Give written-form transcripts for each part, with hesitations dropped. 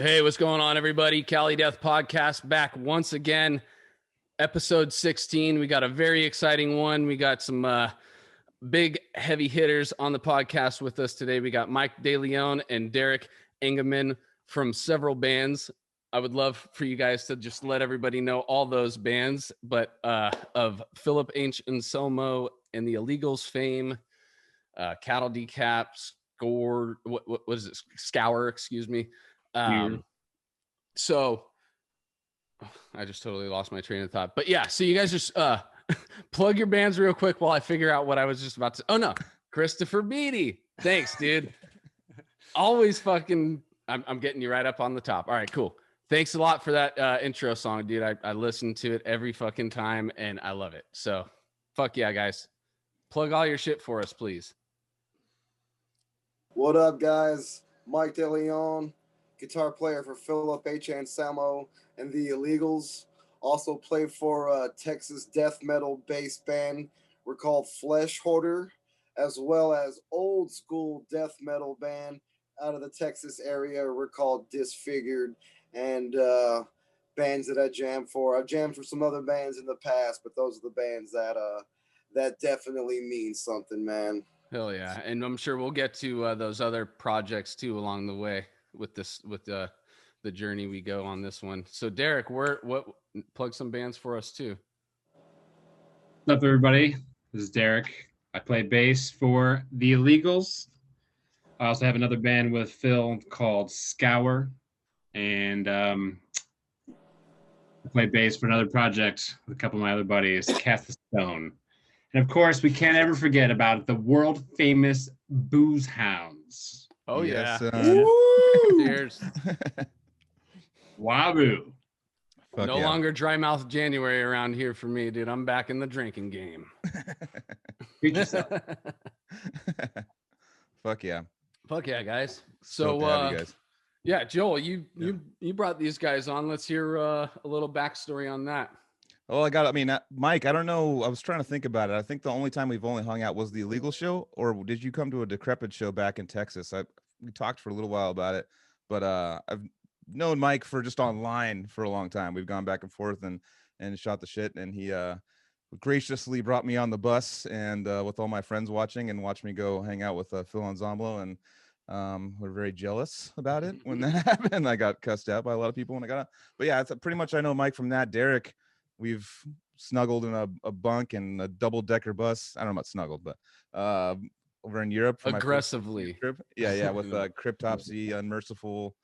Hey, what's going on, everybody? Cali Death Podcast back once again. Episode 16. We got a very exciting one. We got some big heavy hitters on the podcast with us today. We got Mike Deleon and Derek Engemann from several bands. I would love for you guys to just let everybody know all those bands, but of Phillip, Anselmo, and the Illegals fame, Cattle Decaps, Scour, what is it? Scour, excuse me. So I just totally lost my train of thought, but yeah, so you guys just plug your bands real quick while I figure out what I was just about to. Oh no, Christopher Beatty. Thanks, dude. Always fucking, I'm getting you right up on the top. All right, cool. Thanks a lot for that intro song, dude. I listen to it every fucking time and I love it. So fuck yeah, guys. Plug all your shit for us, please. What up, guys? Mike Deleon, guitar player for Phillip, Anselmo, and the Illegals. Also played for a Texas death metal based band we're called Hoarder, as well as old school death metal band out of the Texas area we're called Disfigured, and bands that I jam for. I've jammed for some other bands in the past, but those are the bands that definitely mean something, man. Hell yeah. And I'm sure we'll get to those other projects too along the way with the journey we go on this one. So Derek, plug some bands for us too. What's up, everybody? This is Derek. I play bass for the Illegals. I also have another band with Phil called Scour, and I play bass for another project with a couple of my other buddies, Cast the Stone. And of course, we can't ever forget about the world famous Booze Hounds. Oh yes, yeah. Cheers. Wahoo. No longer dry mouth January around here for me, dude. I'm back in the drinking game. Treat yourself. Fuck yeah. Fuck yeah, guys. So to have you guys. Yeah, Joel, you brought these guys on. Let's hear a little backstory on that. Well, Mike, I don't know. I was trying to think about it. I think the only time we've only hung out was the Illegal show, or did you come to a Decrepit show back in Texas? We talked for a little while about it, but I've known Mike for just online for a long time. We've gone back and forth and shot the shit, and he graciously brought me on the bus and with all my friends watching and watched me go hang out with Phil Ensemble, and we're very jealous about it when that happened. I got cussed out by a lot of people when I got out. But yeah, it's pretty much I know Mike from that. Derek, we've snuggled in a bunk and a double-decker bus. I don't know about snuggled, but over in Europe. For aggressively. My trip. Yeah, with Cryptopsy, Unmerciful,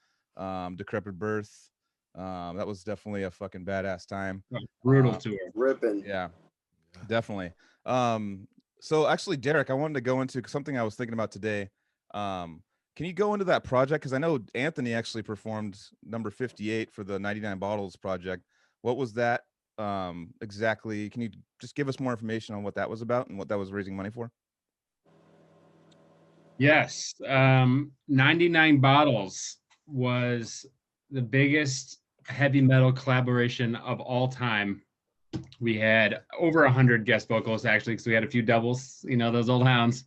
Decrepit Birth. That was definitely a fucking badass time. Brutal tour. Ripping. Yeah, definitely. So actually, Derek, I wanted to go into something I was thinking about today. Can you go into that project? Because I know Anthony actually performed number 58 for the 99 Bottles project. What was that exactly? Can you just give us more information on what that was about and what that was raising money for? Yes. 99 Bottles was the biggest heavy metal collaboration of all time. We had over 100 guest vocalists, actually, because we had a few doubles. You know, those old hounds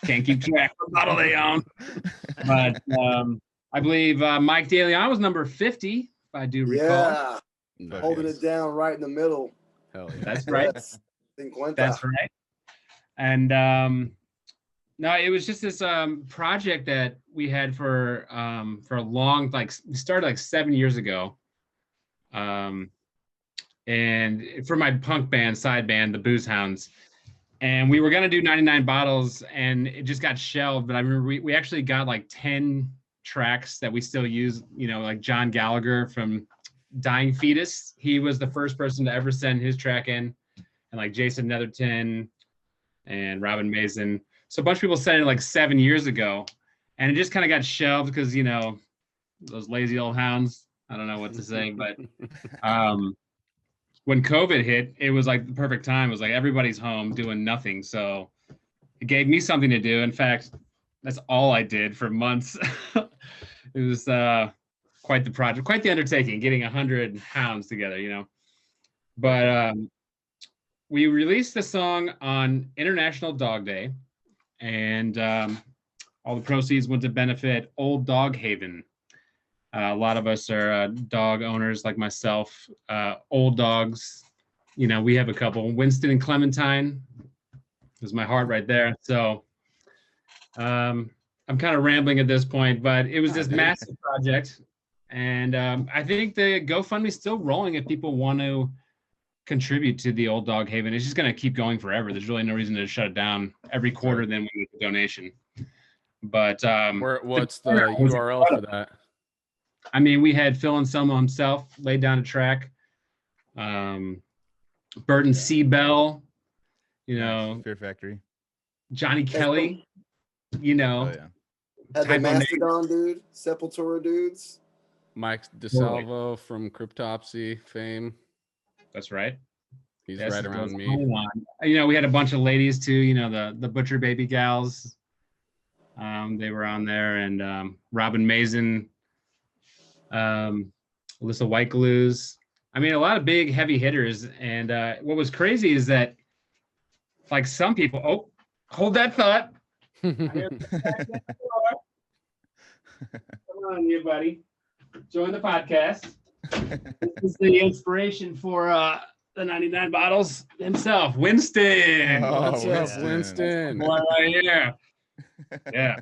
can't keep track of what bottle they own. But I believe Mike Deleon was number 50, if I do recall. Yeah. Nice. Holding it down right in the middle. Hell yeah. That's right. That's right. And no, it was just this project that we had for a long, we started 7 years ago. And for my punk band, side band, the Booze Hounds. And we were going to do 99 Bottles and it just got shelved. But I remember we actually got 10 tracks that we still use, like John Gallagher from Dying Fetus. He was the first person to ever send his track in, and Jason Netherton and Robin Mason. So a bunch of people sent it 7 years ago, and it just kind of got shelved because those lazy old hounds. I don't know what to say, but when COVID hit, it was the perfect time. It was everybody's home doing nothing, so it gave me something to do. In fact, that's all I did for months. It was quite the project, quite the undertaking, getting 100 hounds together, But we released the song on International Dog Day, and all the proceeds went to benefit Old Dog Haven. A lot of us are dog owners like myself, old dogs. You know, we have a couple, Winston and Clementine. There's my heart right there. So I'm kind of rambling at this point, but it was this massive project. And I think the GoFundMe is still rolling if people want to contribute to the Old Dog Haven. It's just going to keep going forever. There's really no reason to shut it down every quarter. Then we make a donation. But what's the URL for that? I mean, we had Phil Anselmo himself laid down a track. Burton C. Bell, you know, Fear Factory. Johnny Kelly, you know. Oh, yeah. Had the Mastodon dude, Sepultura dudes. Mike DeSalvo from Cryptopsy fame. That's right. He's right around me. You know, we had a bunch of ladies too, you know, the Butcher Baby gals. They were on there, and Robin Mason, Alyssa Whiteglues. I mean, a lot of big heavy hitters. And what was crazy is that, like, some people, hold that thought. Come on, you buddy. Join the podcast. This is the inspiration for the 99 bottles himself, Winston. What's up, Winston? Boy right here. Yeah.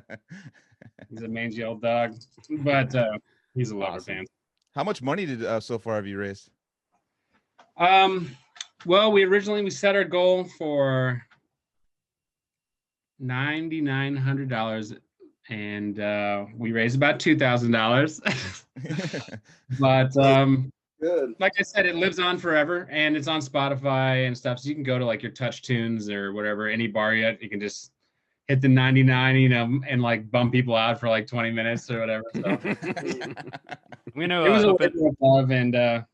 He's a mangy old dog, but he's a lover fan. How much money did so far have you raised? Well, we set our goal for $9,900, and we raised about $2,000. But good. Like I said, it lives on forever, and it's on Spotify and stuff. So you can go to like your Touch Tunes or whatever, any bar you can just hit the 99, you know, and like bum people out for like 20 minutes or whatever. So we know it was a labor of love, and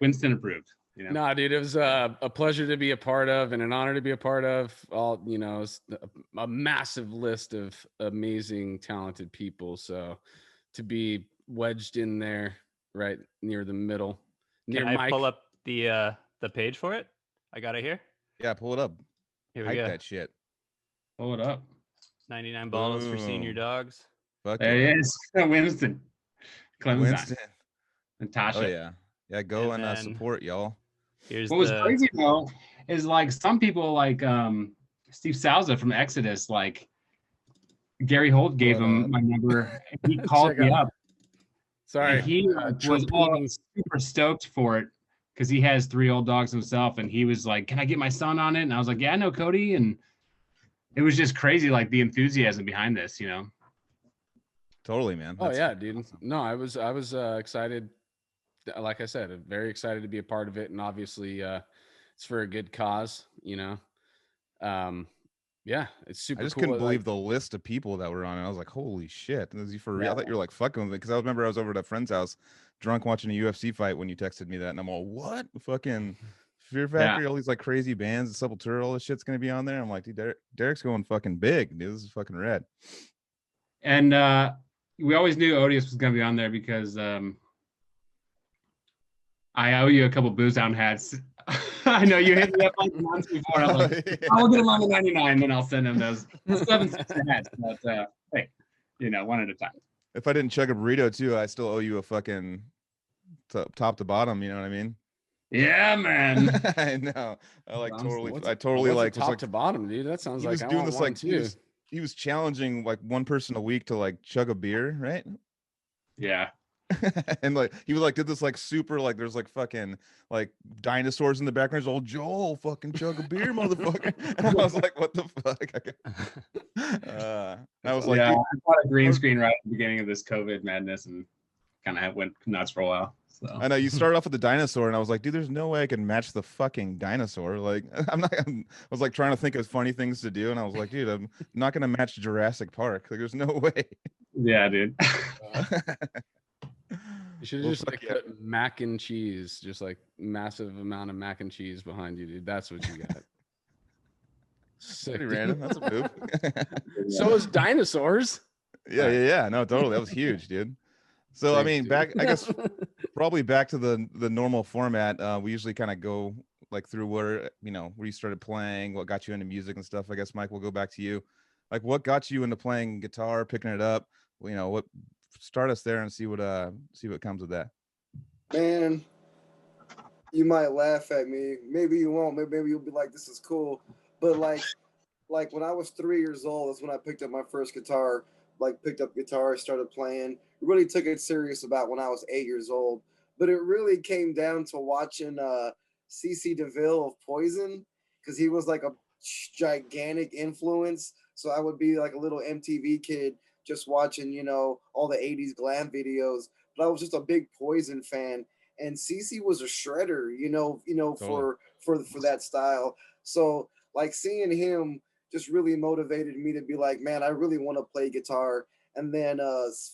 Winston approved. You know? No, dude, it was a pleasure to be a part of and an honor to be a part of. All, you know, a massive list of amazing, talented people. So to be wedged in there right near the middle. Can I pull up the page for it? I got it here. Yeah, pull it up. Here we go. That shit. Pull it up. 99 bottles for senior dogs. Fuck there he is. Winston. Winston. Natasha. Oh, yeah. Yeah, go and support, y'all. What was crazy, though, is like some people like Steve Salza from Exodus, like Gary Holt gave him my number. And he called me up. Sorry. And he was all super stoked for it because he has 3 old dogs himself. And he was like, can I get my son on it? And I was like, yeah, I know Cody. And it was just crazy, like the enthusiasm behind this, you know? Totally, man. That's yeah, dude. Awesome. No, I was excited. Like I said, very excited to be a part of it. And obviously it's for a good cause, you know? Yeah, it's super cool. I just couldn't believe the list of people that were on it. I was like, holy shit. Is he for real? I thought you were like fucking with it. Because I remember I was over at a friend's house drunk watching a UFC fight when you texted me that. And I'm all, what? Fucking Fear Factory, all these like crazy bands, the Sepultura, all this shit's going to be on there. I'm like, dude, Derek's going fucking big. Dude, this is fucking rad. And we always knew Odious was going to be on there because I owe you a couple Booze Down hats. I know you hit me up like months before. I'm like, I'll get them on the 99, then I'll send them those 7 hats. But hey, you know, one at a time. If I didn't chug a burrito too, I still owe you a fucking top to bottom. You know what I mean? Yeah, man. I know. I totally like top to bottom, dude. That sounds like he was doing this like he was challenging like one person a week to like chug a beer, right? Yeah. And like he was like did this like super like there's like fucking like dinosaurs in the background. Old Joel fucking chug a beer, motherfucker. And I was like, what the fuck? I was like, yeah, I bought a green screen right at the beginning of this COVID madness and kind of went nuts for a while. So I know you started off with the dinosaur, and I was like, dude, there's no way I can match the fucking dinosaur. Like, I was like trying to think of funny things to do, and I was like, dude, I'm not gonna match Jurassic Park. Like, there's no way. Yeah, dude. You should just like put mac and cheese, just like massive amount of mac and cheese behind you, dude. That's what you got. Sick, pretty random. That's a move. So is dinosaurs. Yeah. No, totally. That was huge, dude. So I mean, I guess probably back to the normal format. We usually kind of go like through where you started playing, what got you into music and stuff. I guess Mike, we'll go back to you. Like, what got you into playing guitar, picking it up? What start us there and see what comes of that. Man, you might laugh at me. Maybe you won't. Maybe you'll be like, "This is cool." But like when I was 3 years old, that's when I picked up my first guitar. Like picked up guitar, started playing. Really took it serious about when I was 8 years old. But it really came down to watching CC DeVille of Poison, because he was like a gigantic influence. So I would be like a little MTV kid just watching, all the 80s glam videos. But I was just a big Poison fan. And CC was a shredder, Totally. for that style. So like seeing him just really motivated me to be like, man, I really want to play guitar. And then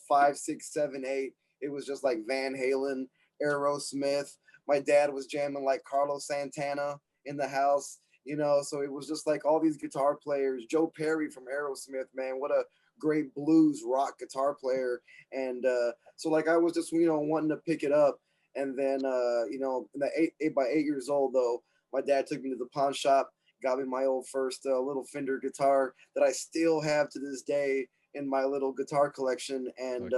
5, 6, 7, 8, it was just like Van Halen, Aerosmith. My dad was jamming like Carlos Santana in the house, so it was just like all these guitar players. Joe Perry from Aerosmith, man, what a great blues rock guitar player. And so like I was just, wanting to pick it up. And then, in the 8 by 8 years old, though, my dad took me to the pawn shop, got me my old first little Fender guitar that I still have to this day in my little guitar collection. And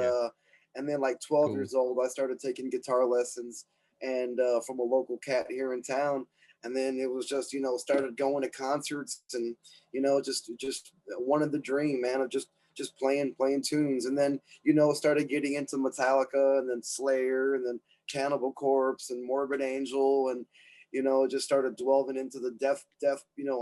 then like 12 years old, I started taking guitar lessons and from a local cat here in town. And then it was just, started going to concerts and, just wanted the dream, man, of just playing tunes. And then, started getting into Metallica and then Slayer and then Cannibal Corpse and Morbid Angel and, just started delving into the death,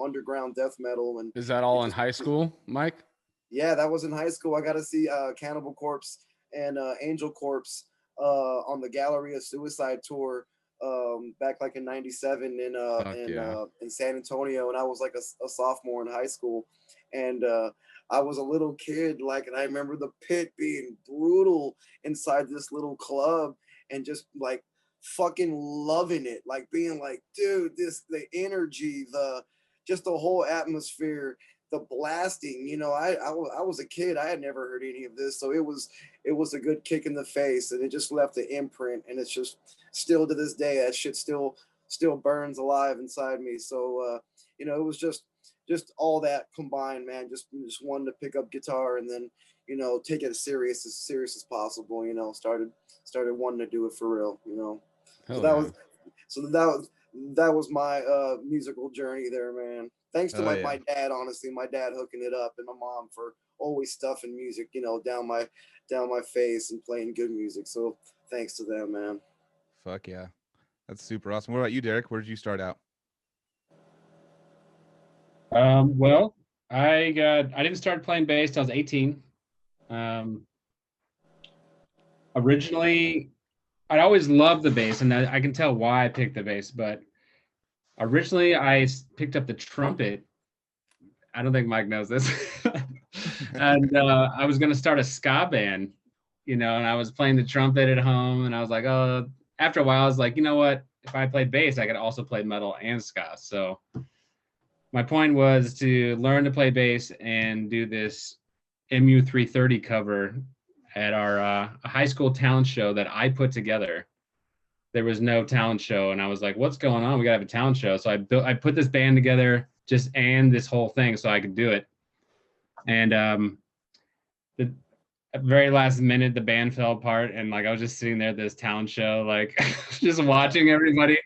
underground death metal. And is that all in high school, Mike? Yeah, that was in high school. I got to see Cannibal Corpse and Angel Corpse on the Galleria Suicide tour back like in '97 in San Antonio, and I was like a sophomore in high school, and I was a little kid, and I remember the pit being brutal inside this little club, and just like fucking loving it, like being like, dude, the energy, just the whole atmosphere, the blasting, I was a kid. I had never heard any of this. So it was a good kick in the face, and it just left an imprint, and it's just still to this day, that shit still burns alive inside me. So, it was just all that combined, man, just wanting to pick up guitar and then, take it as serious as possible, started wanting to do it for real, So that was my musical journey there, man. Thanks to my dad, honestly, my dad hooking it up, and my mom for always stuffing music, down my face and playing good music. So thanks to them, man. Fuck yeah. That's super awesome. What about you, Derek? Where did you start out? Well, I didn't start playing bass till I was 18. Originally, I'd always loved the bass, and I can tell why I picked the bass, but originally I picked up the trumpet. I don't think Mike knows this. And I was going to start a ska band, and I was playing the trumpet at home, and I was like, oh, after a while I was like, you know what? If I played bass, I could also play metal and ska. So my point was to learn to play bass and do this MU330 cover at our high school talent show that I put together. There was no talent show, and I was like, what's going on? We gotta have a talent show. So I put this band together, and this whole thing so I could do it. And at the very last minute, the band fell apart, and I was just sitting there at this talent show, just watching everybody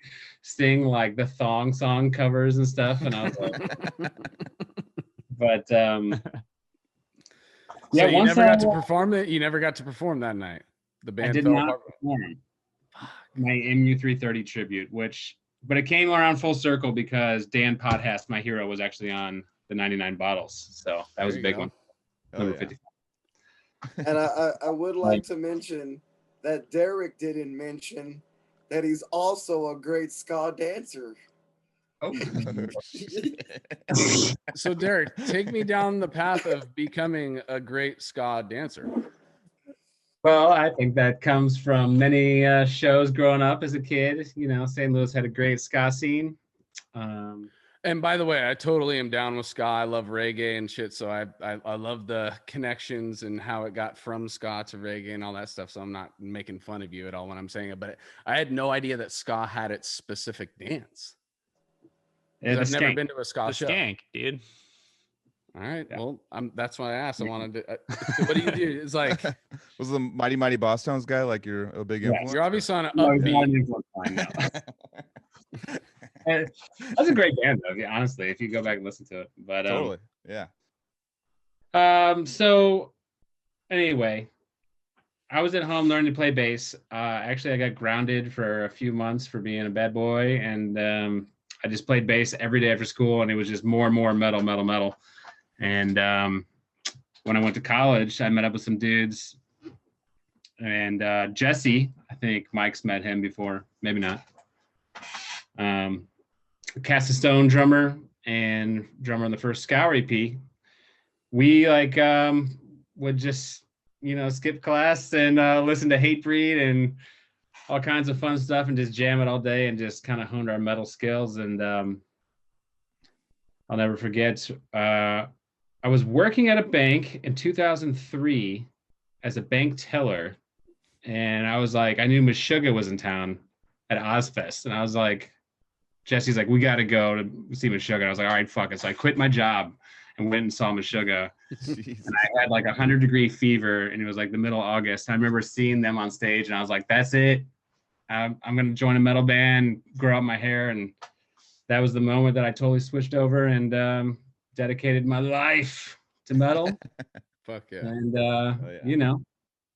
sing the thong song covers and stuff, and I was like, but yeah. So you never got to perform it. You never got to perform that night. The band fell apart. Perform my MU330 tribute, but it came around full circle because Dan Podhast, my hero, was actually on the 99 Bottles, so that was a big one. Number 50. And I would like to mention that Derek didn't mention that he's also a great ska dancer. Oh. So Derek, take me down the path of becoming a great ska dancer. Well, I think that comes from many shows growing up as a kid. St. Louis had a great ska scene. And by the way, I totally am down with ska. I love reggae and shit. So I love the connections and how it got from ska to reggae and all that stuff. So I'm not making fun of you at all when I'm saying it, but I had no idea that ska had its specific dance. I've never been to a ska show. Skank, dude. All right. Yeah. Well, that's why I asked. I wanted to. What do you do? It's like was the Mighty Mighty Boss Tones guy like you're a big influence? you're obviously on an No, he's upbeat. not an influence line now. That's a great band, though. Honestly, if you go back and listen to it, but totally, yeah. So anyway, I was at home learning to play bass. Actually, I got grounded for a few months for being a bad boy, and I just played bass every day after school, and it was just more and more metal. And when I went to college, I met up with some dudes, and Jesse, I think Mike's met him before, maybe not. Cast a Stone drummer and drummer on the first Scour EP. We would just skip class and listen to Hatebreed and all kinds of fun stuff and just jam it all day and just kind of honed our metal skills. And I'll never forget, I was working at a bank in 2003 as a bank teller, and I was like, I knew Meshuggah was in town at Ozfest, and I was like, Jesse's like, we got to go to see Meshuggah. And I was like, all right, fuck it. So I quit my job and went and saw Meshuggah. And I had like 100-degree fever, and it was like the middle of August. I remember seeing them on stage, and I was like, that's it. I'm going to join a metal band, grow out my hair. And that was the moment that I totally switched over and dedicated my life to metal. Fuck yeah. And,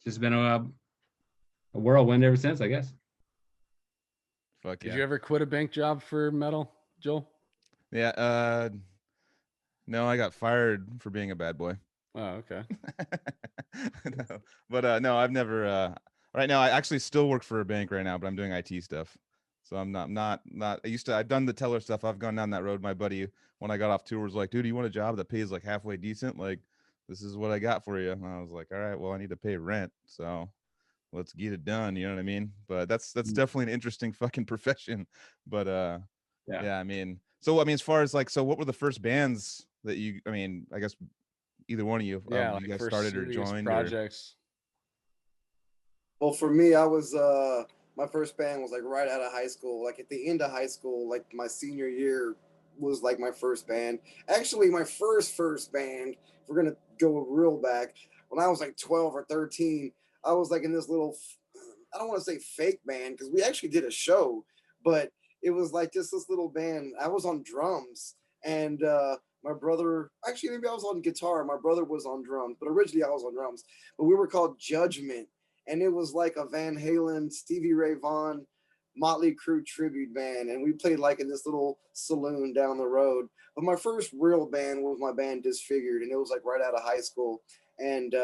just been a whirlwind ever since, I guess. Fuck yeah. Did you ever quit a bank job for metal, Joel? Yeah. No, I got fired for being a bad boy. Oh, okay. No, but no, I've never. Right now, I actually still work for a bank right now, but I'm doing IT stuff. So I'm not. I've done the teller stuff. I've gone down that road. My buddy, when I got off tour, was like, dude, you want a job that pays like halfway decent? Like, this is what I got for you. And I was like, all right, well, I need to pay rent, so let's get it done. You know what I mean? But that's definitely an interesting fucking profession. But yeah, I mean, as far as like, so what were the first bands that you? I mean, I guess either one of you, like you guys first started or joined projects. Well, for me, I was my first band was like right out of high school. Like at the end of high school, like my senior year was like my first band. Actually, my first band, if we're gonna go real back, when I was like 12 or 13, I was like in this little, I don't want to say fake band because we actually did a show, but it was like just this little band. I was on drums, and my brother, actually maybe I was on guitar. My brother was on drums, but originally I was on drums. But we were called Judgment, and it was like a Van Halen, Stevie Ray Vaughan, Motley Crue tribute band, and we played like in this little saloon down the road. But my first real band was my band Disfigured, and it was like right out of high school. And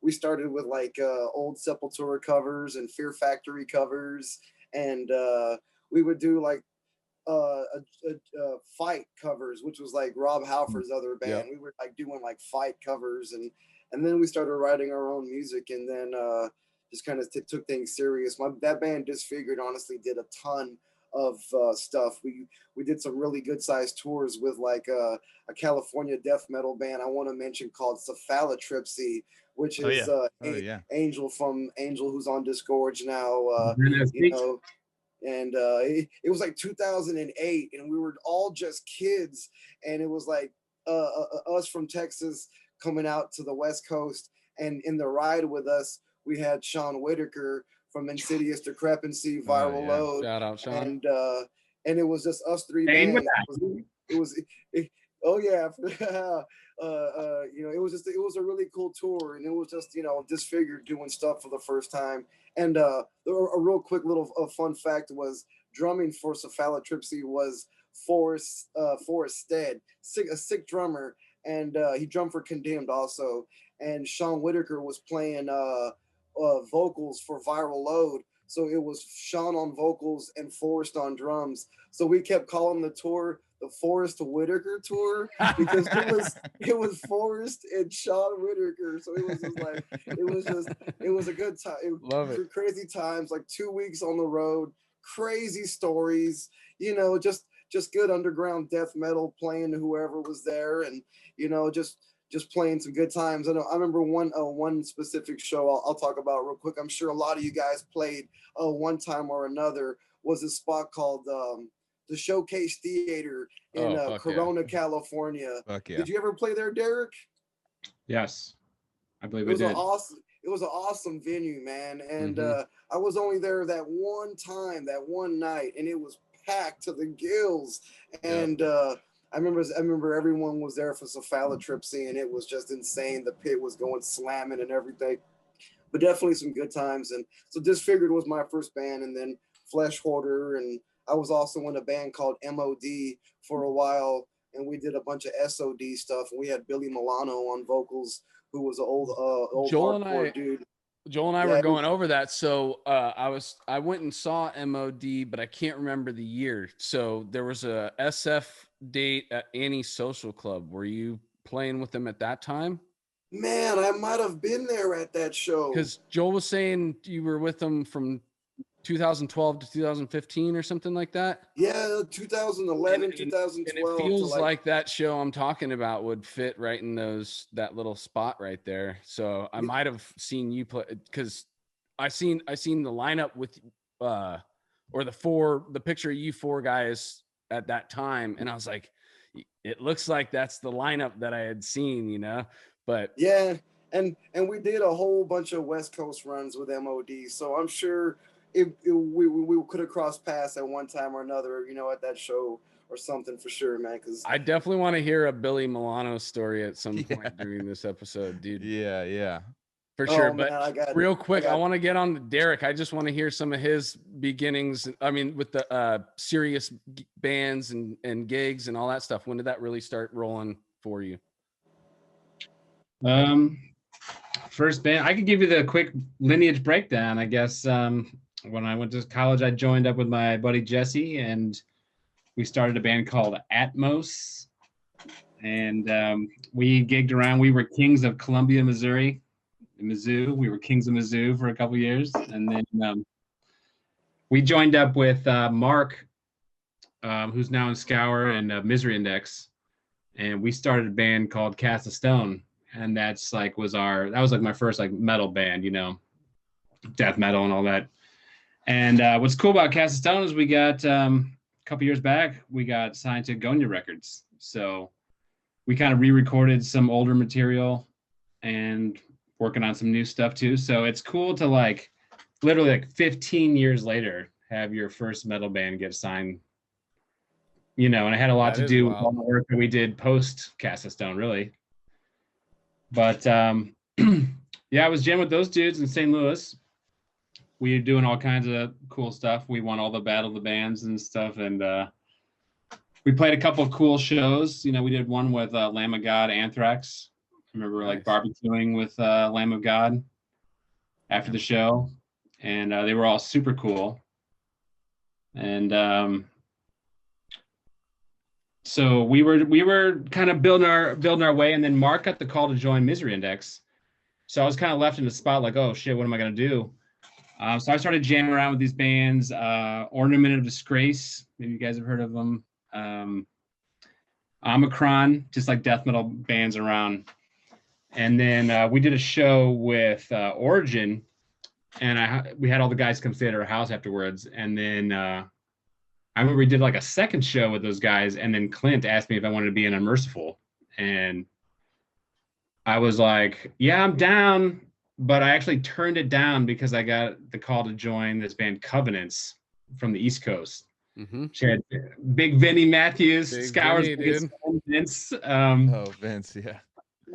we started with like old Sepultura covers and Fear Factory covers, and we would do like Fight covers, which was like Rob Halford's other band. Yeah. We were like doing like Fight covers, and then we started writing our own music, and then just kind of took things serious. That band Disfigured honestly did a ton of stuff. We did some really good sized tours with like a California death metal band I want to mention called Cephalotripsy, which is Angel who's on Disgorge now. And it was like 2008, and we were all just kids, and it was like us from Texas coming out to the West Coast, and in the ride with us we had Sean Whitaker from Insidious Decrepancy, Viral Load. Shout out, Sean. And it was just us three bands. It was oh yeah. It was a really cool tour, and it was just Disfigured doing stuff for the first time. And a real quick little fun fact was drumming for Cephalotripsy was Forrest Stead, a sick drummer, and he drummed for Condemned also. And Sean Whitaker was playing vocals for Viral Load. So it was Sean on vocals and Forrest on drums. So we kept calling the tour the Forrest Whitaker tour because it was Forrest and Sean Whitaker. So it was just like it was a good time. Love it. Crazy times, like 2 weeks on the road, crazy stories, just good underground death metal, playing whoever was there, and just playing some good times. I remember one specific show I'll talk about real quick. I'm sure a lot of you guys played one time or another. Was a spot called the Showcase Theater in Corona, California. Fuck yeah. Did you ever play there, Derek? Yes, I believe It I was did. it was an awesome venue, man. And I was only there that one time, that one night, and it was packed to the gills. And I remember everyone was there for cephalotripsy, and it was just insane. The pit was going slamming and everything. But definitely some good times. And so Disfigured was my first band, and then Hoarder, and I was also in a band called MOD for a while, and we did a bunch of SOD stuff. And we had Billy Milano on vocals, who was an old hardcore dude. Joel and I were going over that. So I went and saw MOD, but I can't remember the year. So there was a SF date at Annie's Social Club. Were you playing with them at that time? Man, I might have been there at that show. Because Joel was saying you were with them from 2012 to 2015 or something like that. Yeah, 2011, 2012. And it feels like that show I'm talking about would fit right in that little spot right there. So I might have seen you play, because I seen the lineup with or the picture of you four guys at that time, and I was like, it looks like that's the lineup that I had seen, you know. But yeah, and we did a whole bunch of West Coast runs with MOD, so I'm sure we could have crossed paths at one time or another, you know, at that show or something for sure, man. Because I definitely want to hear a Billy Milano story at some point during this episode, dude. Yeah. For sure. But real quick, I want to get on to Derek. I just want to hear some of his beginnings. I mean, with the serious bands and gigs and all that stuff. When did that really start rolling for you? First band, I could give you the quick lineage breakdown, I guess. When I went to college, I joined up with my buddy Jesse, and we started a band called Atmos. And we gigged around. We were Kings of Columbia, Missouri. Mizzou. We were Kings of Mizzou for a couple of years. And then we joined up with Mark, who's now in Scour and Misery Index. And we started a band called Cast of Stone. And that was my first like metal band, you know, death metal and all that. And what's cool about Cast of Stone is we got a couple years back, we got signed to Gonya Records. So we kind of re-recorded some older material and working on some new stuff too. So it's cool to like literally like 15 years later have your first metal band get signed, you know. And it had a lot to do with all the work that we did post Cast of Stone, really. But yeah, I was jamming with those dudes in St. Louis. We were doing all kinds of cool stuff. We won all the Battle of the Bands and stuff, and we played a couple of cool shows. You know, we did one with Lamb of God, Anthrax. I remember like barbecuing with Lamb of God after the show, and they were all super cool. And so we were kind of building our way, and then Mark got the call to join Misery Index. So I was kind of left in the spot like, oh shit, what am I gonna do? So I started jamming around with these bands, Ornament of Disgrace. Maybe you guys have heard of them. Omicron, just like death metal bands around. And then we did a show with Origin, and we had all the guys come stay at our house afterwards. And then I remember we did like a second show with those guys, and then Clint asked me if I wanted to be in Unmerciful. And I was like, yeah, I'm down. But I actually turned it down because I got the call to join this band Covenants from the East Coast. Mm-hmm. She had Big Vinny Matthews, Scour's biggest fan, Vince. Vince, yeah.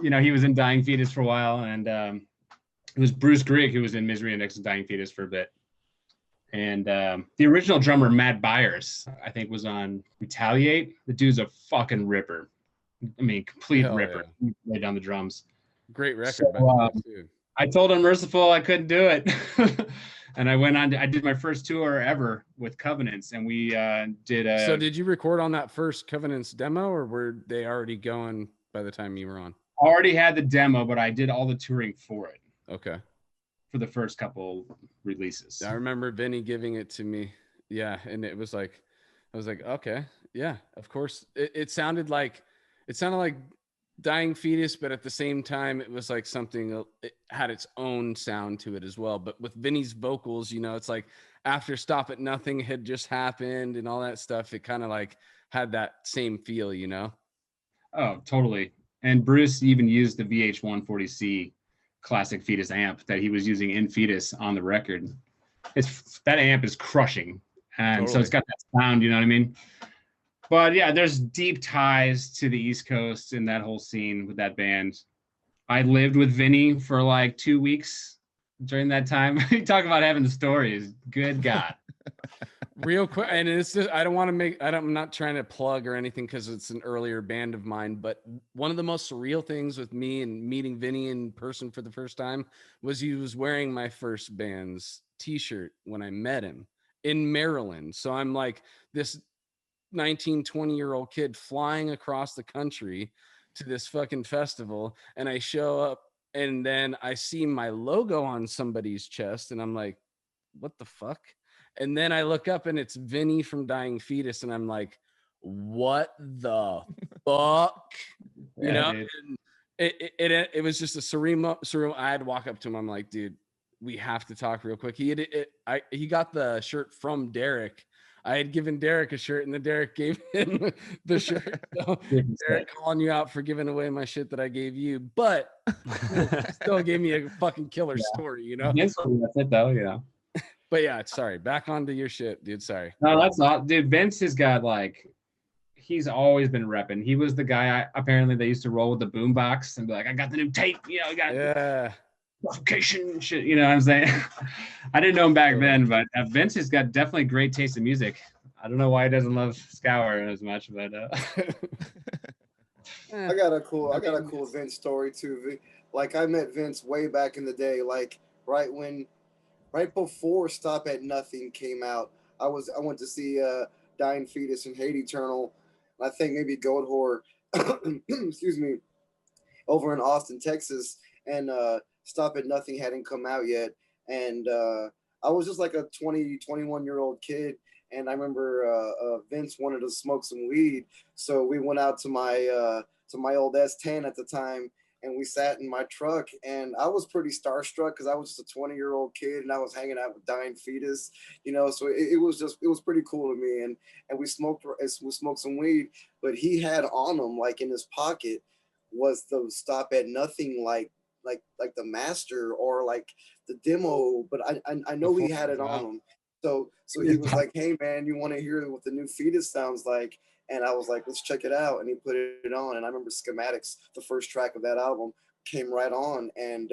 You know, he was in Dying Fetus for a while, and it was Bruce Grigg who was in Misery Index and Dying Fetus for a bit. And the original drummer, Matt Byers, I think was on Retaliate. The dude's a fucking ripper. I mean, complete ripper. Yeah. He laid down the drums. Great record, so, I told Unmerciful I couldn't do it. And I went on, I did my first tour ever with Covenants, and we did So did you record on that first Covenants demo, or were they already going by the time you were on? Already had the demo, but I did all the touring for it. Okay. For the first couple releases. I remember Vinny giving it to me. Yeah. And it was like, I was like, okay, yeah, of course. It sounded like Dying Fetus, but at the same time, it was like something, it had its own sound to it as well. But with Vinny's vocals, you know, it's like after Stop at Nothing had just happened and all that stuff, it kind of like had that same feel, you know? Oh, totally. And Bruce even used the VH140C classic Fetus amp that he was using in Fetus on the record. That amp is crushing. And so it's got that sound, you know what I mean? But yeah, there's deep ties to the East Coast in that whole scene with that band. I lived with Vinny for like 2 weeks during that time. You talk about having stories. Good God. Real quick, and it's just, I don't want to make, I'm not trying to plug or anything because it's an earlier band of mine, but one of the most surreal things with me and meeting Vinny in person for the first time was he was wearing my first band's t-shirt when I met him in Maryland. So I'm like this 19, 20-year-old kid flying across the country to this fucking festival, and I show up and then I see my logo on somebody's chest and I'm like, what the fuck? And then I look up and it's Vinny from Dying Fetus and I'm like, what the fuck? You know, and it was just a surreal. I had to walk up to him. I'm like, dude, we have to talk real quick. He got the shirt from Derek. I had given Derek a shirt and then Derek gave him the shirt. So Derek calling you out for giving away my shit that I gave you, but still gave me a fucking killer story, you know? That's it though, yeah. But yeah, sorry. Back onto your shit, dude. Sorry. No, that's not, dude. Vince has got like, he's always been repping. He was the guy apparently they used to roll with the boombox and be like, I got the new tape, you know, I got suffocation shit, you know what I'm saying? I didn't know him back then, but Vince has got definitely great taste in music. I don't know why he doesn't love Scour as much, but I got a cool Vince story too. Like I met Vince way back in the day, like right before Stop at Nothing came out. I went to see Dying Fetus and Hate Eternal. I think maybe Goat Whore, excuse me, over in Austin, Texas, and Stop at Nothing hadn't come out yet. And I was just like a 21-year-old kid. And I remember Vince wanted to smoke some weed. So we went out to my old S10 at the time, and we sat in my truck, and I was pretty starstruck because I was just a 20-year-old kid and I was hanging out with Dying Fetus, you know, so it was pretty cool to me. And we smoked some weed, but he had on him, like in his pocket, was the Stop at Nothing, like the master or like the demo, but I know he had it on him. So he was like, hey man, you want to hear what the new Fetus sounds like? And I was like, let's check it out. And he put it on. And I remember Schematics, the first track of that album, came right on. And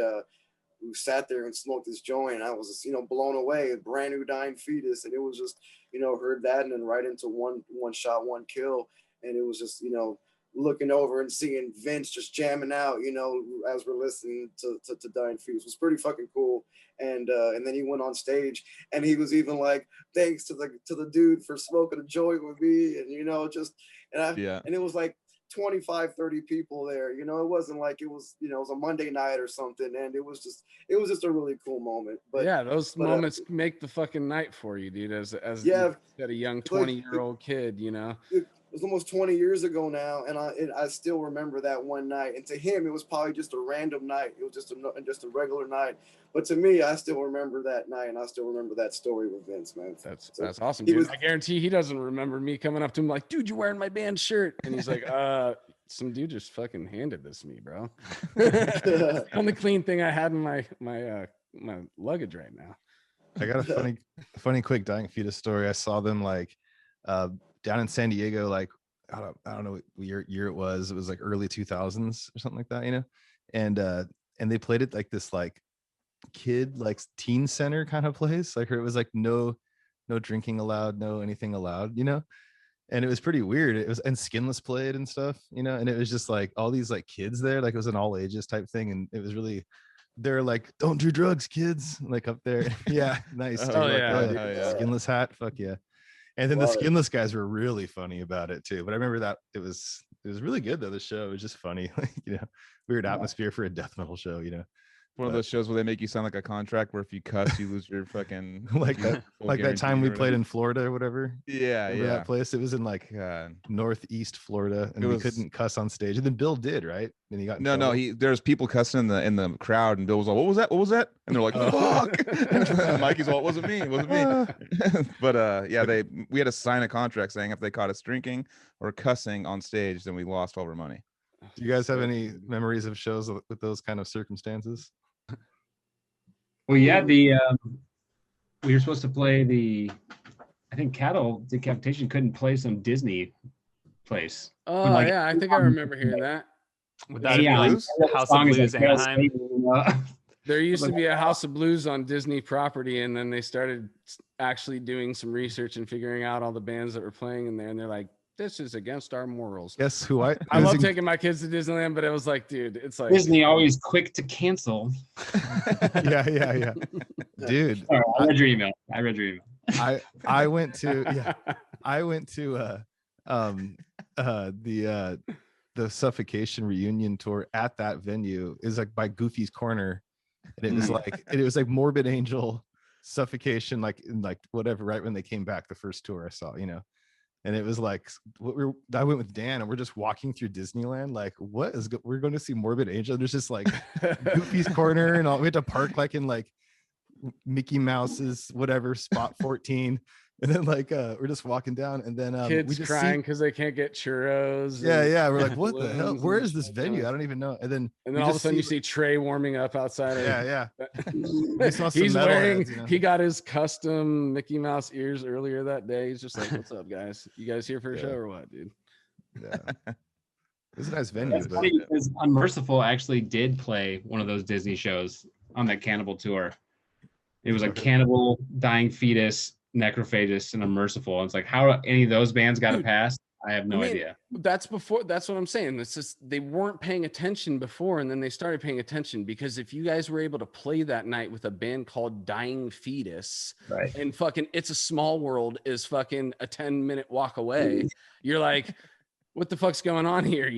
we sat there and smoked this joint. And I was just, you know, blown away. A brand new Dying Fetus. And it was just, you know, heard that and then right into one shot, one kill. And it was just, you know, looking over and seeing Vince just jamming out, you know, as we're listening to Dying Fetus. It was pretty fucking cool. And then he went on stage and he was even like, thanks to the dude for smoking a joint with me. And, you know, just, and it was like 25, 30 people there, you know, it wasn't like it was, you know, it was a Monday night or something. And it was just a really cool moment. But yeah, those moments make the fucking night for you, dude, as a young 20-year-old kid, you know. It was almost 20 years ago now, and I still remember that one night. And to him, it was probably just a random night. It was just a regular night. But to me, I still remember that night, and I still remember that story with Vince, man. That's awesome, dude. I guarantee he doesn't remember me coming up to him like, dude, you're wearing my band shirt. And he's like, some dude just fucking handed this to me, bro. The only clean thing I had in my luggage right now. I got a funny quick Dying Fetus story. I saw them like down in San Diego, like I don't know what year it was. It was like early 2000s or something like that, you know. And they played it like this like kid like teen center kind of place. Like it was like no drinking allowed, no anything allowed, you know. And it was pretty weird. It was, and Skinless played and stuff, you know. And it was just like all these like kids there, like it was an all ages type thing. And it was really, they're like, don't do drugs, kids, like up there. Yeah, nice. Skinless hat, fuck yeah. And then the Skinless guys were really funny about it too. But I remember that it was really good though. The show was just funny, like, you know, weird atmosphere for a death metal show, you know. One of those shows where they make you sign like a contract where if you cuss, you lose your fucking like that. Like that time we played in Florida or whatever. Yeah, Remember that place? It was in like northeast Florida, and we couldn't cuss on stage. And then Bill did, right? And he got in trouble. There's people cussing in the crowd, and Bill was like, "What was that? What was that?" And they're like, "Fuck!" Mikey's all, "It wasn't me. It wasn't me." But we had to sign a contract saying if they caught us drinking or cussing on stage, then we lost all our money. Do you guys have any memories of shows with those kind of circumstances? Well, yeah, we were supposed to play I think cattle decapitation couldn't play some Disney place. Oh, yeah, I think I remember hearing that. Would that be House of Blues Anaheim? There used to be a House of Blues on Disney property, and then they started actually doing some research and figuring out all the bands that were playing in there, and they're like, this is against our morals. Guess who I love taking my kids to Disneyland, but it was like, dude, it's like Disney always quick to cancel. yeah. Dude. Sorry, I read your email. I went to the Suffocation reunion tour at that venue. Is like by Goofy's Corner, and it was like Morbid Angel, Suffocation, like in like whatever, right when they came back the first tour I saw, and it was like I went with Dan, and we're just walking through Disneyland, like we're going to see Morbid Angel. There's just like Goofy's Corner and all. We had to park like in like Mickey Mouse's whatever spot 14, and then like we're just walking down, and then kids we just crying because they can't get churros. Yeah, we're like, what the hell? Where is this venue? I don't even know. And then all of a sudden you see Trey warming up outside. Yeah. He's wearing. He got his custom Mickey Mouse ears earlier that day. He's just like, "What's up, guys? You guys here for a show or what, dude?" Yeah. It's a nice venue. It's funny because Unmerciful actually did play one of those Disney shows on that Cannibal tour. It was like Cannibal, Dying Fetus, Necrophagist, and Unmerciful. It's like how any of those bands got a pass. I have no idea. That's what I'm saying. It's just they weren't paying attention before, and then they started paying attention, because if you guys were able to play that night with a band called Dying Fetus, right, and fucking It's a Small World is fucking a 10-minute walk away, you're like, what the fuck's going on here?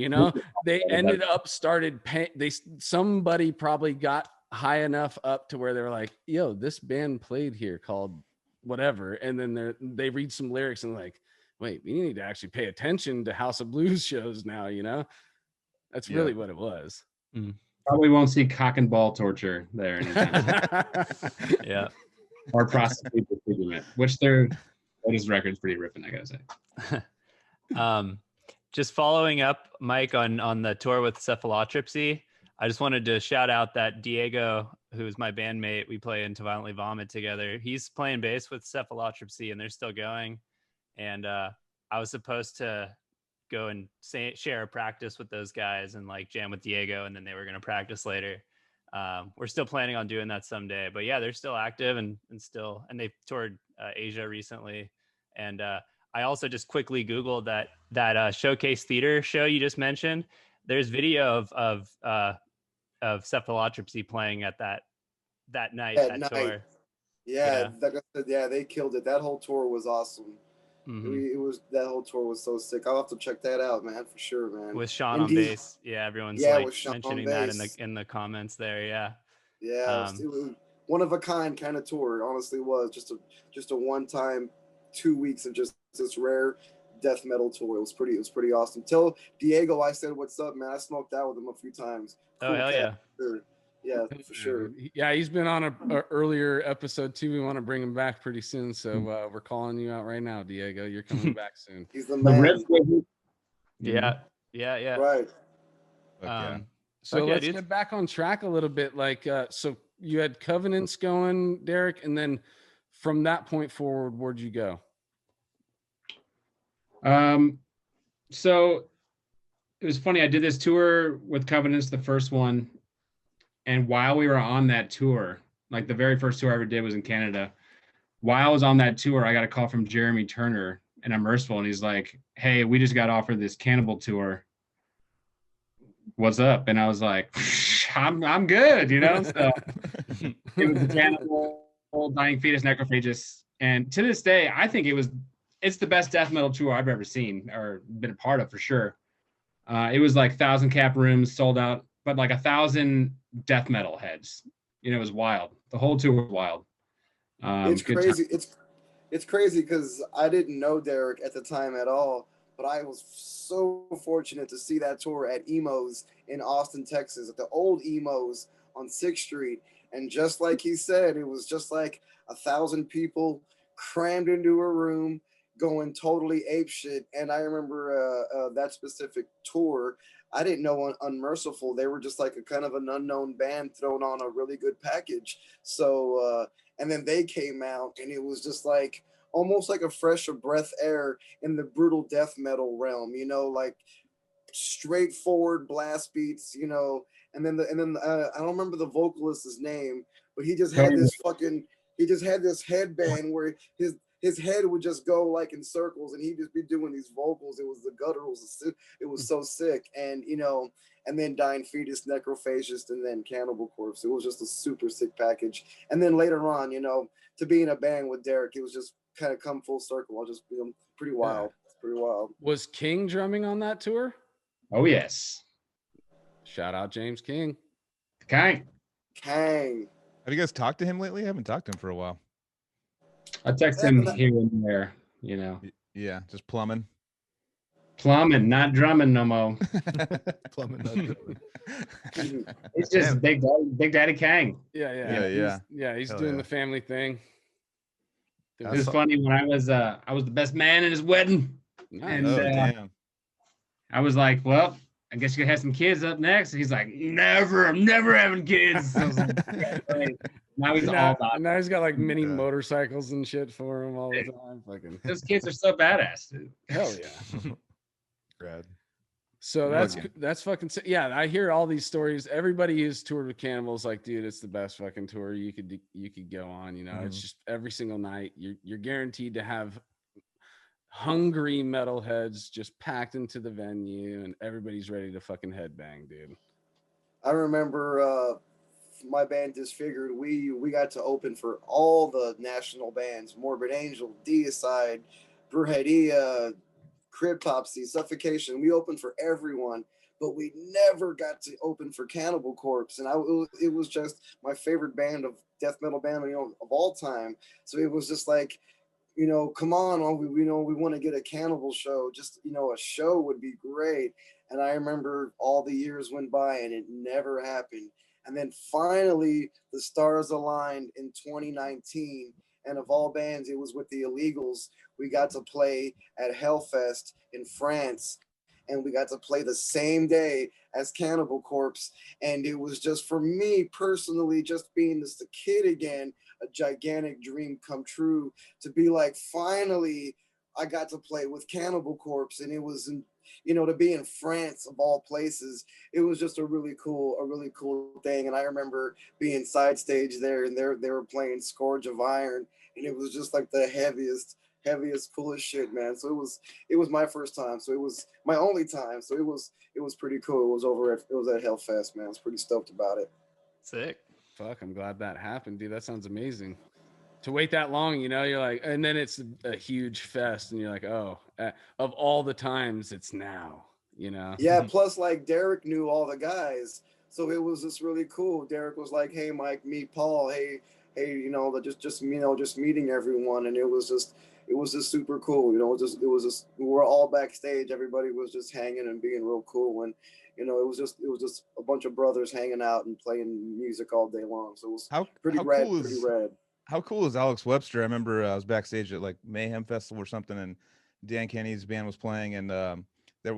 They ended up started paying. Somebody probably got high enough up to where they were like, yo, this band played here called whatever, and then they read some lyrics and like, wait, we need to actually pay attention to House of Blues shows now. That's really what it was. Probably won't see cock and ball torture there anytime. Yeah, or prostitute disfigurement, which their latest record's pretty ripping, I gotta say. Just following up, Mike, on the tour with Cephalotropsy, I just wanted to shout out that Diego, who's my bandmate, we play in To Violently Vomit together. He's playing bass with Cephalotropsy, and they're still going. And I was supposed to go and share a practice with those guys and like jam with Diego, and then they were going to practice later. We're still planning on doing that someday. But yeah, they're still active and they've toured Asia recently. And I also just quickly Googled that Showcase Theater show you just mentioned. There's video of Cephalotropsy playing at that night, tour. Yeah, like I said, they killed it. That whole tour was awesome. Mm-hmm. That whole tour was so sick. I'll have to check that out, man, for sure, man. With Sean on bass, everyone's like mentioning that in the comments there. Yeah, it was one of a kind kind of tour. It honestly was just a one time 2 weeks of just this rare death metal tour. It was pretty awesome. Tell Diego I said what's up, man. I smoked out with him a few times. Cool hell cat. Sure. Yeah, for sure. Yeah, he's been on a earlier episode too. We want to bring him back pretty soon, so we're calling you out right now, Diego. You're coming back soon. He's the man. Yeah. Right. So let's get back on track a little bit. Like, so you had Covenants going, Derek, and then from that point forward, where'd you go? So it was funny. I did this tour with Covenants, the first one. And while we were on that tour, like the very first tour I ever did was in Canada. While I was on that tour, I got a call from Jeremy Turner and Unmerciful, and he's like, hey, we just got offered this Cannibal tour. What's up? And I was like, I'm good, So it was the Cannibal, Dying Fetus, Necrophagist. And to this day, I think it's the best death metal tour I've ever seen or been a part of for sure. It was like 1,000 cap rooms sold out, but like 1,000 death metal heads. It was wild. The whole tour was wild. It's crazy. It's crazy because I didn't know Derek at the time at all, but I was so fortunate to see that tour at Emo's in Austin, Texas, at the old Emo's on 6th Street. And just like he said, it was just like 1,000 people crammed into a room going totally apeshit. And I remember that specific tour. I didn't know Unmerciful. They were just like a kind of an unknown band thrown on a really good package. So, and then they came out, and it was just like almost like a fresh of breath air in the brutal death metal realm, like straightforward blast beats, and then I don't remember the vocalist's name, but he just had this headband where his head would just go like in circles, and he'd just be doing these vocals. It was the gutturals. It was so sick, and and then Dying Fetus, Necrophagist, and then Cannibal Corpse. It was just a super sick package. And then later on, to be in a band with Derek, it was just kind of come full circle. I'll just pretty wild. It's pretty wild. Was King drumming on that tour? Oh yes. Shout out James King. Kang. Have you guys talked to him lately? I haven't talked to him for a while. I text him here and there, Yeah, just plumbing, not drumming no more. Plumbing, not drumming. It's just Big Daddy Kang. Yeah. He's Hell doing yeah. the family thing. It was funny when I was the best man in his wedding, and damn. I was like, well, I guess you're gonna have some kids up next. And he's like, never, I'm never having kids. So I was like, now he's all about. Now he's got like mini motorcycles and shit for him all the time. Fucking those kids are so badass, dude. Hell yeah. Rad. So that's fucking yeah. I hear all these stories. Everybody who's toured with Cannibals, like, dude, it's the best fucking tour you could go on. It's just every single night you're guaranteed to have hungry metalheads just packed into the venue, and everybody's ready to fucking headbang, dude. I remember my band Disfigured. We got to open for all the national bands: Morbid Angel, Deicide, Brujeria, Cryptopsy, Suffocation. We opened for everyone, but we never got to open for Cannibal Corpse. And it was just my favorite band of death metal band, of all time. So it was just like, come on, we want to get a Cannibal show. Just, a show would be great. And I remember all the years went by and it never happened. And then finally the stars aligned in 2019. And of all bands, it was with the Illegals. We got to play at Hellfest in France. And we got to play the same day as Cannibal Corpse. And it was just, for me personally, just being just a kid again, a gigantic dream come true to be like, finally, I got to play with Cannibal Corpse. And it was, to be in France of all places, it was just a really cool thing. And I remember being side stage there, and they were playing Scourge of Iron. And it was just like the heaviest, coolest shit, man. So it was my first time. So it was my only time. So it was pretty cool. It was at Hellfest, man. I was pretty stoked about it. Sick. Fuck, I'm glad that happened, dude. That sounds amazing. To wait that long, you're like, and then it's a huge fest, and you're like, oh, of all the times, it's now, Yeah, plus like Derek knew all the guys, so it was just really cool. Derek was like, hey, Mike, meet Paul. Hey, just meeting everyone, and it was just super cool. It was just we were all backstage. Everybody was just hanging and being real cool, and it was just a bunch of brothers hanging out and playing music all day long. So it was pretty rad. How cool is Alex Webster? I remember I was backstage at like Mayhem Festival or something, and Dan Kenny's band was playing, and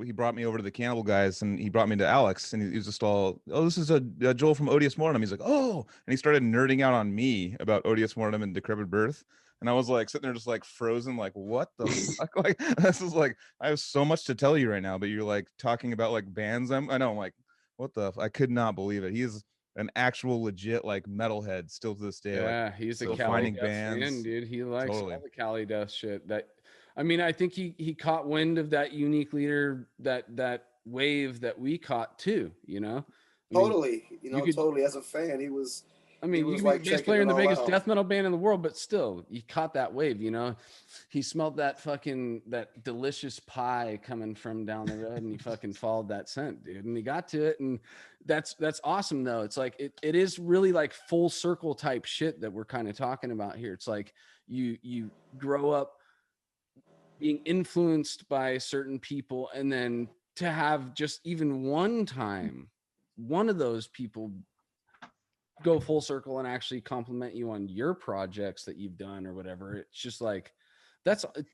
he brought me over to the Cannibal guys, and he brought me to Alex, and he was just all, oh, this is a Joel from Odious Mortem. He's like, oh, and he started nerding out on me about Odious Mortem and Decrepit Birth. And I was like sitting there just like frozen, like, what the fuck? Like, this is like, I have so much to tell you right now, but you're like talking about like bands. I'm like, what the, I could not believe it. He is an actual legit like metalhead still to this day. Yeah, like, he's a still Cali finding Death bands. fan, dude. He likes Totally. all the Cali Death shit. I think he caught wind of that unique leader, that wave that we caught too. Totally, totally. As a fan, he was I mean, you can be the bass player in the biggest death metal band in the world, but still, you caught that wave, you know. He smelled that delicious pie coming from down the road, and he fucking followed that scent, dude. And he got to it, and that's awesome, though. It's like it is really like full circle type shit that we're kind of talking about here. It's like you grow up being influenced by certain people, and then to have just even one time one of those people go full circle and actually compliment you on your projects that you've done or whatever. It's just like,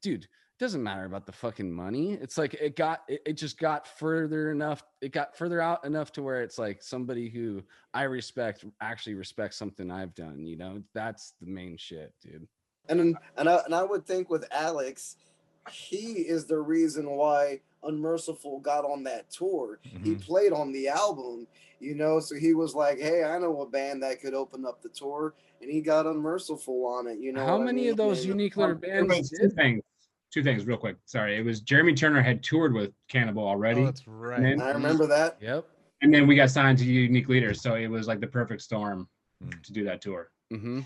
dude, it doesn't matter about the fucking money. It's like it just got further enough. It got further out enough to where it's like somebody who I respect actually respects something I've done, you know. That's the main shit, dude. And I would think with Alex, he is the reason why Unmerciful got on that tour. He played on the album, you know, so he was like, hey, I know a band that could open up the tour, and he got Unmerciful on it, you know. How many of those unique little bands did? Two things real quick. Sorry. It was Jeremy Turner had toured with Cannibal already. Oh, that's right. I remember that. Yep. And then we got signed to Unique Leaders, so it was like the perfect storm to do that tour. Mm-hmm.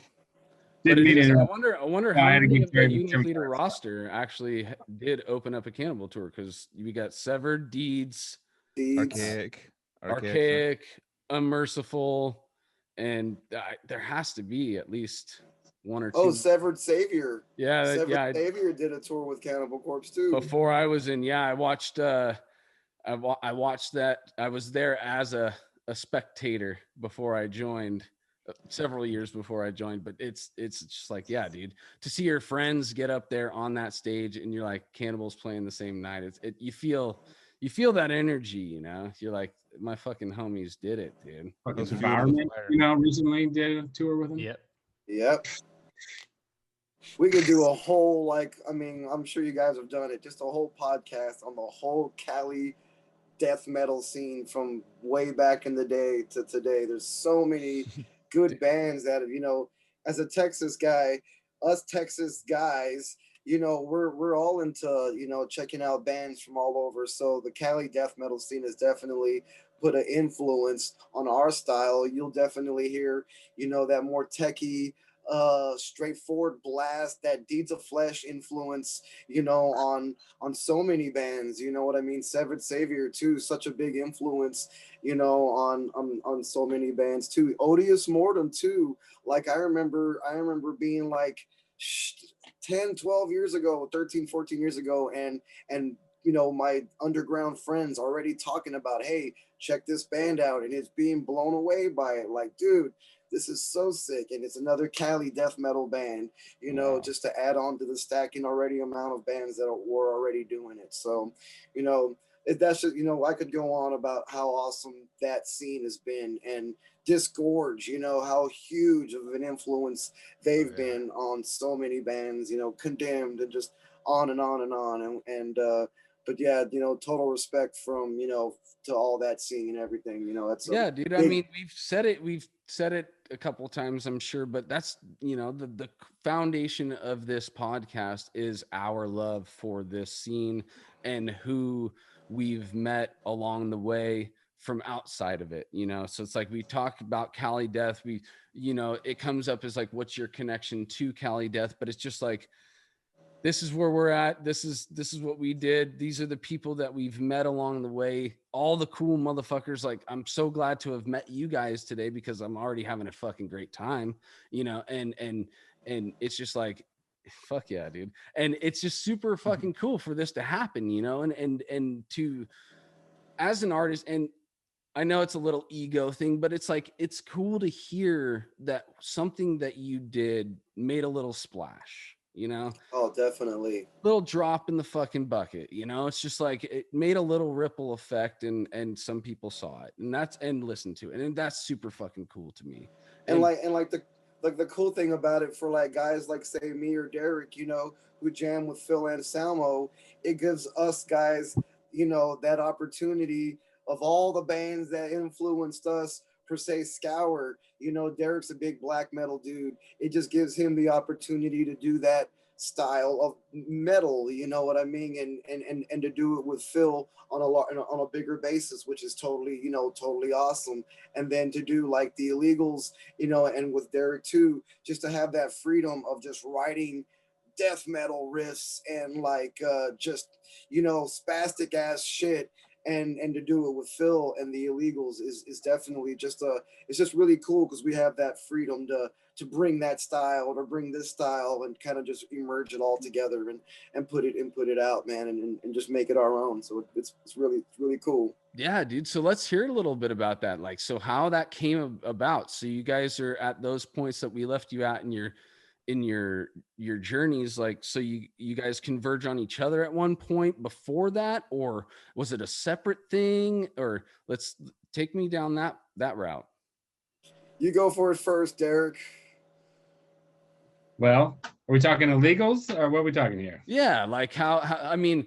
But I wonder how many of the Unique Leader roster actually did open up a Cannibal tour, because we got Severed, Deeds, Archaic, Unmerciful, and there has to be at least one or two. Oh, Severed Savior. Yeah, Severed Savior did a tour with Cannibal Corpse too. Before I was in, I watched. I watched that. I was there as a spectator before I joined. Several years before I joined, but it's just like, yeah, dude, to see your friends get up there on that stage and you're like, Cannibals playing the same night. You feel that energy, you know. You're like, my fucking homies did it, dude. Fucking Environment, you know, recently did a tour with him. Yep. We could do a whole, like, I mean, I'm sure you guys have done it, just a whole podcast on the whole Cali death metal scene from way back in the day to today. There's so many good bands that, you know, as a Texas guy, us Texas guys, you know, we're all into, you know, checking out bands from all over. So the Cali death metal scene has definitely put an influence on our style. You'll definitely hear, you know, that more techie, straightforward blast, that Deeds of Flesh influence, you know, on so many bands, you know what I mean? Severed Savior too, such a big influence, you know, on so many bands too. Odious Mortem too. Like I remember being like 10, 12 years ago, 13, 14 years ago, and you know, my underground friends already talking about, hey, check this band out, and it's being blown away by it. Like, dude, this is so sick. And it's another Cali death metal band, you know, just to add on to the stacking already amount of bands that were already doing it. So, you know, that's just, you know, I could go on about how awesome that scene has been, and Disgorge, you know, how huge of an influence they've been on so many bands, you know, Condemned, and just on and on and on. But yeah, you know, total respect from, you know, to all that scene and everything, you know. That's dude. I mean, we've said it a couple of times, I'm sure, but that's, you know, the foundation of this podcast is our love for this scene and who we've met along the way from outside of it, you know. So it's like we talk about Cali Death, we, you know, it comes up as like, what's your connection to Cali Death? But it's just like, this is where we're at. This is what we did. These are the people that we've met along the way. All the cool motherfuckers. Like, I'm so glad to have met you guys today, because I'm already having a fucking great time, you know, and it's just like, fuck yeah, dude. And it's just super fucking cool for this to happen, you know, and to, as an artist, and I know it's a little ego thing, but it's like, it's cool to hear that something that you did made a little splash. You know? Oh, definitely. Little drop in the fucking bucket, you know? It's just like, it made a little ripple effect, and some people saw it, and listened to it. And that's super fucking cool to me. And the cool thing about it for like guys like, say, me or Derek, you know, who jam with Phil Anselmo, it gives us guys, you know, that opportunity of all the bands that influenced us, per se, Scour, you know, Derek's a big black metal dude. It just gives him the opportunity to do that style of metal, you know what I mean, and to do it with Phil on a bigger basis, which is totally, you know, totally awesome. And then to do like the Illegals, you know, and with Derek too, just to have that freedom of just writing death metal riffs and like just, you know, spastic ass shit, and to do it with Phil and the Illegals is definitely just it's just really cool, because we have that freedom to bring that style, or bring this style, and kind of just emerge it all together and put it out, man, and just make it our own. So it's really cool. Yeah, dude. So let's hear a little bit about that. Like, so how that came about. So you guys are at those points that we left you at in your journeys. Like, so you guys converge on each other at one point before that, or was it a separate thing? Or let's take me down that route. You go for it first, Derek. Well, are we talking Illegals, or what are we talking here? Yeah, like how I mean,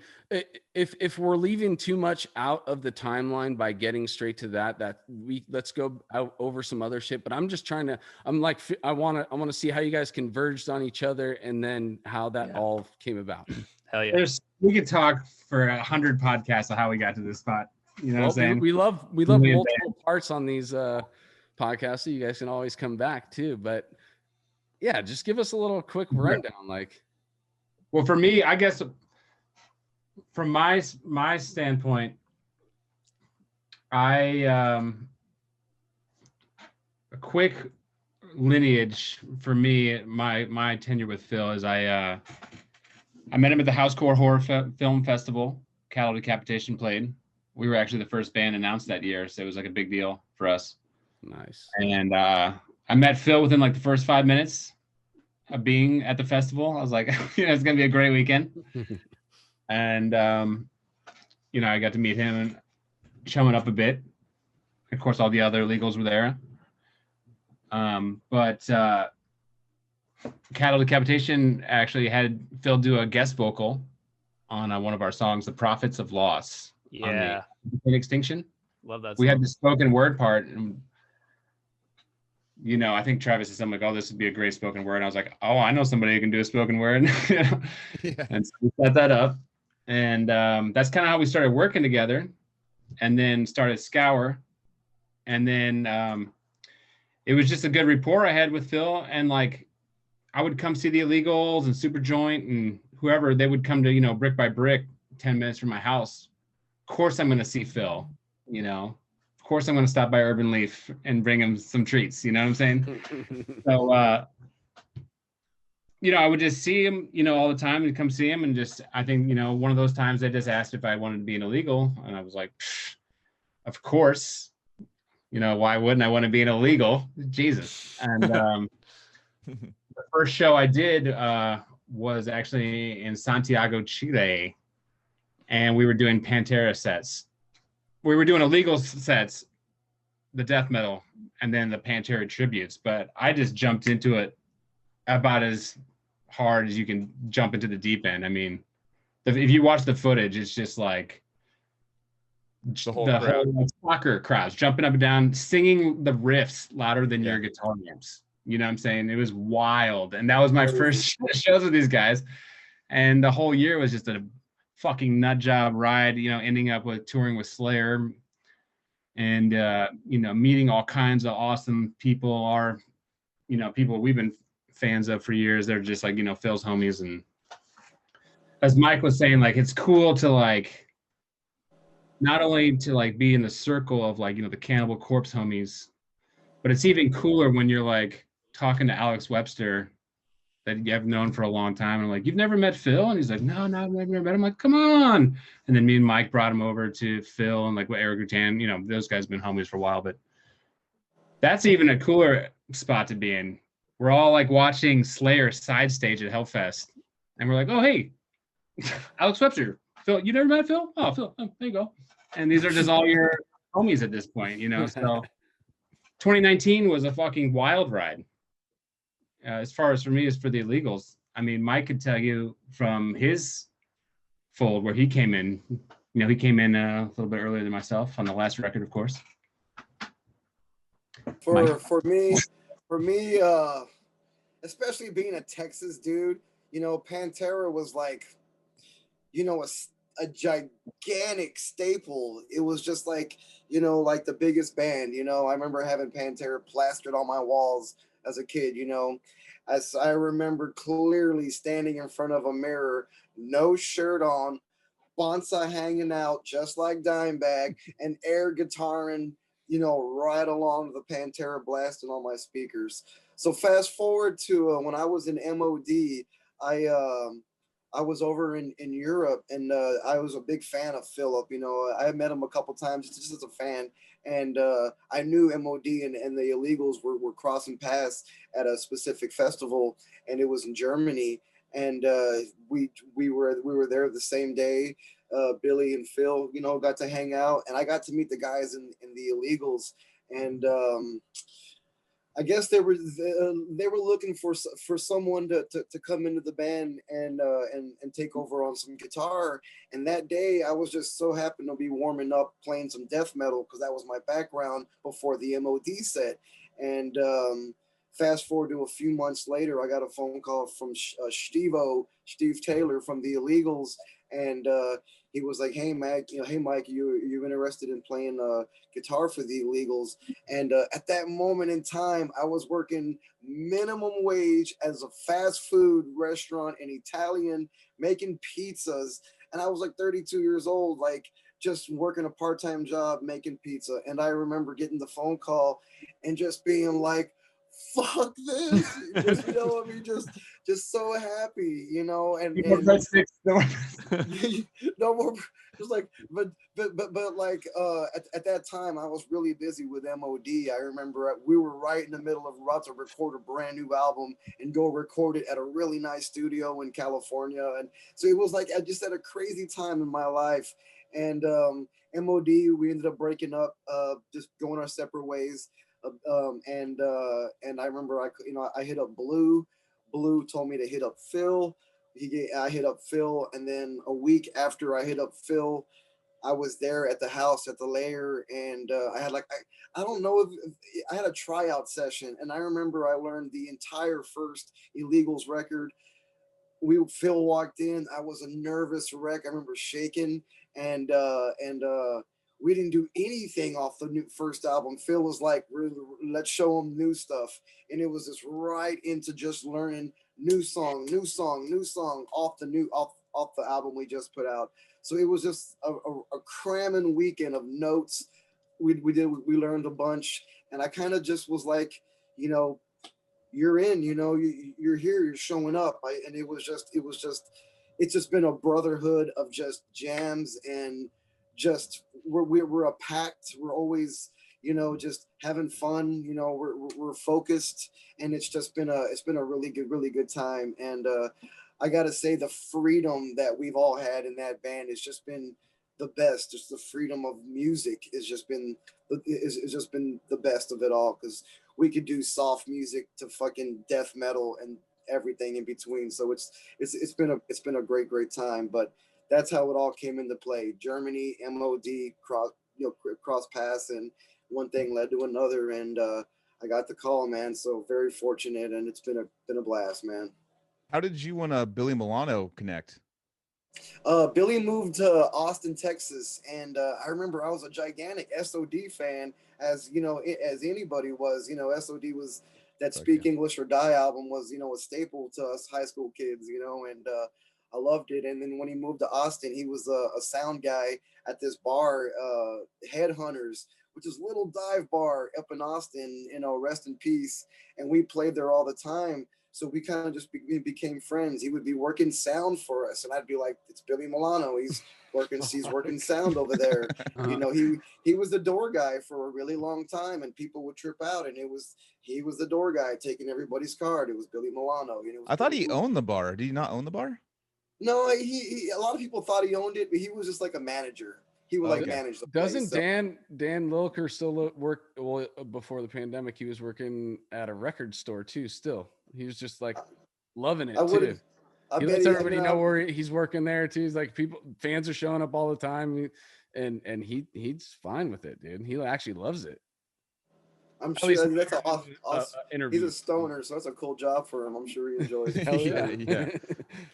if we're leaving too much out of the timeline by getting straight to that let's go out over some other shit. But I'm just trying to, I want to see how you guys converged on each other, and then how that all came about. Hell yeah. We could talk for 100 podcasts of how we got to this spot. You know what I'm saying? We love multiple parts on these podcasts, so you guys can always come back too. But yeah, just give us a little quick rundown. Like, well, for me, I guess from my standpoint, a quick lineage for me, my tenure with Phil is I met him at the Scour Horror Film Festival. Cattle Decapitation played. We were actually the first band announced that year, so it was like a big deal for us. Nice. And I met Phil within like the first 5 minutes of being at the festival. I was like, you know, it's gonna be a great weekend. And you know, I got to meet him and chum it up a bit. Of course, all the other Illegals were there. But Cattle Decapitation actually had Phil do a guest vocal on one of our songs, "The Prophets of Loss." Yeah. On the Extinction. Love that song. We had the spoken word part, and you know, I think Travis said something like, "Oh, this would be a great spoken word." And I was like, "Oh, I know somebody who can do a spoken word." You know? Yeah. And so we set that up, and that's kind of how we started working together, and then started Scour, and then it was just a good rapport I had with Phil, and like I would come see the Illegals and Super Joint and whoever, they would come to, you know, Brick by Brick, 10 minutes from my house. Of course I'm going to see Phil, you know. Of course I'm going to stop by Urban Leaf and bring him some treats, you know what I'm saying? So, you know, I would just see him, you know, all the time, and come see him, and just, I think, you know, one of those times they just asked if I wanted to be an illegal, and I was like, of course, you know, why wouldn't I want to be an illegal? Jesus. And the first show I did was actually in Santiago, Chile, and we were doing Pantera sets. We were doing illegal sets, the death metal, and then the Pantera tributes, but I just jumped into it about as hard as you can jump into the deep end. I mean, if you watch the footage, it's just like the whole soccer crowds jumping up and down, singing the riffs louder than your guitar amps. You know what I'm saying? It was wild. And that was my first shows with these guys. And the whole year was just a fucking nut job ride, you know, ending up with touring with Slayer and, you know, meeting all kinds of awesome people, you know, people we've been fans of for years. They're just like, you know, Phil's homies. And as Mike was saying, like, it's cool to like, not only to like be in the circle of like, you know, the Cannibal Corpse homies, but it's even cooler when you're like talking to Alex Webster that you have known for a long time. And I'm like, "You've never met Phil?" And he's like, no, I've never met him. I'm like, "Come on." And then me and Mike brought him over to Phil and like Eric Rutan, you know, those guys have been homies for a while, but that's even a cooler spot to be in. We're all like watching Slayer side stage at Hellfest. And we're like, "Oh, hey, Alex Webster, Phil, you never met Phil? Oh, Phil, oh, there you go." And these are just all your homies at this point, you know? So 2019 was a fucking wild ride. As far as for me, as for the Illegals, I mean, Mike could tell you from his fold where he came in. You know, he came in a little bit earlier than myself on the last record, of course. For me, especially being a Texas dude, Pantera was like, a gigantic staple. It was just like, like the biggest band. I remember having Pantera plastered on my walls as a kid. As I remember clearly standing in front of a mirror, no shirt on, bonsai hanging out just like Dimebag, and air guitaring, right along the Pantera blasting on my speakers. So fast forward to when I was in MOD, I was over in Europe, and I was a big fan of Phillip. I met him a couple times just as a fan, and I knew MOD and the Illegals were crossing paths at a specific festival, and it was in Germany, and we were there the same day. Billy and Phil, got to hang out, and I got to meet the guys in the Illegals, and I guess they were looking for someone to come into the band and take over on some guitar. And that day, I was just so happy to be warming up, playing some death metal, because that was my background before the MOD set. And fast forward to a few months later, I got a phone call from Steve Taylor from the Illegals, and he was like, "Hey Mike, you interested in playing guitar for the Illegals?" And at that moment in time, I was working minimum wage as a fast food restaurant in Italian, making pizzas, and I was like 32 years old, like just working a part-time job making pizza. And I remember getting the phone call and just being like, fuck this. Just, just so happy, and no more, just like, but like at that time I was really busy with MOD. I remember we were right in the middle of about to record a brand new album and go record it at a really nice studio in California, and so it was like I just had a crazy time in my life. And MOD, we ended up breaking up, just going our separate ways. And I remember I hit up Blue. Blue told me to hit up Phil. I hit up Phil, and then a week after I hit up Phil, I was there at the house at the lair, and I had I don't know if I had a tryout session, and I remember I learned the entire first Illegals record. Phil walked in. I was a nervous wreck. I remember shaking, and we didn't do anything off the first album. Phil was like, "Let's show him new stuff," and it was just right into just learning new song off the album we just put out. So it was just a cramming weekend of notes. We learned a bunch, and I kind of just was like, you're in, you're here, you're showing up. And it's just been a brotherhood of just jams, and just we're a pact. We're always, just having fun. We're focused, and it's been a really good time. And I gotta say, the freedom that we've all had in that band has just been the best. Just the freedom of music has just been the best of it all, because we could do soft music to fucking death metal and everything in between. So it's been a great time. But that's how it all came into play. Germany, MOD, cross paths, and one thing led to another, and I got the call, man. So very fortunate, and it's been a blast, man. How did you and Billy Milano connect? Billy moved to Austin, Texas, and I remember I was a gigantic SOD fan, as as anybody was. SOD was that Speak English or Die album was a staple to us high school kids, and I loved it. And then when he moved to Austin, he was a sound guy at this bar, Headhunters, which is a little dive bar up in Austin. Rest in peace. And we played there all the time. So we kind of just became friends. He would be working sound for us, and I'd be like, "It's Billy Milano. He's working sound over there." He was the door guy for a really long time, and people would trip out, and he was the door guy taking everybody's card. It was Billy Milano. I thought he owned the bar. Did he not own the bar? No, a lot of people thought he owned it, but he was just like a manager. He would manage the place. Doesn't Dan Lilker still work? Well, before the pandemic, he was working at a record store too. Still, he was just like loving it too. He lets everybody know where he's working there too. He's like, fans are showing up all the time, and he's fine with it, dude. He actually loves it. I'm At least sure that's interview. he's a stoner, so that's a cool job for him. I'm sure he enjoys it. Hell Yeah, yeah.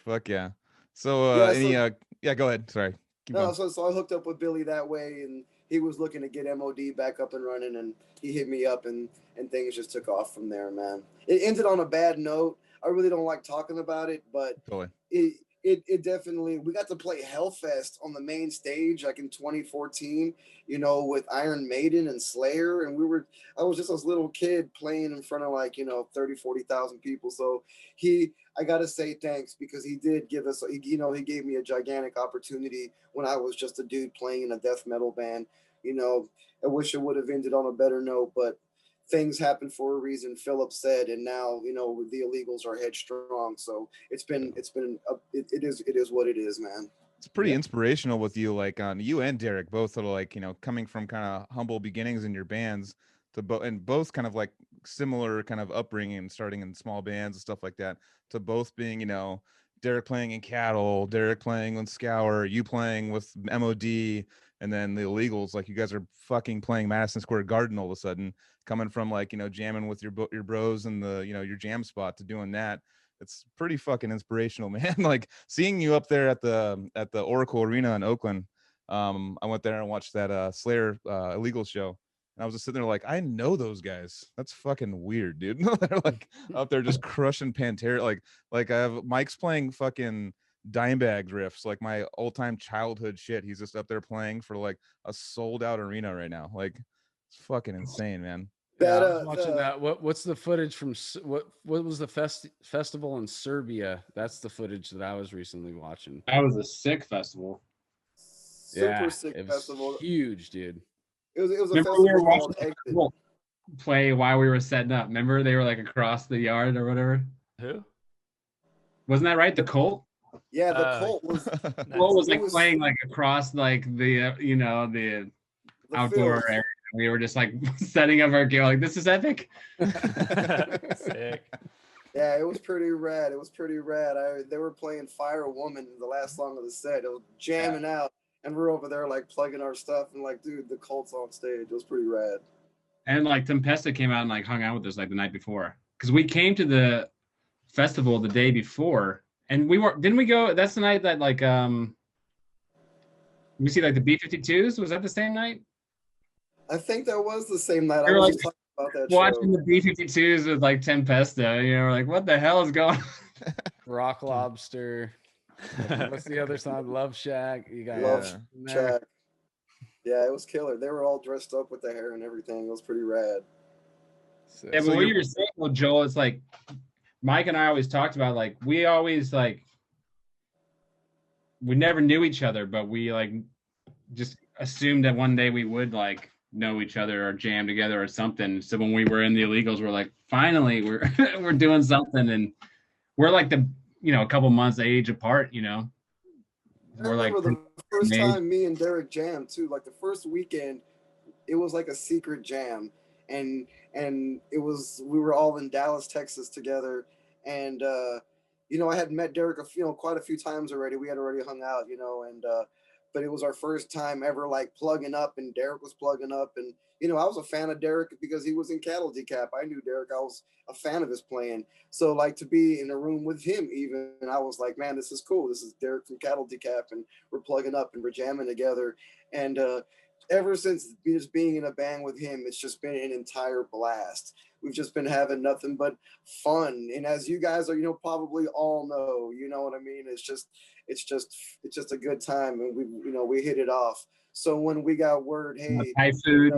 Fuck yeah. So Yeah, yeah, go ahead. Sorry. Keep No, going. so I hooked up with Billy that way, and he was looking to get MOD back up and running, and he hit me up, and things just took off from there, man. It ended on a bad note. I really don't like talking about it, but Totally. it definitely, we got to play Hellfest on the main stage like in 2014, you know, with Iron Maiden and Slayer, and I was just this little kid playing in front of like, you know, 30,000-40,000 people. So I got to say thanks, because he did give us, you know, he gave me a gigantic opportunity when I was just a dude playing in a death metal band. You know, I wish it would have ended on a better note, but things happen for a reason, Phillip said, and now, you know, the Illegals are headstrong. So it is what it is, man. It's pretty inspirational with you, like on you and Derek, both sort of like, you know, coming from kind of humble beginnings in your bands to both kind of like similar kind of upbringing and starting in small bands and stuff like that, to both being, you know, Derek playing in Cattle, Derek playing with Scour, you playing with MOD, and then the Illegals. Like, you guys are fucking playing Madison Square Garden all of a sudden, coming from like, you know, jamming with your bros in the, you know, your jam spot to doing that. It's pretty fucking inspirational, man. Like seeing you up there at the Oracle Arena in Oakland. I went there and watched that Slayer Illegal show. And I was just sitting there like, I know those guys. That's fucking weird, dude. They're like out there just crushing Pantera. Like I have Mike's playing fucking Dimebag riffs, like my old-time childhood shit. He's just up there playing for like a sold-out arena right now. Like, it's fucking insane, man. Yeah, I was watching that. What's the footage from what was the festival in Serbia? That's the footage that I was recently watching. That was a sick festival. Super sick festival. Huge, dude. It was a festival called Exit. Play while we were setting up. Remember, they were like across the yard or whatever. Who? Wasn't that right? The Cult. Yeah, the Cult was. Was like playing like across like the you know the outdoor area. We were just like setting up our gear, like, this is epic. Sick. Yeah, it was pretty rad. They were playing Fire Woman, the last song of the set. It was jamming out, and we're over there like plugging our stuff, and like, dude, the Cult's on stage. It was pretty rad. And like Tempesta came out and like hung out with us like the night before, because we came to the festival the day before, and didn't we go? That's the night that like we see like the B-52s. Was that the same night? I think that was the same night. We were I was like just talking about that watching show. the B-52s with like Tempesta. You know, we're like, what the hell is going on? Rock Lobster. What's the other song? Love Shack. You got Love Shack. Yeah, it was killer. They were all dressed up with the hair and everything. It was pretty rad. Yeah, but what you were saying, well, Joel, it's like Mike and I always talked about, like, we never knew each other, but we like just assumed that one day we would like know each other or jam together or something. So when we were in the Illegals, we're like, finally we're we're doing something, and we're like a couple months age apart, you know. I remember the first time me and Derek jammed too. Like the first weekend, it was like a secret jam, and we were all in Dallas, Texas together, and I had met Derek quite a few times already. We had already hung out, and but it was our first time ever like plugging up, and Derek was plugging up, and I was a fan of Derek because he was in Cattle Decap. I knew Derek. I was a fan of his playing. So like to be in a room with him, even, I was like, man, this is cool. This is Derek from Cattle Decap, and we're plugging up and we're jamming together. And ever since just being in a band with him, it's just been an entire blast. We've just been having nothing but fun. And as you guys are, probably all know, you know what I mean? It's just a good time, and we hit it off. So when we got word, hey, Thai food,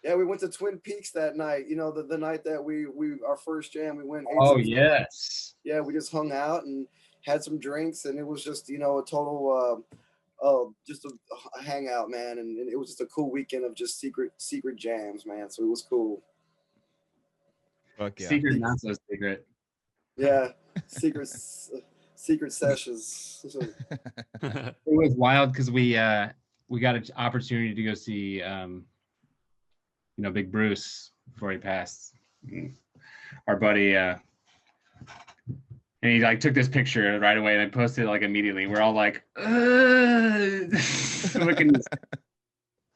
yeah, we went to Twin Peaks that night. The night that we our first jam, we went. Oh yes. Yeah, we just hung out and had some drinks, and it was just a total just a hangout, man, and it was just a cool weekend of just secret jams, man. So it was cool. Fuck yeah. Secret, not so secret. Yeah, secret sessions. It was wild because we got an opportunity to go see Big Bruce before he passed. Our buddy and he like took this picture right away and I posted it like immediately. We're all like, looking.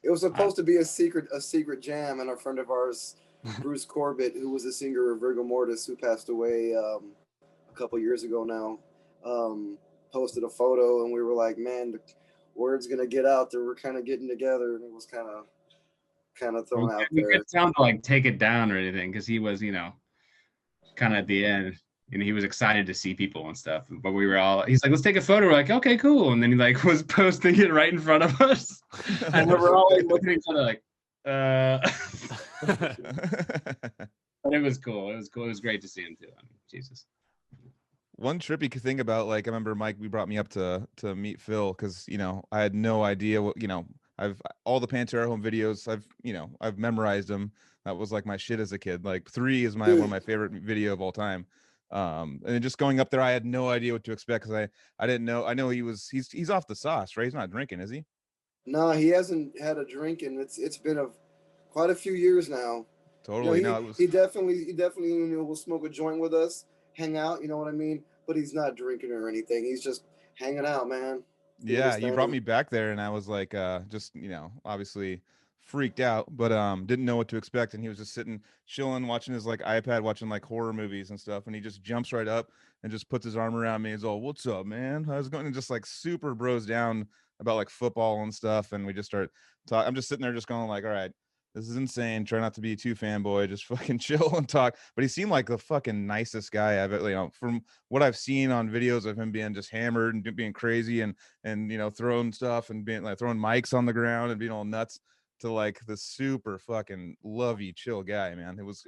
It It was supposed to be a secret jam, and a friend of ours, Bruce Corbett, who was the singer of Virgo Mortis, who passed away a couple years ago now, posted a photo, and we were like, man, the word's gonna get out there. We're kind of getting together, and it was kind of thrown out We there. couldn't tell him to like take it down or anything because he was, kind of at the end. He was excited to see people and stuff. But we were all, he's like, let's take a photo. We're like, okay, cool. And then he like was posting it right in front of us. And we were all like looking at each other like, But it was cool. It was cool. It was great to see him too. I mean, Jesus. One trippy thing about, like, I remember Mike, we brought me up to meet Phil because, I had no idea what, I've all the Pantera home videos, I've memorized them. That was like my shit as a kid. Like 3 is one of my favorite video of all time. And then just going up there, I had no idea what to expect because I didn't know. I know he's off the sauce, right? He's not drinking, is he? No, he hasn't had a drink, and it's been quite a few years now. Totally. He definitely will smoke a joint with us, hang out. You know what I mean? But he's not drinking or anything. He's just hanging out, man. Yeah, you brought me back there, and I was like, just obviously freaked out, but didn't know what to expect. And he was just sitting, chilling, watching his like iPad, watching like horror movies and stuff. And he just jumps right up and just puts his arm around me. He's all, "What's up, man? How's it going?" And just like super bros down about like football and stuff. And we just start talking. I'm just sitting there, just going like, "All right, this is insane. Try not to be too fanboy. Just fucking chill and talk." But he seemed like the fucking nicest guy I've ever, from what I've seen on videos of him being just hammered and being crazy and throwing stuff and being like throwing mics on the ground and being all nuts, to like the super fucking lovey, chill guy, man. It was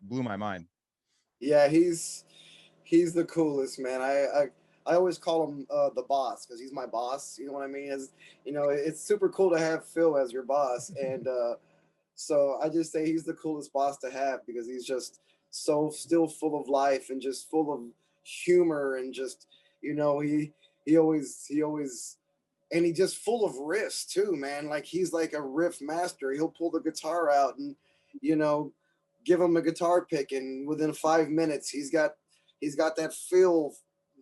blew my mind. Yeah, he's the coolest, man. I always call him the boss because he's my boss. You know what I mean? It's super cool to have Phil as your boss, and so I just say he's the coolest boss to have because he's just so still full of life and just full of humor and just he always and he just full of riffs too, man. Like he's like a riff master. He'll pull the guitar out and give him a guitar pick, and within 5 minutes he's got that feel,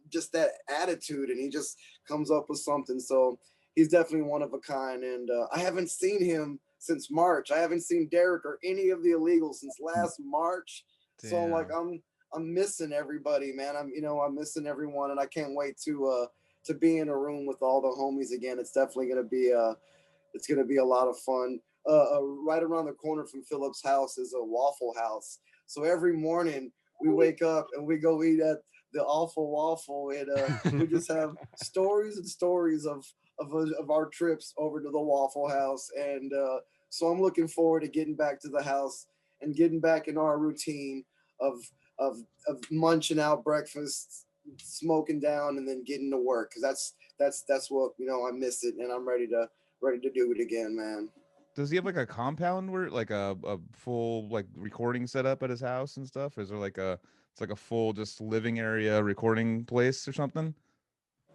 just that attitude, and he just comes up with something. So he's definitely one of a kind. And I haven't seen him since March. I haven't seen Derek or any of the illegals since last March. Damn. So like I'm missing everybody, man. I'm missing everyone, and I can't wait to be in a room with all the homies again. It's definitely gonna be a lot of fun. Right around the corner from Phillip's house is a Waffle House. So every morning we wake up and we go eat at the Awful Waffle, and we just have stories and stories of our trips over to the Waffle House. And so I'm looking forward to getting back to the house and getting back in our routine of munching out breakfast, smoking down, and then getting to work, because that's what I miss it, and I'm ready to do it again, man. Does he have like a compound where like a full like recording setup at his house and stuff? Is there like it's like a full just living area recording place or something?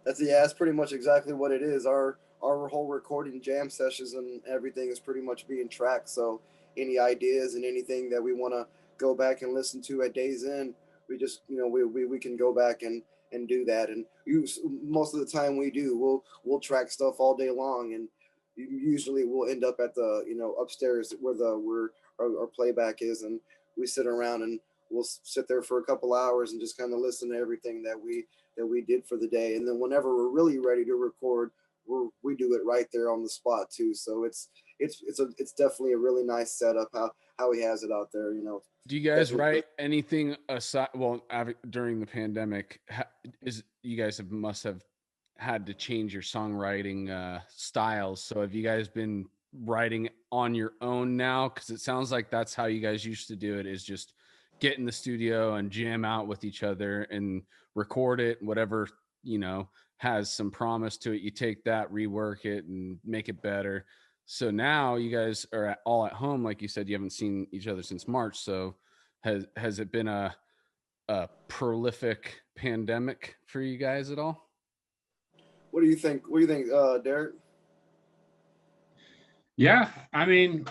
That's pretty much exactly what it is. Our whole recording jam sessions and everything is pretty much being tracked. So any ideas and anything that we want to go back and listen to at Days In, we just we can go back and do that. And most of the time we'll track stuff all day long, and usually we'll end up at the upstairs where our playback is, and we sit around and we'll sit there for a couple hours and just kind of listen to everything that we did for the day. And then whenever we're really ready to record, we do it right there on the spot too. So it's definitely a really nice setup how he has it out there. Do you guys write anything aside? Well, during the pandemic, you guys must have had to change your songwriting styles. So have you guys been writing on your own now? Because it sounds like that's how you guys used to do it, is just get in the studio and jam out with each other and record it, whatever has some promise to it. You take that, rework it, and make it better. So now you guys are all at home, like you said. You haven't seen each other since March. So has it been a prolific pandemic for you guys at all? What do you think? What do you think, Derek? Yeah, I mean,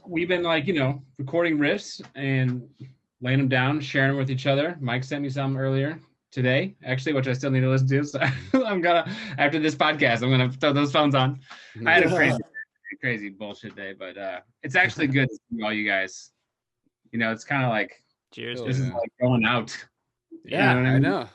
we've been like, recording riffs and laying them down, sharing them with each other. Mike sent me some earlier. today, actually, which I still need to listen to. So I'm gonna, after this podcast, I'm gonna throw those phones on. I had a crazy bullshit day, but it's actually good to see all you guys. You know, it's kind of like, cheers. this is like going out. Yeah, You know what I mean? know.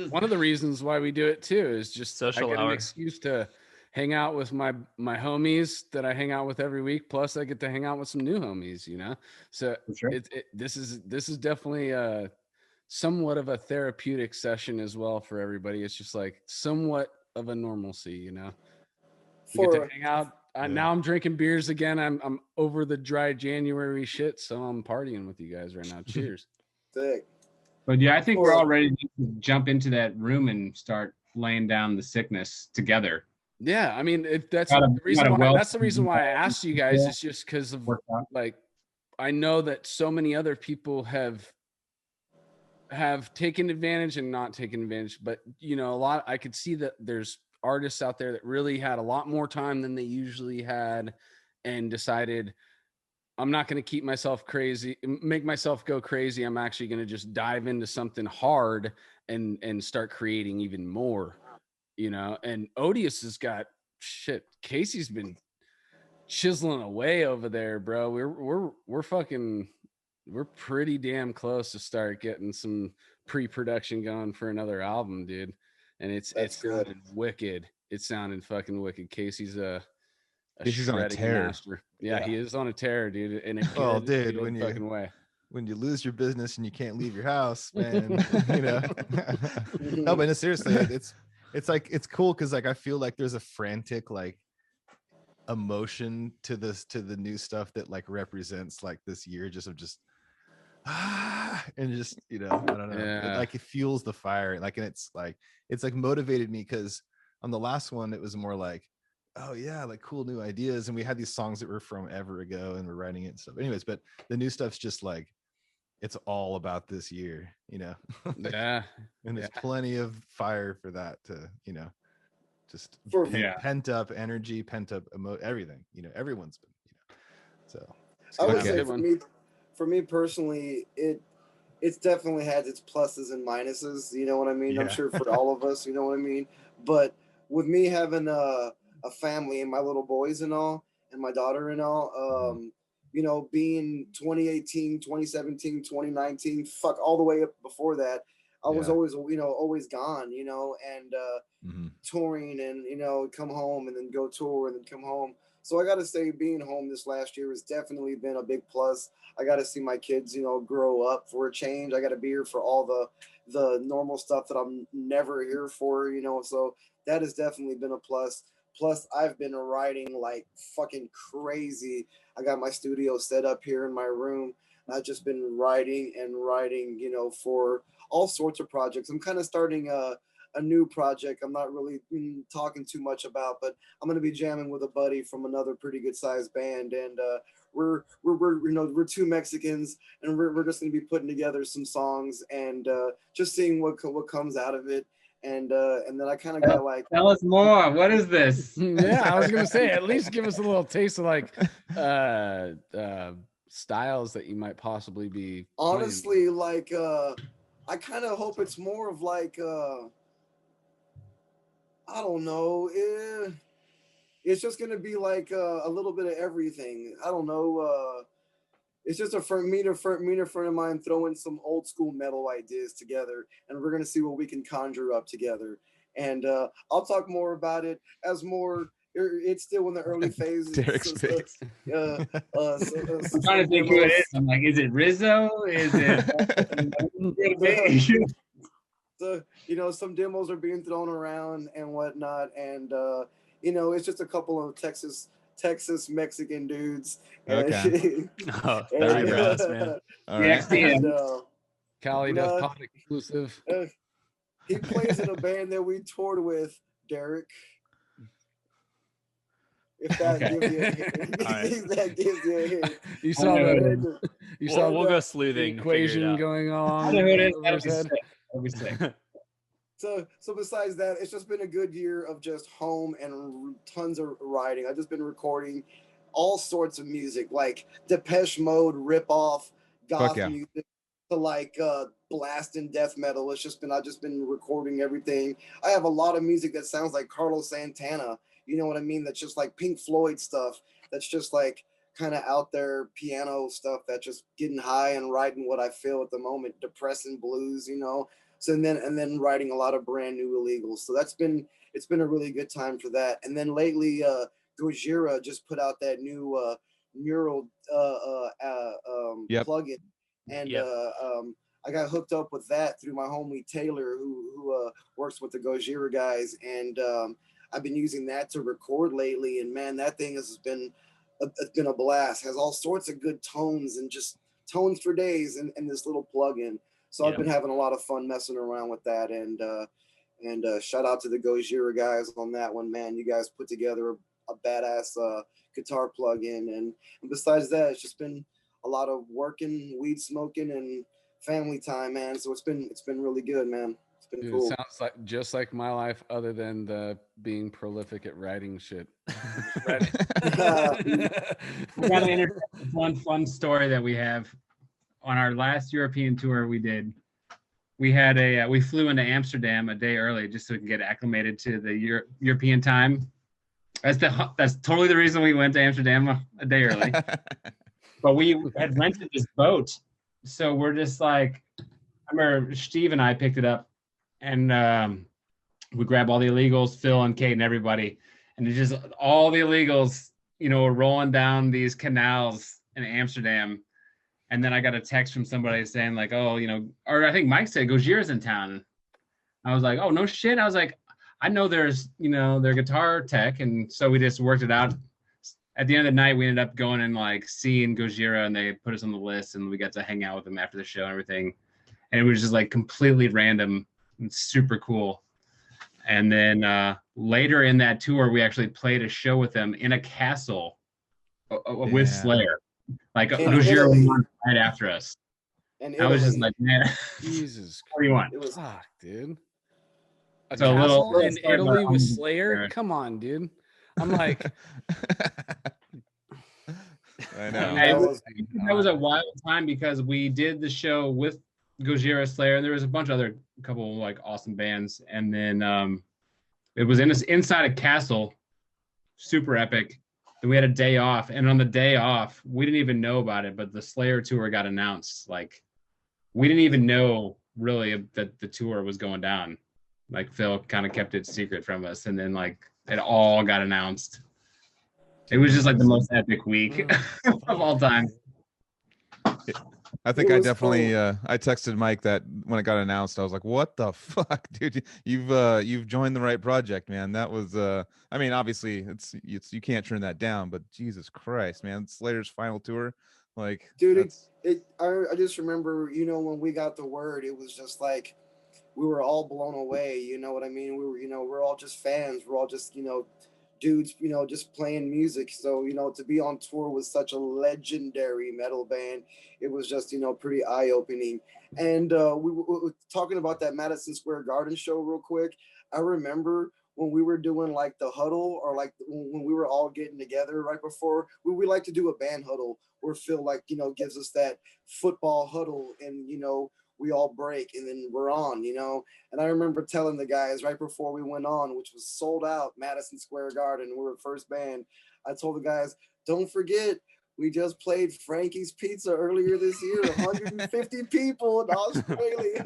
One of the reasons why we do it too is just Social I get hour. an excuse to hang out with my homies that I hang out with every week. Plus, I get to hang out with some new homies. You know, so Sure. this is definitely somewhat of a therapeutic session as well for everybody. It's just like somewhat of a normalcy. You know, we get to hang out. Now I'm drinking beers again. I'm over the dry January shit, so I'm partying with you guys right now. Cheers. Sick. But yeah, I think we're all ready to jump into that room and start laying down the sickness together. Yeah, I mean, if that's the reason why I asked you guys is just because of like, I know that so many other people have taken advantage and not taken advantage, but you know, I could see that there's artists out there that really had a lot more time than they usually had and decided, I'm not going to keep myself crazy, make myself go crazy. I'm actually going to just dive into something hard and start creating even more, you know. And Odious has got shit. Casey's been chiseling away over there, bro. We're pretty damn close to start getting some pre-production going for another album, dude. And it's sounded wicked. It's sounding fucking wicked. Casey's He's on a tear. master. Yeah, he is on a tear, dude. In a good, Oh, dude, good fucking way. When you lose your business and you can't leave your house, man, you know. No, but seriously, it's like, it's cool because like I feel like there's a frantic like emotion to the new stuff that like represents like this year just and just, you know, I don't know. Yeah. Like it fuels the fire. Like, and it's like motivated me because on the last one it was more like, oh yeah, like cool new ideas, and we had these songs that were from ever ago and we're writing it and stuff anyways, but the new stuff's just like, it's all about this year, you know. Yeah. And there's plenty of fire for that to, you know, just pent up energy, pent up everything, you know, everyone's been, you know. So I would say for me personally, it's definitely had its pluses and minuses, you know what I mean? I'm sure for all of us, you know what I mean? But with me having a family and my little boys and all, and my daughter and all, you know, being 2018, 2017, 2019, fuck, all the way up before that, I was always, you know, always gone, you know, and touring and, you know, come home and then go tour and then come home. So I got to say being home this last year has definitely been a big plus. I got to see my kids, you know, grow up for a change. I got to be here for all the normal stuff that I'm never here for, you know, so that has definitely been a plus. Plus, I've been writing like fucking crazy. I got my studio set up here in my room. I've just been writing, you know, for all sorts of projects. I'm kind of starting a new project I'm not really talking too much about, but I'm going to be jamming with a buddy from another pretty good sized band. And we're you know, we're two Mexicans, and we're just going to be putting together some songs and just seeing what comes out of it. And then I kind of got like, tell us more. What is this? Yeah, I was gonna say, at least give us a little taste of like styles that you might possibly be honestly playing. Like I kind of hope it's more of like I don't know, it's just gonna be like a little bit of everything. I don't know. It's just a friend of mine throwing some old school metal ideas together, and we're gonna see what we can conjure up together. And I'll talk more about it as more. It's still in the early phases. Derek's face. I'm trying to think who it is. I'm like, is it Rizzo? Is it? So, you know, some demos are being thrown around and whatnot, and you know, it's just a couple of Texas Mexican dudes. Okay. Oh, the eyebrows, man. All right. And, Cali Death Pod exclusive. He plays in a band that we toured with, Derek. If that gives you a hint. That gives you a hint. You saw that. You saw we'll go sleuthing. Equation going on. I know who it is. That'll be sick. So besides that, it's just been a good year of just home and tons of writing. I've just been recording all sorts of music, like Depeche Mode, rip-off, goth music, like blasting death metal. I've just been recording everything. I have a lot of music that sounds like Carlos Santana. You know what I mean? That's just like Pink Floyd stuff. That's just like kind of out there piano stuff. That's just getting high and writing what I feel at the moment, depressing blues, you know. So and then writing a lot of brand new illegals. So it's been a really good time for that. And then lately, Gojira just put out that new neural Yep. plugin, and I got hooked up with that through my homie Taylor, who works with the Gojira guys, and I've been using that to record lately. And man, that thing it's been a blast. Has all sorts of good tones and just tones for days in this little plugin. So I've been having a lot of fun messing around with that, and shout out to the Gojira guys on that one, man. You guys put together a badass guitar plug-in, and besides that, it's just been a lot of working, weed smoking, and family time, man. So it's been really good, man. It's been Dude, cool. It sounds like just like my life, other than the being prolific at writing shit. We got to interject one fun story that we have. On our last European tour we did, we flew into Amsterdam a day early just so we can get acclimated to the European time. That's totally the reason we went to Amsterdam a day early. But we had rented this boat, so we're just like, I remember Steve and I picked it up, and we grabbed all the illegals, Phil and Kate and everybody, and it's just all the illegals, you know, rolling down these canals in Amsterdam. And then I got a text from somebody saying like, oh, you know, or I think Mike said Gojira's in town. I was like, oh, no shit. I was like, I know there's, you know, their guitar tech. And so we just worked it out. At the end of the night, we ended up going and like seeing Gojira, and they put us on the list, and we got to hang out with them after the show and everything. And it was just like completely random and super cool. And then later in that tour, we actually played a show with them in a castle with Slayer. Like Gojira was right after us. And I was just like, man, Jesus, what do you want? It was fuck, dude. So a little in Italy with Slayer? Come on, dude. I'm like, I know. That was a wild time because we did the show with Gojira, Slayer, and there was a bunch of other couple like awesome bands, and then it was inside a castle, super epic. And we had a day off, and on the day off, we didn't even know about it, but the Slayer tour got announced. Like, we didn't even know really that the tour was going down. Like, Phil kind of kept it secret from us, and then like it all got announced. It was just like the most epic week of all time. I think I definitely I texted Mike that when it got announced, I was like, what the fuck, dude? You've joined the right project, man. That was I mean, obviously it's you can't turn that down, but Jesus Christ, man, Slayer's final tour. Like, dude, I just remember, you know, when we got the word, it was just like we were all blown away, you know what I mean? We were, you know, we're all just fans, we're all just, you know, dudes, you know, just playing music. So, you know, to be on tour with such a legendary metal band, it was just, you know, pretty eye-opening. And we were talking about that Madison Square Garden show real quick. I remember when we were doing like the huddle, or like when we were all getting together right before, we like to do a band huddle where Phil, like, you know, gives us that football huddle, and, you know, we all break and then we're on, you know. And I remember telling the guys right before we went on, which was sold out, Madison Square Garden, we were first band, I told the guys, don't forget, we just played Frankie's Pizza earlier this year, 150 people in Australia.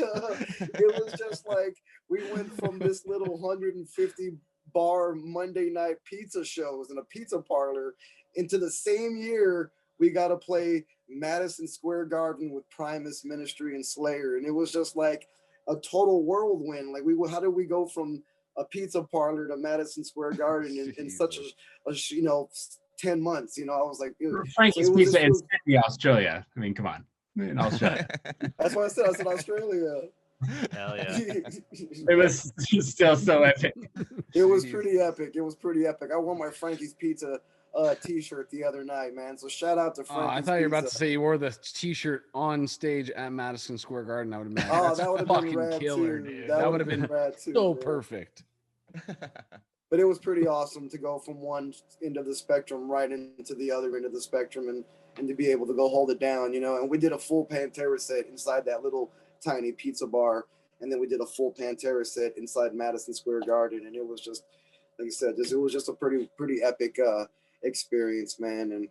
It was just like, we went from this little 150 bar Monday night pizza shows in a pizza parlor into the same year we got to play Madison Square Garden with Primus, Ministry, and Slayer. And it was just like a total whirlwind. Like, how did we go from a pizza parlor to Madison Square Garden in such a you know, 10 months? You know, I was like, Frankie's Pizza in Sydney, Australia. I mean, come on. In Australia. That's what I said. I said Australia. Hell yeah. It was still so epic. It was pretty epic. It was pretty epic. I wore my Frankie's Pizza t-shirt the other night, man. So shout out to Frankie's I thought you were about Pizza. to say you wore the t-shirt on stage at Madison Square Garden. I would imagine. Oh, That's that would have fucking been rad killer, too. dude. That would have been rad too, so man. perfect. But but it was pretty awesome to go from one end of the spectrum right into the other end of the spectrum, and to be able to go hold it down, you know. And we did a full Pantera set inside that little tiny pizza bar, and then we did a full Pantera set inside Madison Square Garden, and it was just, like I said, it was just a pretty epic experience, man. And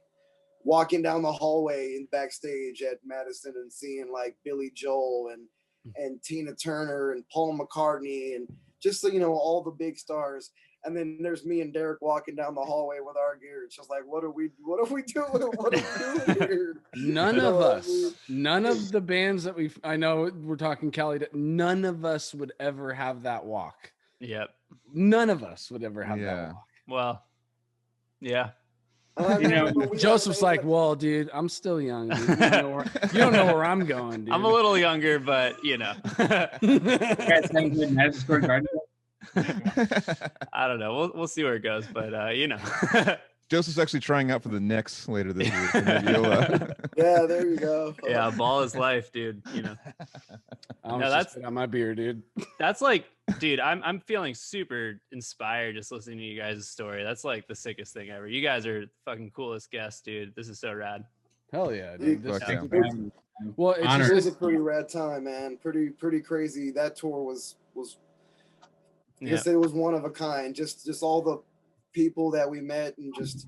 walking down the hallway and backstage at Madison and seeing like Billy Joel and Tina Turner and Paul McCartney and just, you know, all the big stars. And then there's me and Derek walking down the hallway with our gear. It's just like, what are we doing? What are we doing here? None of us, none of the bands that I know we're talking Cali, none of us would ever have that walk. Yep. None of us would ever have that walk. Well, yeah. You know, Joseph's like, well, dude, I'm still young. Dude. You don't know where I'm going, dude. I'm a little younger, but you know. I don't know. We'll see where it goes, but you know. Joseph's actually trying out for the Knicks later this week. So maybe yeah, there you go. Yeah, ball is life, dude. You know. No, that's on my beer, dude. That's like, dude, I'm feeling super inspired just listening to you guys' story. That's like the sickest thing ever. You guys are the fucking coolest guests, dude. This is so rad. Hell yeah, dude. Well, it was a pretty rad time, man. Pretty crazy. That tour was yes, it was one of a kind. Just all the people that we met, and just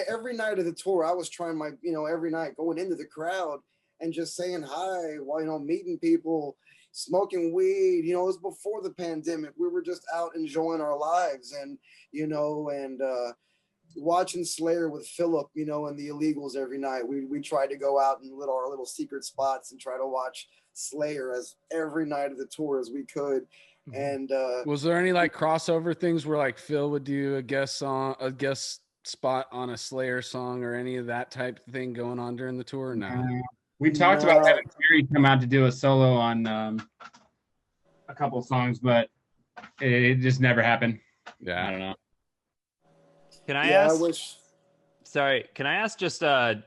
every night of the tour, I was trying my, you know, every night going into the crowd and just saying hi, while, you know, meeting people, smoking weed. You know, it was before the pandemic. We were just out enjoying our lives, and, you know, and watching Slayer with Phillip, you know, and the Illegals every night. We tried to go out and our little secret spots and try to watch Slayer as every night of the tour as we could. And was there any like crossover things where like Phil would do a guest spot on a Slayer song or any of that type of thing going on during the tour? No. We talked about having Terry come out to do a solo on a couple songs, but it just never happened. Yeah, I don't know. Can I ask? Sorry, can I ask just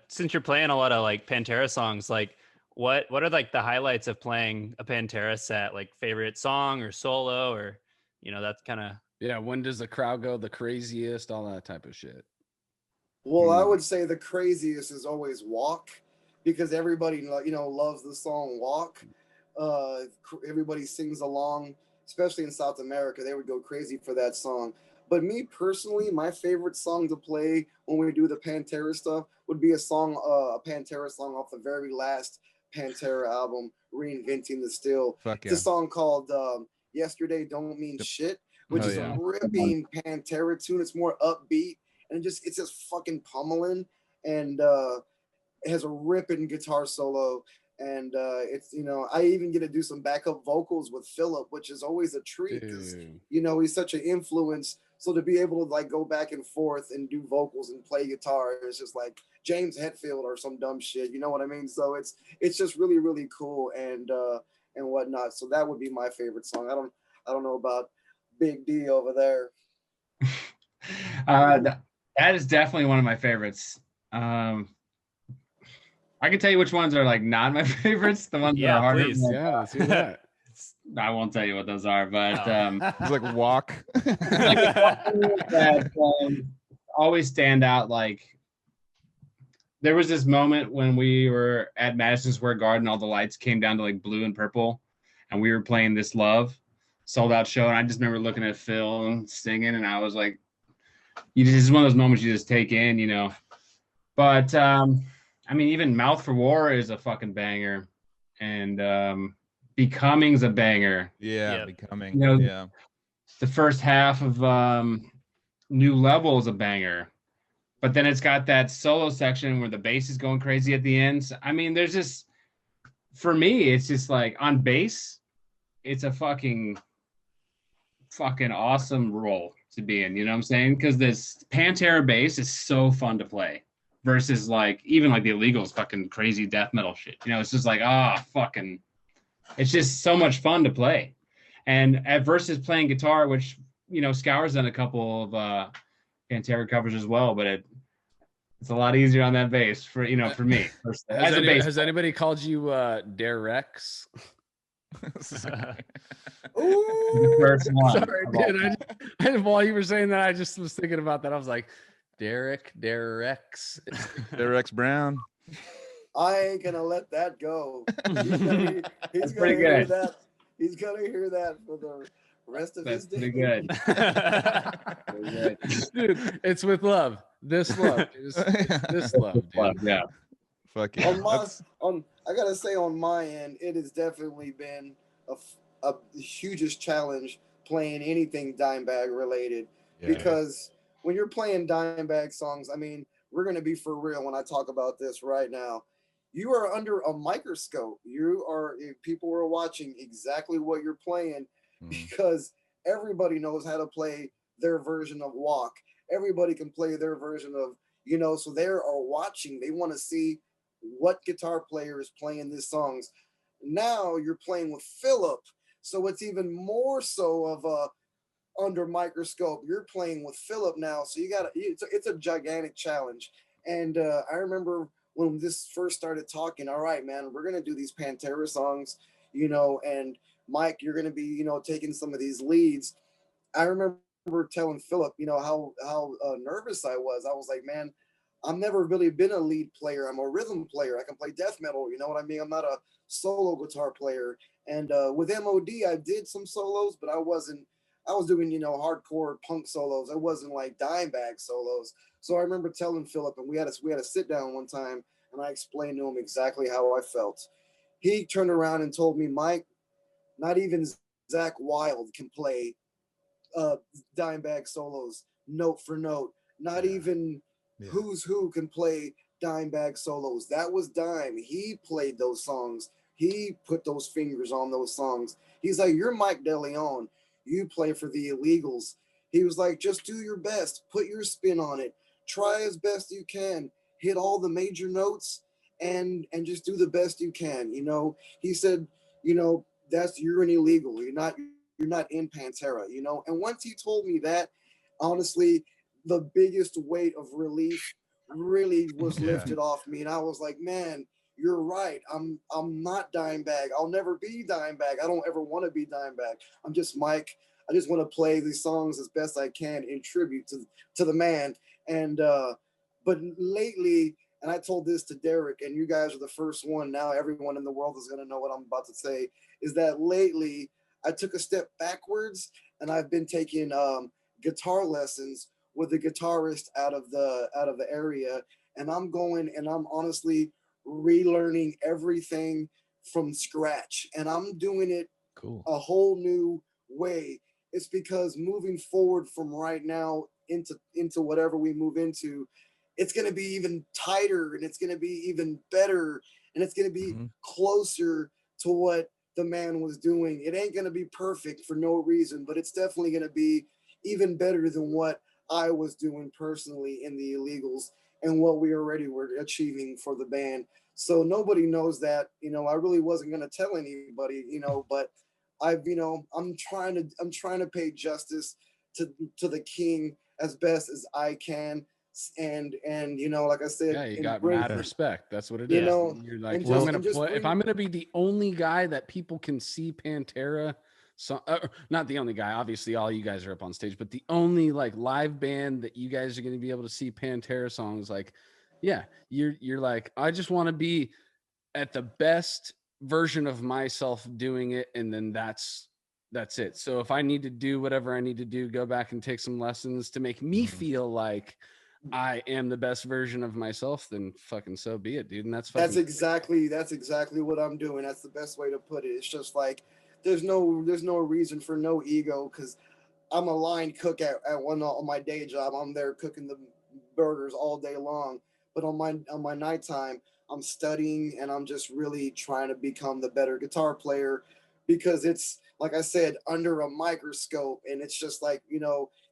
since you're playing a lot of like Pantera songs, like what are like the highlights of playing a Pantera set? Like favorite song or solo, or you know, that's kind of when does the crowd go the craziest, all that type of shit. Well, I would say the craziest is always Walk, because everybody, you know, loves the song Walk. Everybody sings along, especially in South America. They would go crazy for that song. But me personally, my favorite song to play when we do the Pantera stuff would be a Pantera song off the very last Pantera album, Reinventing the Still. It's a song called Yesterday Don't Mean Shit, which is a ripping Pantera tune. It's more upbeat, and it's just fucking pummeling, and it has a ripping guitar solo. And it's, you know, I even get to do some backup vocals with Phillip, which is always a treat because, you know, he's such an influence. So to be able to like go back and forth and do vocals and play guitar is just like James Hetfield or some dumb shit. You know what I mean? So it's just really, really cool and whatnot. So that would be my favorite song. I don't know about Big D over there. That is definitely one of my favorites. I can tell you which ones are like not my favorites. The ones that are harder. Please. Let's hear that. I won't tell you what those are, but it's like Walk. that always stand out. Like there was this moment when we were at Madison Square Garden, all the lights came down to like blue and purple, and we were playing This Love, sold out show, and I just remember looking at Phil and singing, and I was like, this is one of those moments you just take in, you know. But I mean, even Mouth for War is a fucking banger, and Becoming's a banger. Yeah, Becoming. You know, the first half of New Level is a banger, but then it's got that solo section where the bass is going crazy at the end. So, I mean, there's just, for me, it's just like on bass, it's a fucking awesome role to be in. You know what I'm saying? Because this Pantera bass is so fun to play. Versus like even like the Illegals fucking crazy death metal shit. You know, it's just like fucking it's just so much fun to play. And versus playing guitar, which, you know, Scour's done a couple of Pantera covers as well, but it's a lot easier on that bass for me. Has anybody called you Derex? Ooh, First one. Sorry, dude. While you were saying that, I just was thinking about that. I was like, Derek's. Derek's Brown. I ain't gonna let that go. He's gonna pretty hear good. that. He's gonna hear that for the rest of That's his day. pretty good. Pretty good. Dude, it's with love. This love. It's this love, dude. Yeah. Fuck yeah. I gotta say, on my end, it has definitely been a hugest challenge playing anything Dimebag related, because when you're playing Dimebag songs, I mean, we're gonna be for real when I talk about this right now. You are under a microscope. People are watching exactly what you're playing, because everybody knows how to play their version of Walk. Everybody can play their version of, so they are watching. They want to see what guitar player is playing these songs. Now you're playing with Phillip, so it's even more so of a under microscope. You're playing with Phillip now, so it's a gigantic challenge. And I remember when this first started talking, all right, man, we're gonna do these Pantera songs, and Mike, you're gonna be, taking some of these leads. I remember telling Phillip, how nervous I was. I was like, man, I've never really been a lead player. I'm a rhythm player. I can play death metal. You know what I mean? I'm not a solo guitar player. And with MOD, I did some solos, but I was doing, hardcore punk solos. I wasn't like Dimebag solos. So I remember telling Phillip, and we had a sit down one time, and I explained to him exactly how I felt. He turned around and told me, Mike, not even Zach Wilde can play Dimebag solos note for note. Not even Who's Who can play Dimebag solos. That was Dime. He played those songs. He put those fingers on those songs. He's like, you're Mike Deleon. You play for the Illegals. He was like, just do your best. Put your spin on it. Try as best you can. Hit all the major notes and just do the best you can. He said, you're an illegal. You're not in Pantera, And once he told me that, honestly, the biggest weight of relief really was lifted off me. And I was like, man, you're right. I'm not Dimebag. I'll never be Dimebag. I don't ever want to be Dimebag. I'm just Mike. I just want to play these songs as best I can in tribute to the man. And but lately, and I told this to Derek, and you guys are the first one. Now everyone in the world is going to know what I'm about to say. Is that lately I took a step backwards, and I've been taking guitar lessons with a guitarist out of the area, and I'm going and I'm honestly relearning everything from scratch, and I'm doing it a whole new way. It's because moving forward from right now into whatever we move into, it's going to be even tighter, and it's going to be even better, and it's going to be closer to what the man was doing. It ain't going to be perfect for no reason, but it's definitely going to be even better than what I was doing personally in the Illegals and what we already were achieving for the band. So nobody knows that, I really wasn't going to tell anybody, but I'm trying to pay justice to the king as best as I can. And like I said, you got mad respect. That's what it is. You're like, if I'm gonna be the only guy that people can see Pantera, not the only guy, obviously all you guys are up on stage, but the only like live band that you guys are gonna be able to see Pantera songs, like, you're like, I just want to be at the best version of myself doing it, and then that's it. So if I need to do whatever I need to do, go back and take some lessons to make me feel like I am the best version of myself, then fucking so be it, dude. And that's exactly what I'm doing. That's the best way to put it. It's just like there's no reason for no ego, because I'm a line cook on my day job. I'm there cooking the burgers all day long. But on my nighttime, I'm studying, and I'm just really trying to become the better guitar player, because it's, like I said, under a microscope, and it's just like,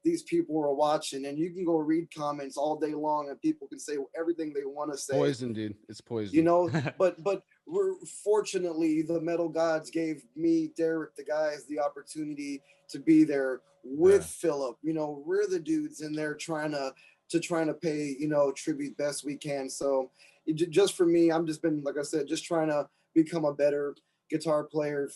these people are watching, and you can go read comments all day long, and people can say everything they want to say. Poison, dude. It's poison. But fortunately, the metal gods gave me, Derek, the guys, the opportunity to be there with Phillip. We're the dudes in there trying to pay, tribute best we can. So just for me, I'm just been, like I said, just trying to become a better guitar player,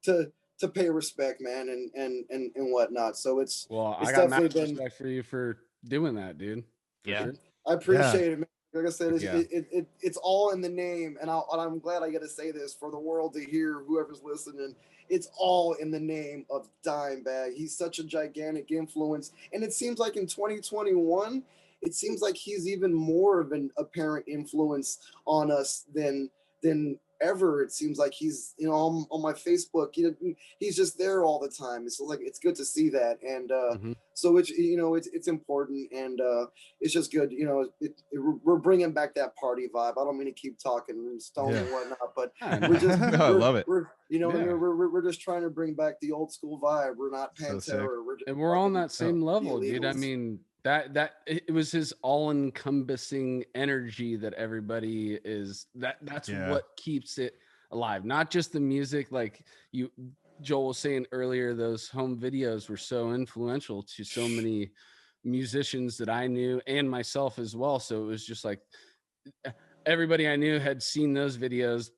to pay respect, man, and whatnot. So it's I got definitely mad been respect for you for doing that, dude. For sure. I appreciate it, man. Like I said, Yeah. it's all in the name, and I'm glad I get to say this for the world to hear, whoever's listening. It's all in the name of Dimebag. He's such a gigantic influence, and it seems like in 2021, it seems like he's even more of an apparent influence on us than ever. It seems like he's on my Facebook. He's just there all the time. It's like it's good to see that, and so it's important, and it's just good. We're bringing back that party vibe. I don't mean to keep talking and stone and whatnot, but we're just I love it. We're just trying to bring back the old school vibe. We're not Pantera. We're on that same level, dude. I mean, that it was his all-encompassing energy that everybody is. That's what keeps it alive. Not just the music, like Joel was saying earlier. Those home videos were so influential to so many musicians that I knew and myself as well. So it was just like everybody I knew had seen those videos.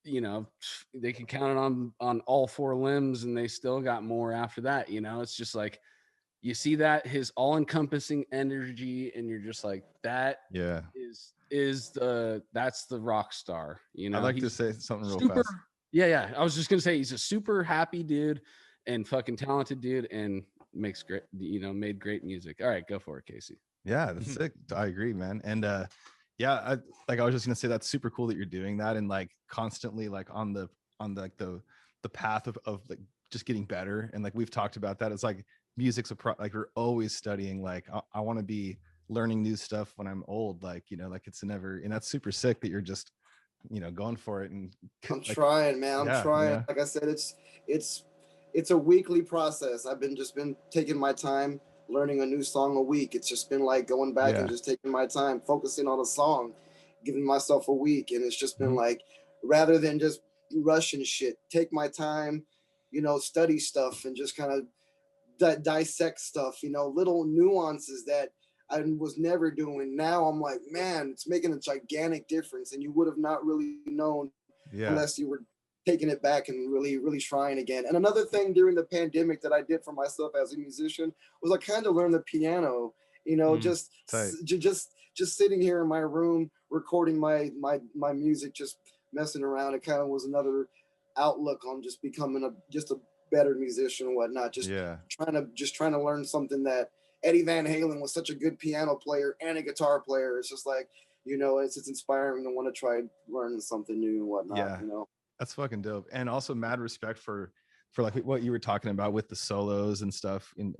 They could count it on all four limbs, and they still got more after that. It's just like you see that his all-encompassing energy, and you're just like, that that's the rock star. I'd like to say something real fast. Yeah. I was just gonna say he's a super happy dude and fucking talented dude, and makes great, made great music. All right, go for it, Casey. Yeah, that's sick. I agree, man. And I was just gonna say that's super cool that you're doing that, and like constantly like on the path of like just getting better. And like we've talked about that. It's like music's like we're always studying. Like I want to be learning new stuff when I'm old. Like like it's never, and that's super sick that you're just going for it. And I'm trying, man. I'm trying. Like I said, it's a weekly process. I've been taking my time learning a new song a week. It's just been like going back and just taking my time, focusing on a song, giving myself a week. And it's just been like, rather than just rushing shit, take my time, study stuff and just kind of dissect stuff, little nuances that I was never doing. Now I'm like, man, it's making a gigantic difference. And you would have not really known unless you were taking it back and really, really trying again. And another thing during the pandemic that I did for myself as a musician was I kind of learned the piano, just sitting here in my room, recording my music, just messing around. It kind of was another outlook on just becoming a better musician and whatnot. Just trying to learn something that Eddie Van Halen was such a good piano player and a guitar player. It's just like, it's inspiring to want to try learning something new and whatnot. That's fucking dope. And also mad respect for like what you were talking about with the solos and stuff, and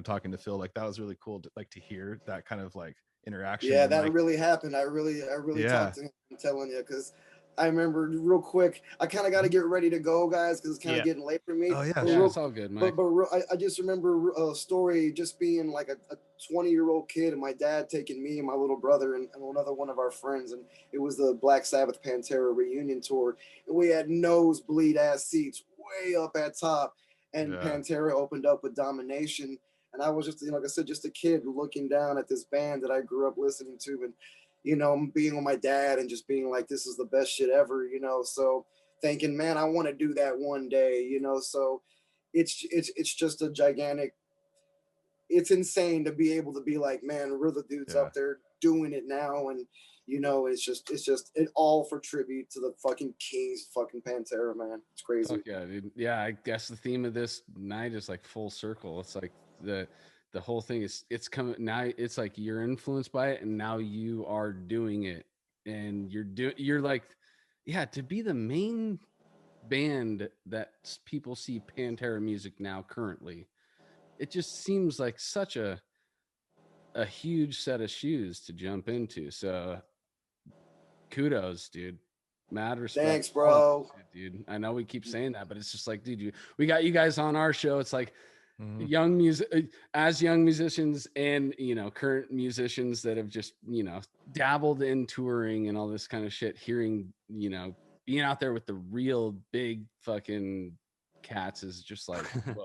talking to Phil. Like that was really cool to hear that kind of like interaction. Yeah, that really happened. I really talked to him, I'm telling you, because I remember real quick, I kind of got to get ready to go, guys, because it's kind of getting late for me. Oh yeah, it's all good, Mike. But I just remember a story, just being like a 20-year-old kid, and my dad taking me and my little brother and another one of our friends, and it was the Black Sabbath Pantera reunion tour, and we had nosebleed ass seats way up at top, and Pantera opened up with Domination, and I was just, like I said, just a kid looking down at this band that I grew up listening to, and being with my dad and just being like, this is the best shit ever, so thinking, man, I want to do that one day, so it's just a gigantic, it's insane to be able to be like, man, we're the dudes up there doing it now. And, it's just it all for tribute to the fucking Kings, fucking Pantera, man. It's crazy. Fuck yeah, dude. Yeah, I guess the theme of this night is like full circle. It's like the whole thing is, it's coming now. It's like you're influenced by it, and now you are doing it, and you're like, to be the main band that people see Pantera music now currently. It just seems like such a huge set of shoes to jump into. So kudos, dude. Mad respect. Thanks, bro. Dude, I know we keep saying that, but it's just like, dude, we got you guys on our show. It's like young musicians and current musicians that have just dabbled in touring and all this kind of shit, hearing being out there with the real big fucking cats is just like, whoa.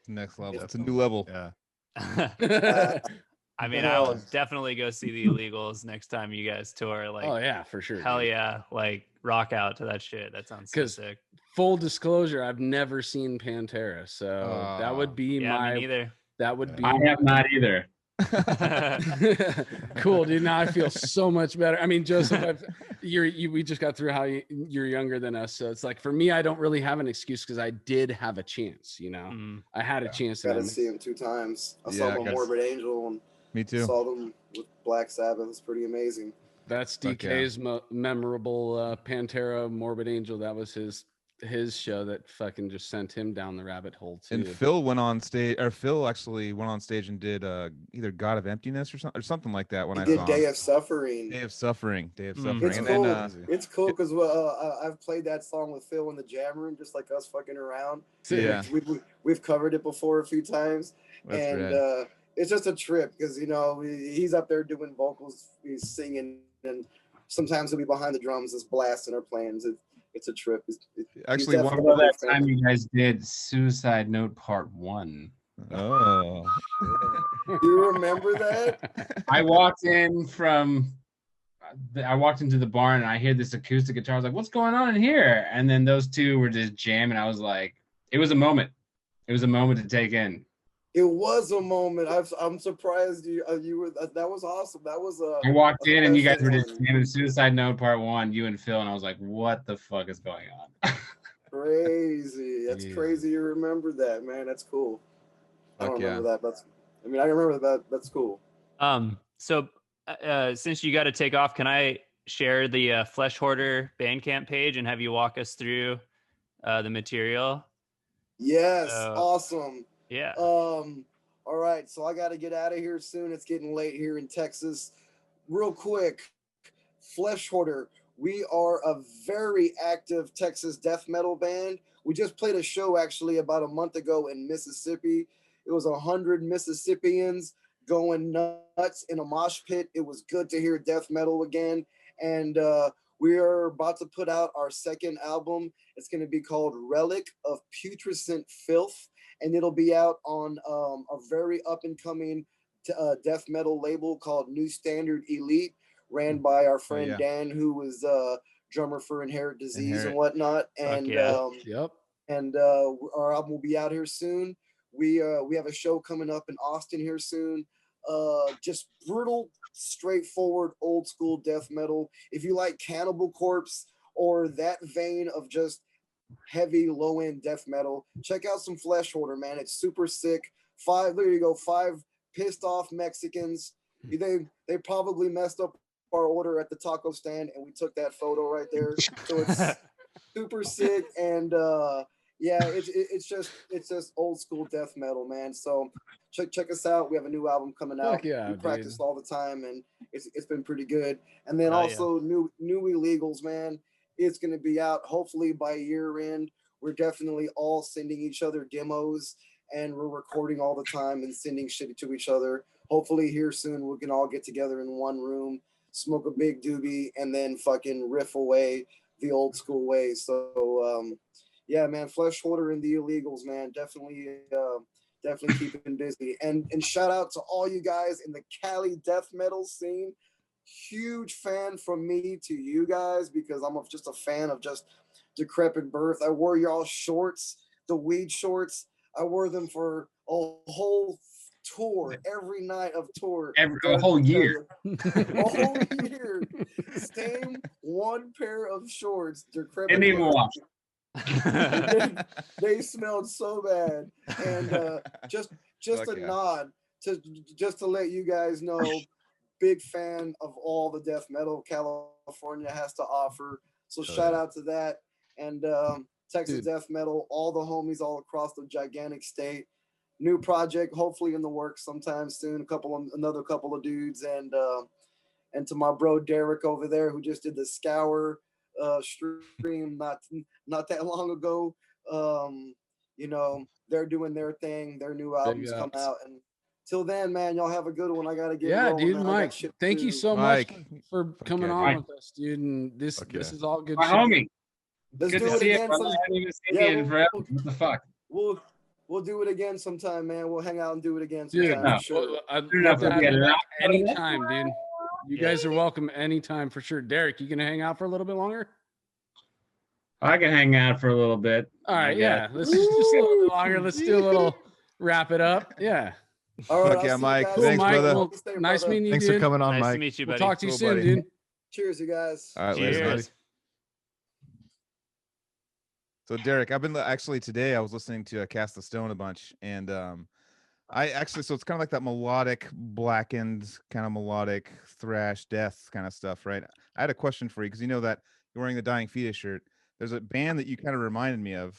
Next level. It's a new level. I mean, I will definitely go see the Illegals next time you guys tour. Like, oh yeah, for sure. Hell dude. yeah, like rock out to that shit. That sounds so sick. Full disclosure, I've never seen Pantera, so that would be me neither. That would be. I have not either. Cool, dude. Now I feel so much better. I mean, Joseph, we just got through how you're younger than us, so it's like for me, I don't really have an excuse because I did have a chance. You know, I had a chance. I got to see him 2 times. I saw them Morbid Angel, and me too. Saw them with Black Sabbath. It's pretty amazing. That's DK's memorable Pantera Morbid Angel. That was his show that fucking just sent him down the rabbit hole too. And Phil went on stage, or Phil actually went on stage and did either God of Emptiness or something like that. When I saw Day of Suffering. Day of Suffering. It's and cool. Then, it's cool because I've played that song with Phil in the jam room, just like us fucking around. Yeah, we've covered it before a few times, that's and it's just a trip because he's up there doing vocals, he's singing, and sometimes he'll be behind the drums, just blasting or playing. It's a trip. Actually, one of that time you guys did Suicide Note Part 1. Oh, do you remember that? I walked into the barn and I hear this acoustic guitar. I was like, "What's going on in here?" And then those two were just jamming. I was like, it was a moment. It was a moment to take in. It was a moment. I'm surprised you were. That was awesome. That was I walked in and you guys were just jamming Suicide Note Part 1, you and Phil, and I was like, what the fuck is going on? Crazy. That's crazy. You remember that, man. That's cool. I don't remember that. I remember that. That's cool. So since you got to take off, can I share the Flesh Hoarder Bandcamp page and have you walk us through the material? Yes. Awesome. Yeah. All right. So I got to get out of here soon. It's getting late here in Texas. Real quick, Flesh Hoarder. We are a very active Texas death metal band. We just played a show actually about a month ago in Mississippi. It was 100 Mississippians going nuts in a mosh pit. It was good to hear death metal again. And we are about to put out our second album. It's going to be called Relic of Putrescent Filth. And it'll be out on a very up-and-coming death metal label called New Standard Elite, ran by our friend Dan, who was drummer for Inherit Disease and whatnot. And and our album will be out here soon. We have a show coming up in Austin here soon. Just brutal, straightforward, old school death metal. If you like Cannibal Corpse or that vein of just heavy low end death metal, check out some Flesh Hoarder, man. It's super sick. 5 pissed off Mexicans. They probably messed up our order at the taco stand, and we took that photo right there. So it's super sick, and it's just old school death metal, man. So check us out. We have a new album coming out. We practice all the time, and it's been pretty good. And then new Illegals, man. It's going to be out hopefully by year end. We're definitely all sending each other demos, and we're recording all the time and sending shit to each other. Hopefully here soon we can all get together in one room, smoke a big doobie, and then fucking riff away the old school way. So man, Flesh Hoarder and the Illegals, man, definitely keeping busy. And shout out to all you guys in the Cali death metal scene. Huge fan from me to you guys, because I'm just a fan of just Decrepit Birth. I wore y'all shorts, the weed shorts. I wore them for a whole tour, every night of tour. A whole year. A whole year. Same one pair of shorts. Decrepit Didn't even wash. they smelled so bad. And just a nod to let you guys know, big fan of all the death metal California has to offer. So shout out to that. And Texas death metal, all the homies all across the gigantic state. New project, hopefully in the works sometime soon. Another couple of dudes, and to my bro Derek over there, who just did the Scour stream not that long ago. They're doing their thing. Their new albums come out, and till then, man, y'all have a good one. I gotta get rolling, dude. man. Mike, thank you so much for coming on with us, dude. And this is all good. My homie. Let's good do to it see again. I haven't seen you in forever. What the fuck? We'll do it again sometime, man. We'll hang out and do it again Dude, sometime. For sure. I'd love to have you back anytime, dude. You guys are welcome anytime for sure. Derek, you gonna hang out for a little bit longer? I can hang out for a little bit. All right, yeah. Let's just a little bit longer. Let's do a little wrap it up. Yeah. All right, Fuck yeah, Mike. Cool, Thanks, Mike. brother. Well, nice meeting you, Thanks dude. for coming on, Nice to Mike. meet you, We'll buddy. talk to you Cool, soon, buddy. dude. Cheers, you guys. All right, later, buddy. Cheers. So Derek, I've been actually today I was listening to Cast the Stone a bunch, and I actually, so it's kind of like that melodic, blackened, kind of melodic thrash death kind of stuff, right? I had a question for you because you know that you're wearing the Dying Fetus shirt. There's a band that you kind of reminded me of.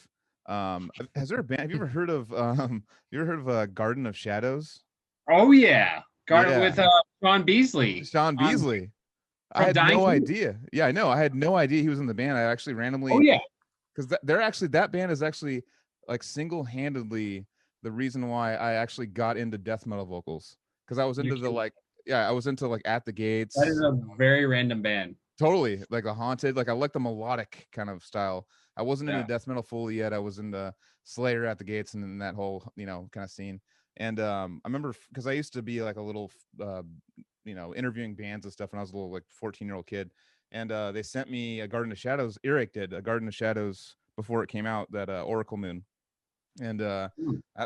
Has there a band? Have you ever heard of Garden of Shadows? Oh yeah, Yeah. with Sean Beasley. Sean Beasley. I had Dying no Fetus? idea. Yeah, I know. I had no idea he was in the band. I actually randomly. Oh yeah. Because they're actually, that band is actually like single-handedly the reason why I actually got into death metal vocals. Because I was into I was into like At the Gates. That is a very random band. Totally, like a Haunted. Like I like the melodic kind of style. I wasn't into Yeah. death metal fully yet. I was into Slayer, At the Gates, and then that whole kind of scene. And I remember because I used to be like a little interviewing bands and stuff when I was a little like 14-year-old kid. And they sent me a Garden of Shadows. Earache did a Garden of Shadows before it came out, that Oracle Moon. And that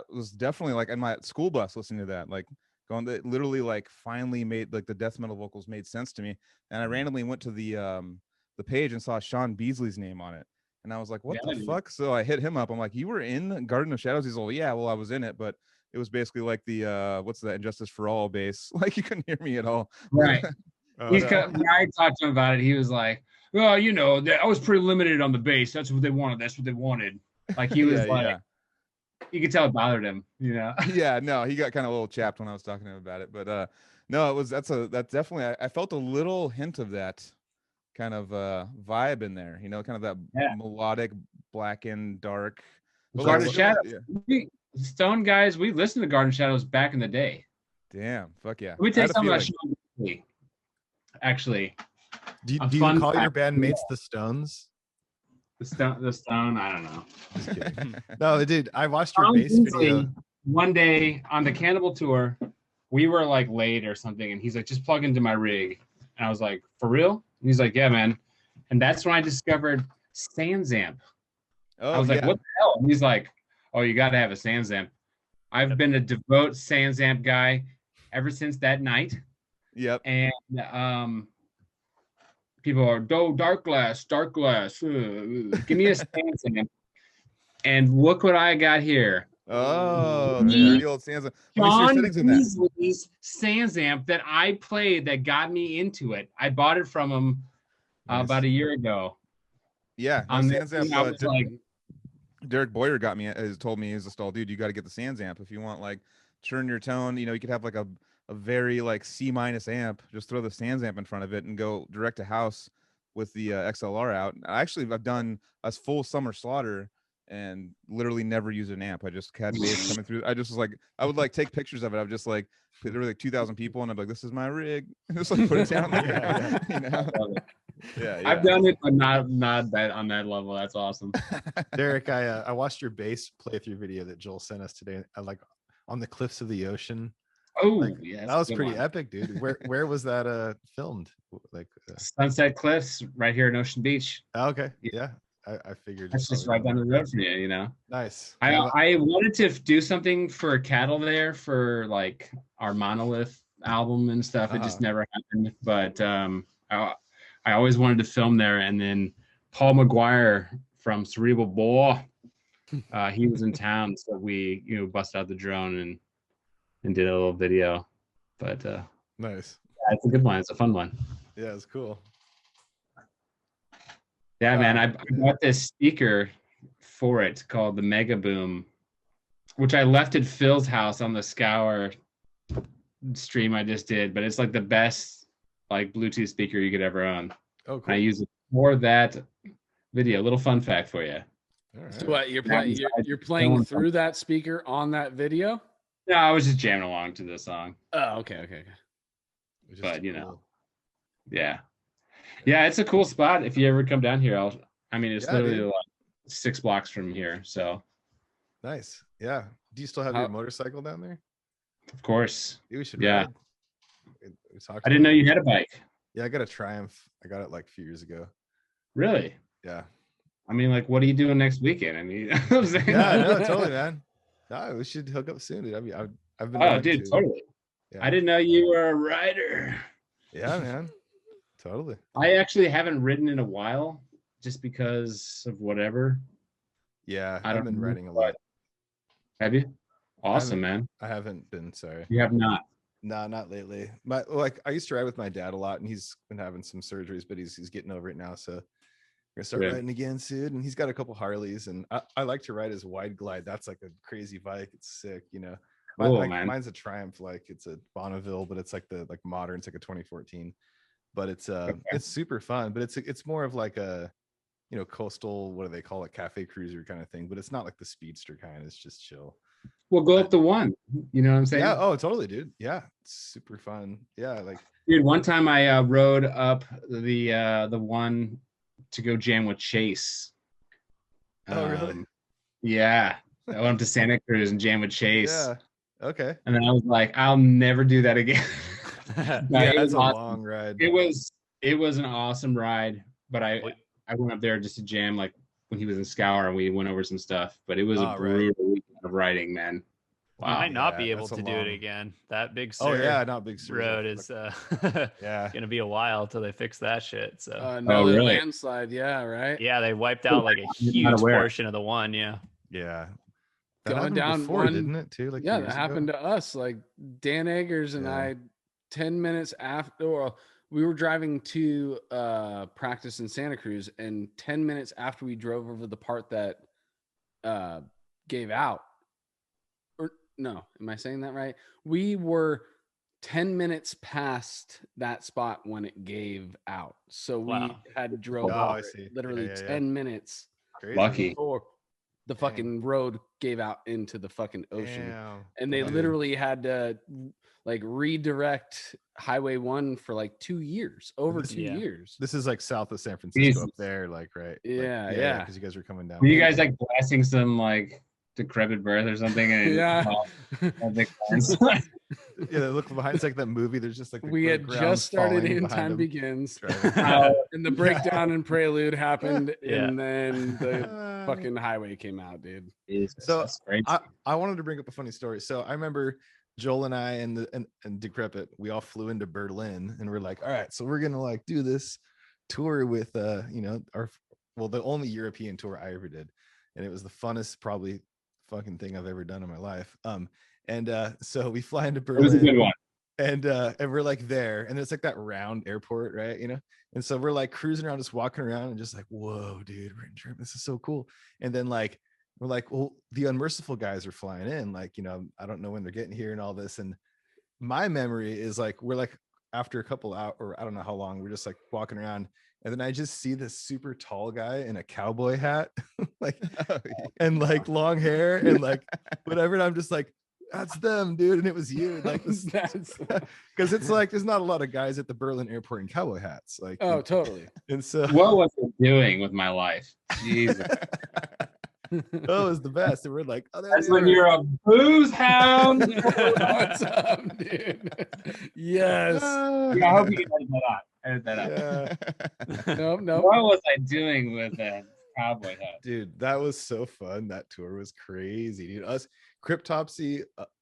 was definitely like in my school bus listening to that, like going, that literally like finally made like the death metal vocals made sense to me. And I randomly went to the page and saw Sean Beasley's name on it. And I was like, what the fuck? So I hit him up. I'm like, you were in Garden of Shadows? He's like, yeah, well, I was in it, but it was basically like the what's that, Injustice for All bass. Like you couldn't hear me at all. Right. No. When I talked to him about it, he was like, well, I was pretty limited on the bass. That's what they wanted. That's what they wanted. Like he was you could tell it bothered him, Yeah, no, he got kind of a little chapped when I was talking to him about it. But no, that's definitely, I felt a little hint of that kind of vibe in there, kind of that melodic, blackened, dark. Garden of Shadows. Stone guys, we listened to Garden of Shadows back in the day. Damn, fuck yeah. Let me tell you something about Sean Beasley. Actually, do you call your bandmates the Stones? The Stone. I don't know. Just kidding. No, dude, I watched your bass video one day on the Cannibal tour. We were like late or something, and he's like, "Just plug into my rig," and I was like, "For real?" And he's like, "Yeah, man." And that's when I discovered SansAmp. Oh, I was like, "What the hell?" And he's like, "Oh, you got to have a SansAmp." I've been a devout SansAmp guy ever since that night. Yep. And people are, dark glass. Give me a SansAmp. And look what I got here. Oh, the old SansAmp. Sean Beasley's SansAmp that I played that got me into it. I bought it from him about a year ago. Yeah, SansAmp. Derek Boyer has told me, he's a stall dude, you got to get the SansAmp if you want like turn your tone. You could have like a very like C- amp, just throw the SansAmp in front of it and go direct to house with the XLR out. I've done a full Summer Slaughter and literally never used an amp. I just had bass coming through. I just was like, I would like take pictures of it. I would just like, there were like 2,000 people and I'm like, this is my rig. Just like put it down there. Yeah. I've done it, but not that on that level. That's awesome. Derek, I watched your bass playthrough video that Joel sent us today. Like on the cliffs of the ocean. Oh, yeah, that was pretty epic, dude. Where was that filmed? Like Sunset Cliffs, right here in Ocean Beach. Oh, okay, yeah. I figured that's just right down the road from you. Nice. I wanted to do something for Cattle there for like our Monolith album and stuff. It just never happened. But I always wanted to film there. And then Paul McGuire from Cerebral Bore, he was in town, so we busted out the drone and did a little video. But nice. Yeah, it's a good one. It's a fun one. Yeah, it's cool. Yeah, man, I bought this speaker for it called the Mega Boom, which I left at Phil's house on the Scour stream I just did. But it's like the best like Bluetooth speaker you could ever own. Oh, cool. And I use it for that video. A little fun fact for you. All right. So what you're playing through that speaker on that video? No, I was just jamming along to the song. Oh, okay. But yeah, it's a cool spot. If you ever come down here, it's literally like 6 blocks from here. So nice. Yeah. Do you still have your motorcycle down there? Of course. We should Yeah. ride. I didn't know you had a bike. Yeah, I got a Triumph. I got it like a few years ago. Really? Yeah. I mean, like, what are you doing next weekend? I mean, I'm saying, yeah, no, totally, man. No, we should hook up soon, dude. I mean, I've been. Oh, dude, totally. Yeah. I didn't know you were a rider. Yeah, man. Totally. I actually haven't ridden in a while, just because of whatever. Yeah, I've been riding a lot. Have you? Awesome, man. I haven't been. Sorry. You have not. No, not lately. I used to ride with my dad a lot, and he's been having some surgeries, but he's getting over it now. So we're gonna start riding again soon. And he's got a couple Harleys, and I like to ride his Wide Glide. That's like a crazy bike. It's sick, you know. Man. Mine's a Triumph, like it's a Bonneville, but it's like the modern. It's like a 2014, but it's super fun. But it's more of like a, you know, coastal, what do they call it, cafe cruiser kind of thing. But it's not like the speedster kind. It's just chill. We'll go up the one. You know what I'm saying? Yeah. Oh, totally, dude. Yeah, it's super fun. Yeah, like dude. One time I rode up the one to go jam with Chase. Oh, really? Yeah, I went up to Santa Cruz and jam with Chase. Yeah. Okay. And then I was like, I'll never do that again. Yeah, that's a long ride. It was an awesome ride, but I went up there just to jam, like when he was in Scour, and we went over some stuff. But it was a brutal weekend of riding, man. Wow. I might not be able to do it again. That Big Sur not Big Sur road is gonna be a while till they fix that shit. So really? Landslide, yeah, right? Yeah, they wiped out like a huge portion of the one. Yeah. That going down before, one, didn't it too? Like that happened to us. Like Dan Eggers and I, 10 minutes after, we were driving to practice in Santa Cruz, and 10 minutes after we drove over the part that gave out, or no, am I saying that right? We were 10 minutes past that spot when it gave out. So we had drove literally 10 minutes. Crazy. Lucky. Before the fucking road gave out into the fucking ocean. And they literally had to like redirect Highway 1 for like 2 years, over 2 years. This is like south of San Francisco up there, like, right? Yeah. Because you guys were coming down. Were you guys like blasting some like decrepit birth or something? And look behind. It's like that movie. There's just like we had just started In Time Begins, and the breakdown and prelude happened, and then the fucking highway came out, dude. So I wanted to bring up a funny story. So I remember Joel and I and Decrepit, we all flew into Berlin, and we're like, all right, so we're gonna like do this tour with the only European tour I ever did, and it was the funnest probably fucking thing I've ever done in my life. So we fly into Berlin. It was a good one. And we're like there, and it's like that round airport, right? You know, and so we're like cruising around, just walking around, and just like, whoa, dude, we're in Germany. This is so cool. And then like we're like, well, the Unmerciful guys are flying in, like, you know, I don't know when they're getting here and all this. And my memory is like we're like after a couple hours, or I don't know how long, we're just like walking around, and then I just see this super tall guy in a cowboy hat, like, and like long hair and like whatever, and I'm just like, that's them, dude. And it was you, like, because it's like there's not a lot of guys at the Berlin airport in cowboy hats, like. Oh, totally. And so what was I doing with my life? Jesus. Oh, it was the best. And we're like, that's when you're a booze hound. What's up, dude? Yes. I hope you can edit that out. Nope. What was I doing with that cowboy hat? Dude, that was so fun. That tour was crazy, dude. Us, Cryptopsy,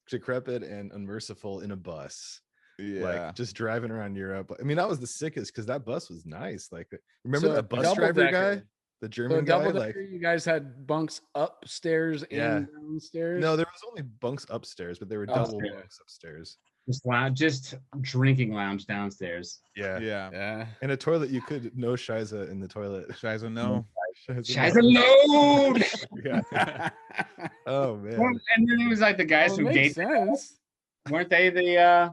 Decrepit, and Unmerciful in a bus. Like just driving around Europe. I mean, that was the sickest because that bus was nice. Like, remember that bus driver guy? The German guy, like, you guys had bunks upstairs and downstairs. No, there was only bunks upstairs, but there were double bunks upstairs. Just drinking lounge downstairs. Yeah. And a toilet, you could no Shiza in the toilet. Shiza no. Shiza load. Yeah. Oh man. Well, and then it was like the guys from Gate to Hell. Weren't they the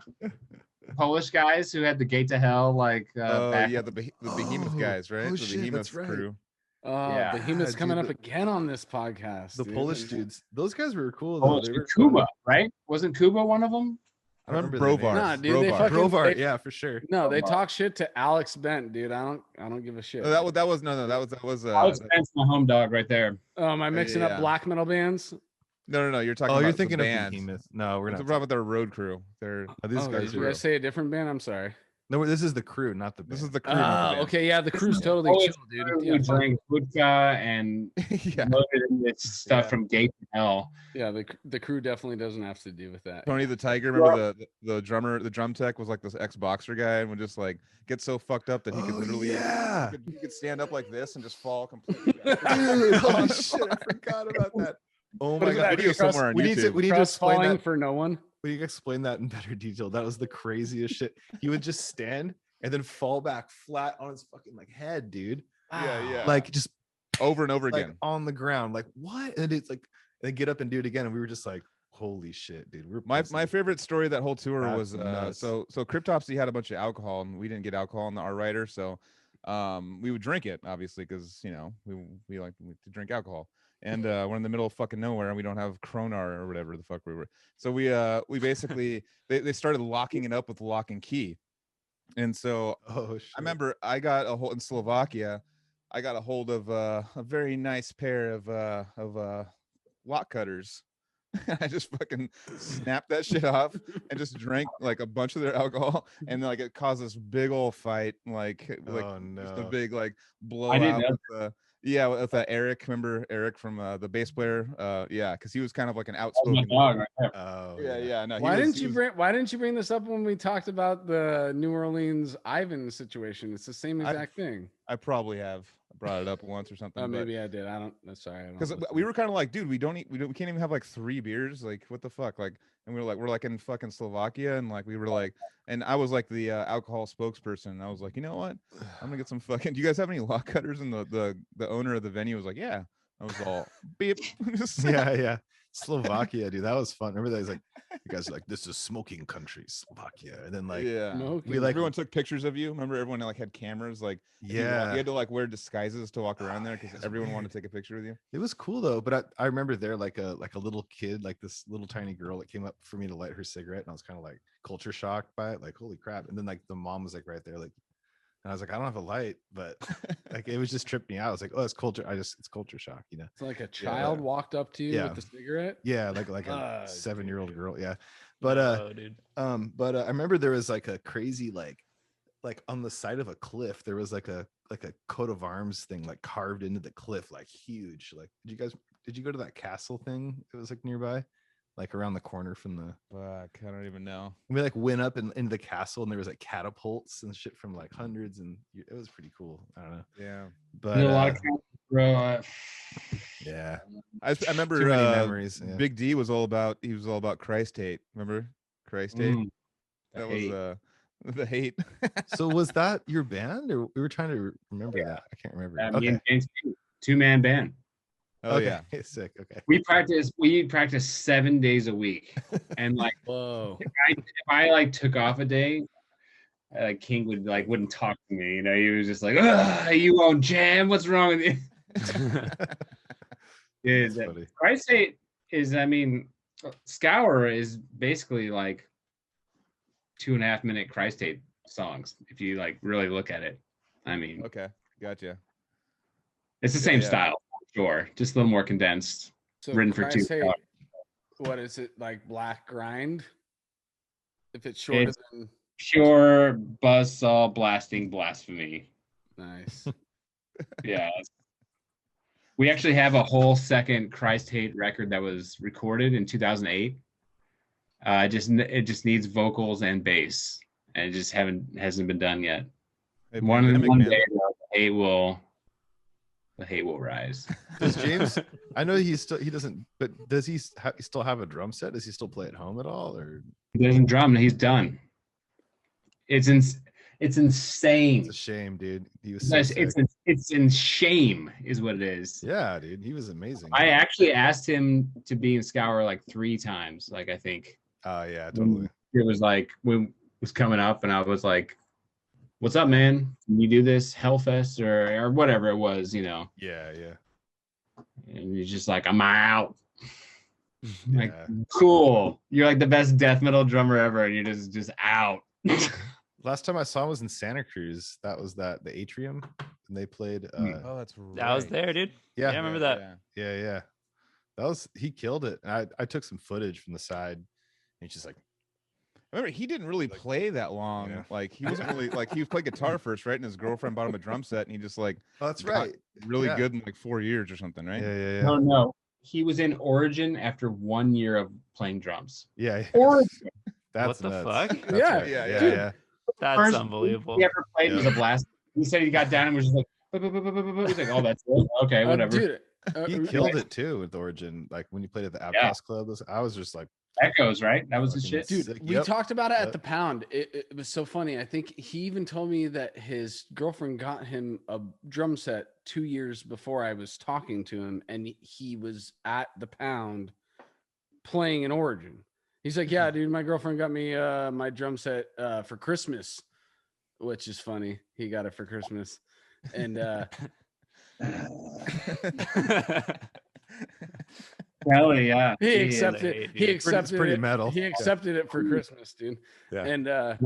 Polish guys who had the Gate to Hell? Like the Behemoth guys, right? The Behemoth crew. Behemoth's coming up again on this podcast. The Polish dudes, those guys were cool. They were Kuba, right? Wasn't Kuba one of them? I remember Brovar. Nah, dude, Brovar, yeah, for sure. No, they talk shit to Alex Bent, dude. I don't give a shit. Oh, that was Alex Bent's my home dog right there. Am I mixing up black metal bands? No. You're talking. Oh, about you're thinking the of band. Behemoth. No, we're We're not. talking about their road crew. They're These guys did you are. guys say a different band? I'm sorry. No, this is the crew, not the band. This is the crew, not the band. Okay, yeah, the crew's totally Oh, chill, dude. Yeah, We drank vodka and Yeah. loaded in this stuff Yeah. from Gate to Hell. yeah, the crew definitely doesn't have to do with that. Tony the Tiger, remember the drummer, the drum tech was like this ex-boxer guy and would just like get so fucked up that he could literally he could stand up like this and just fall completely. Dude, holy shit, I forgot about that. Oh my god, video somewhere on we need YouTube. to Cross explain falling that. for no one. We need to explain that in better detail. That was the craziest shit. He would just stand and then fall back flat on his fucking like head, dude. Yeah. Like just Over and over like again. on the ground. Like what? And it's like they get up and do it again, and we were just like, holy shit, dude. We're My pussies. favorite story of that whole tour That's was nuts. so Cryptopsy had a bunch of alcohol and we didn't get alcohol in our rider, so we would drink it obviously because we like to drink alcohol. And we're in the middle of fucking nowhere and we don't have Kronar or whatever the fuck we were. So we basically they started locking it up with lock and key. And so Oh shit. I remember I got a hold in Slovakia. I got a hold of a very nice pair of lock cutters. I just fucking snapped that shit off and just drank like a bunch of their alcohol, and like it caused this big old fight, like Oh, just a no. big like I blowout didn't know. with Eric. Remember Eric from the bass player? Yeah, because he was kind of like an That was my outspoken. dog right there. Oh Yeah. No, Why didn't you bring this up when we talked about the New Orleans Ivan situation? It's the same exact thing. I probably have brought it up once or something. Oh, but- maybe I did. I don't. That's sorry. because we were kind of like, dude, we can't even have like 3 beers, like what the fuck, like, and we're like in fucking Slovakia, and like we were like, and I was like the alcohol spokesperson, and I was like, you know what, I'm gonna get some fucking. Do you guys have any lock cutters? And the owner of the venue was like, yeah. I was all beep. yeah. Slovakia, dude, that was fun. Remember that? He's like, you guys are like, this is smoking country, Slovakia, and then like, yeah. we like Everyone took pictures of you. Remember, everyone like had cameras. Like, you had to like wear disguises to walk around there because everyone wanted to take a picture with you. It was cool though, but I remember there like a little kid, like this little tiny girl that came up for me to light her cigarette, and I was kind of like culture shocked by it, like holy crap. And then like the mom was like right there, like, and I was like, I don't have a light, but like it was just tripped me out. I was like, oh, it's culture. It's culture shock, you know. It's like a child walked up to you with the cigarette. Yeah, like a 7-year-old girl. Yeah, but dude. but I remember there was like a crazy like on the side of a cliff there was like a coat of arms thing like carved into the cliff, like huge. Like did you go to that castle thing? It was like nearby, like around the corner from the. Fuck, I don't even know. We like went up into the castle and there was like catapults and shit from like hundreds, and it was pretty cool. I don't know. Yeah, But a lot of bro. yeah, I remember too many memories. Yeah. Big D was all about Christ hate. Remember Christ hate? That was the hate. So was that your band, or we were trying to remember that? I can't remember. Me and James, 2-man band. Oh okay. yeah, Sick. Okay. We practice 7 days a week, and like, Whoa. if I like took off a day, like King wouldn't talk to me. You know, he was just like, you won't jam. What's wrong with you? Dude, Christ hate is, I mean, Scour is basically like 2.5 minute Christ hate songs if you like really look at it. I mean, okay, gotcha. It's the same style, sure, just a little more condensed. So written for 2 Christ hate, what is it, like black grind? If it's shorter than pure buzzsaw blasting blasphemy. Nice. Yeah. We actually have a whole second Christ hate record that was recorded in 2008. It just needs vocals and bass, and it just hasn't been done yet. One day the hate will rise. Does James? I know he doesn't. But does he still have a drum set? Does he still play at home at all, or he doesn't drum? He's done. It's insane. It's a shame, dude. He was it's in shame is what it is. Yeah, dude, he was amazing. I actually asked him to be in Scour like 3 times. Like, I think. Oh yeah, totally. It was like when it was coming up, and I was like, "What's up, man? Can you do this Hellfest or whatever it was?" You know. Yeah. And he's just like, "I'm out." Yeah. Like, cool. You're like the best death metal drummer ever, and you're just out. Last time I saw him was in Santa Cruz. That was the Atrium, and they played. Oh, that's right. I was there, dude. Yeah, I remember that. Yeah. He killed it. And I took some footage from the side, and he's just like, remember, he didn't really play that long. Yeah. Like he wasn't really like he played guitar first, right? And his girlfriend bought him a drum set, and he just like oh, that's got right, really Yeah. good in like 4 years or something, right? Yeah. No. He was in Origin after 1 year of playing drums. Yeah. Origin. That's What the nuts. fuck? That's Yeah. right. Yeah, Dude. Yeah. That's First unbelievable. he ever played was Yeah. a blast. He said he got down and was just like, he's like, oh, that's it. Okay, whatever. Dude, He killed it too with Origin. Like when you played at the Outcast Club, I was just like, Echoes, right? That was his Fucking shit. Dude, Sick. we Yep. talked about it at Yep. the Pound. It was so funny. I think he even told me that his girlfriend got him a drum set 2 years before I was talking to him, and he was at the Pound playing in Origin. He's like, "Yeah, dude, my girlfriend got me my drum set for Christmas," which is funny. He got it for Christmas, and Cali, yeah. he He is. accepted. He dude. accepted pretty it. metal. He accepted it for Christmas, dude. Yeah. And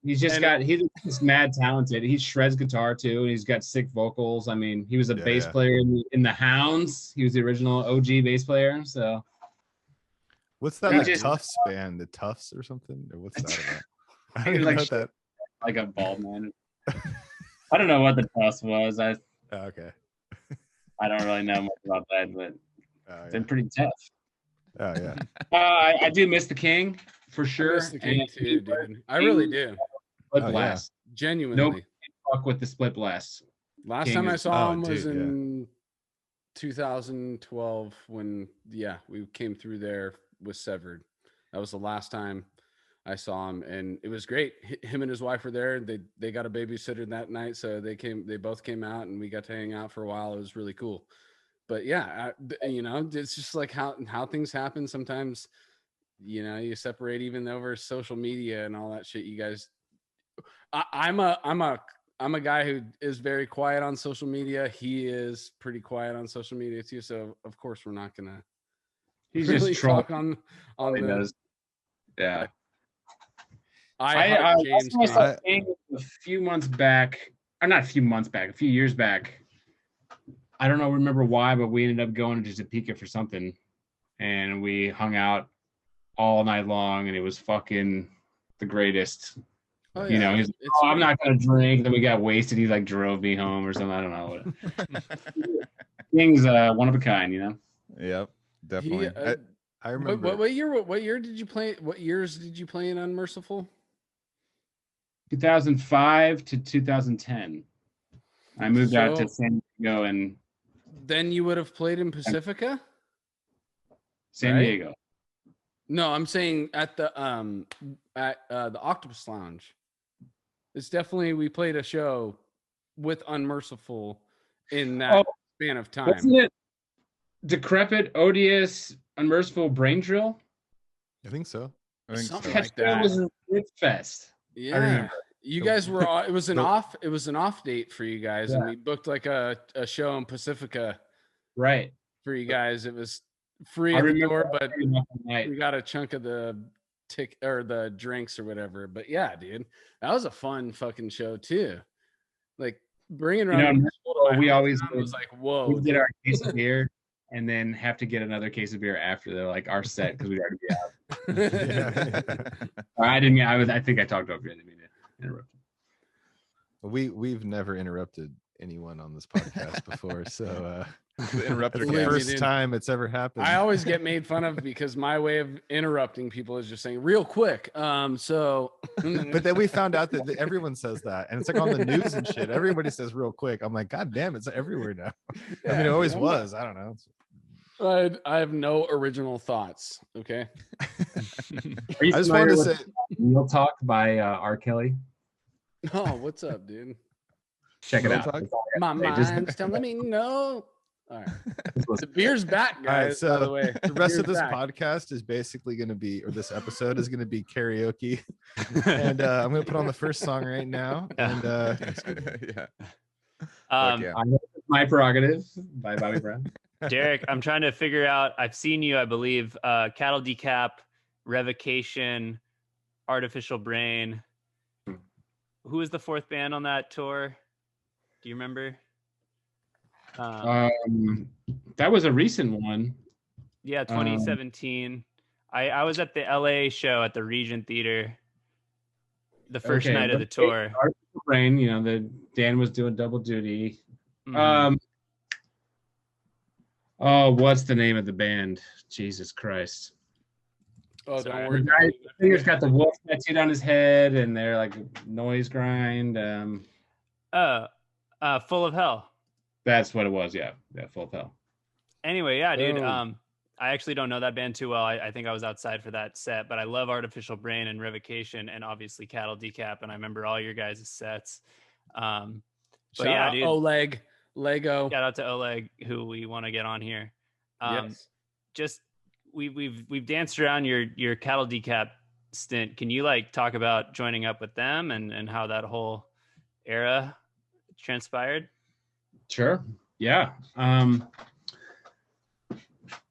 He's just he's just mad talented. He shreds guitar too, and he's got sick vocals. I mean, he was a bass player in the Hounds. He was the original OG bass player. So what's that Yeah, like just- Tufts band? The Tufts or something? Or what's that about? I don't He's even like know what that. like a bald man. I don't know what the toss was. Oh, okay. I don't really know much about that, but Oh, it's yeah. been pretty tough. Oh, yeah. I do miss the King for I sure. miss the King And too, dude. I really do. Split Oh, yeah. blast. Genuinely. Nobody can fuck with the split blast. Last King time I is- saw Oh, him was dude, yeah. in 2012 when we came through there with Severed. That was the last time I saw him, and it was great. Him and his wife were there. They got a babysitter that night, so they both came out, and we got to hang out for a while. It was really cool. But yeah, it's just like how things happen sometimes. You separate even over social media and all that shit. You guys, I'm a guy who is very quiet on social media. He is pretty quiet on social media too. So of course we're not gonna. He's really just trolling. talk on He the. does. Yeah. I I heart James saw King. King a few months back, or not a few months back, a few years back. I don't remember why, but we ended up going to Topeka for something, and we hung out all night long, and it was fucking the greatest. Oh, You know, he's like, it's I'm great. not gonna drink. Then we got wasted. He like drove me home or something. I don't know. King's one of a kind, you know. Yep, definitely. I remember. What year did you play? What years did you play in Unmerciful? 2005 to 2010. I moved out to San Diego and Then you would have played in Pacifica? San Right? Diego. No, I'm saying at the Octopus Lounge. It's definitely we played a show with Unmerciful in that span of time. Wasn't it Decrepit, Odious, Unmerciful, Brain Drill? I think so. I think Something so. like that. It was a Ritz Fest. Yeah. remember. You guys were it was an off date for you guys, and Yeah. we booked like a show in Pacifica Right. for you guys. It was free I at the remember door, but every night. we got a chunk of the tick or the drinks or whatever. But yeah, dude, that was a fun fucking show too. Like bringing around Unmerciful, we always was like, whoa. we did our case of beer and then have to get another case of beer after like our set because we'd already be out. I think I talked over you. I didn't mean to interrupt. We've never interrupted anyone on this podcast before, so The interrupter it's the Believe me, first dude. time it's ever happened. I always get made fun of because my way of interrupting people is just saying real quick. So But then we found out that everyone says that, and it's like on the news and shit. Everybody says real quick. I'm like, God damn, it's everywhere now. I mean, it always was. I don't know. I have no original thoughts. Okay. Are you I just wanted to say, Real Talk by R. Kelly? Oh, what's up, dude? Check it Real out. Talk? My Hey, just- mind's telling me no. All right. The beer's back, all right, guys. By the so way, the rest of Beer's this back. podcast is basically going to be, or this episode is going to be karaoke, and I'm going to put on the first song right now. And Yeah. Um, yeah. I know it's My Prerogative by Bobby Brown. Derek, I'm trying to figure out. I've seen you, I believe. Cattle Decap, Revocation, Artificial Brain. Who was the fourth band on that tour? Do you remember? That was a recent one. Yeah, 2017. I was at the LA show at the Regent Theater the first night of the tour. Artificial Brain, you know, Dan was doing double duty. Mhm. Oh, what's the name of the band? Jesus Christ. Oh, Sorry. don't worry. I think he's got the wolf tattooed on his head, and they're like noise grind. Full of Hell. That's what it was. Yeah, Full of Hell. Anyway, yeah, dude. Boom. I actually don't know that band too well. I think I was outside for that set, but I love Artificial Brain and Revocation, and obviously Cattle Decap, and I remember all your guys' sets. But Shout yeah, out dude. Oleg, Lego. Shout out to Oleg, who we want to get on here. Yes. Just we've danced around your Cattle Decap stint. Can you like talk about joining up with them and how that whole era transpired? Sure. Yeah.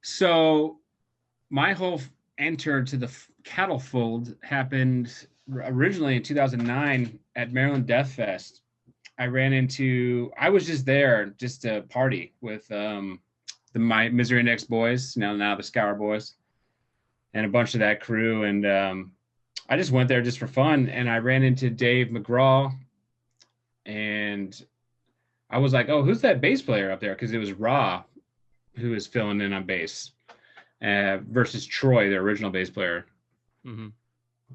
So my whole enter to the cattle fold happened originally in 2009 at Maryland Death Fest. I was just there just to party with my Misery Index boys, now the Scour boys, and a bunch of that crew. And I just went there just for fun. And I ran into Dave McGraw, and I was like, oh, who's that bass player up there? Because it was Raw who was filling in on bass versus Troy, the original bass player. Mm-hmm.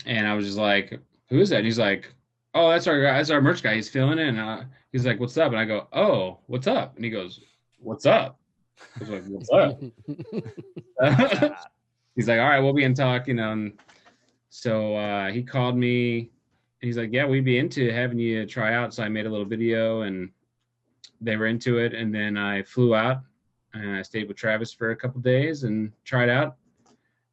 And I was just like, who is that? And he's like, oh, that's our guy. That's our merch guy. He's filling in. He's like, what's up? And I go, oh, what's up? And he goes, what's up? I was like, what's up? He's like, all right, we'll be in talk, And so he called me, and he's like, yeah, we'd be into having you try out. So I made a little video, and they were into it. And then I flew out, and I stayed with Travis for a couple days and tried out.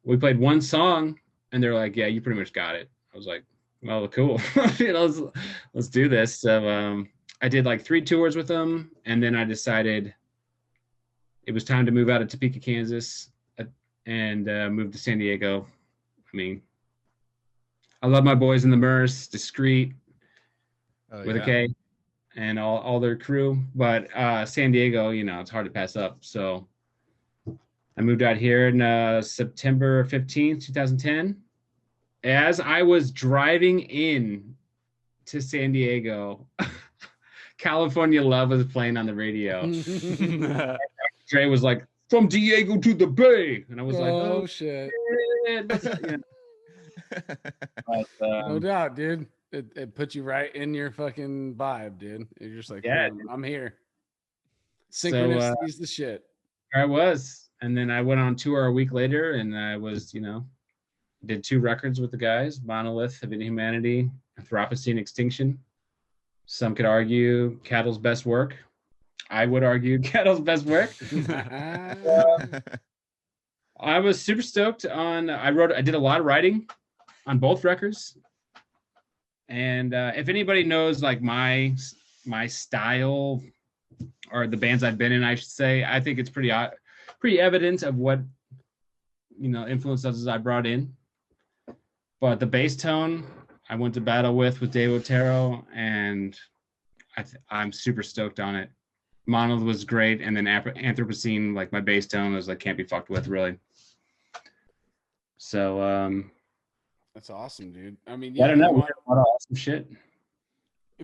We played one song, and they're like, yeah, you pretty much got it. I was like, well, cool. Let's do this. So I did like 3 tours with them, and then I decided it was time to move out of Topeka, Kansas, and move to San Diego. I mean, I love my boys in the Merce, Discreet, with a K, and all their crew. But San Diego, it's hard to pass up. So I moved out here in September 15th, 2010. As I was driving in to San Diego, California Love was playing on the radio. Dre was like, from Diego to the Bay. And I was like, oh, shit. But, no doubt, dude. It put you right in your fucking vibe, dude. You're just like, yeah, I'm here. Synchronicity's the shit. I was. And then I went on tour a week later, and I was, did 2 records with the guys, Monolith, Of Inhumanity, Anthropocene Extinction. Some could argue Cattle's best work. I would argue Cattle's best work. I was super stoked on, I did a lot of writing on both records. And if anybody knows like my style, or the bands I've been in, I should say, I think it's pretty evident of what, influences I brought in. But the bass tone I went to battle with Dave Otero, and I'm super stoked on it. Monolith was great, and then Anthropocene, like my bass tone was like can't be fucked with, really. So that's awesome, dude. I mean, I don't know, we did a lot of awesome shit.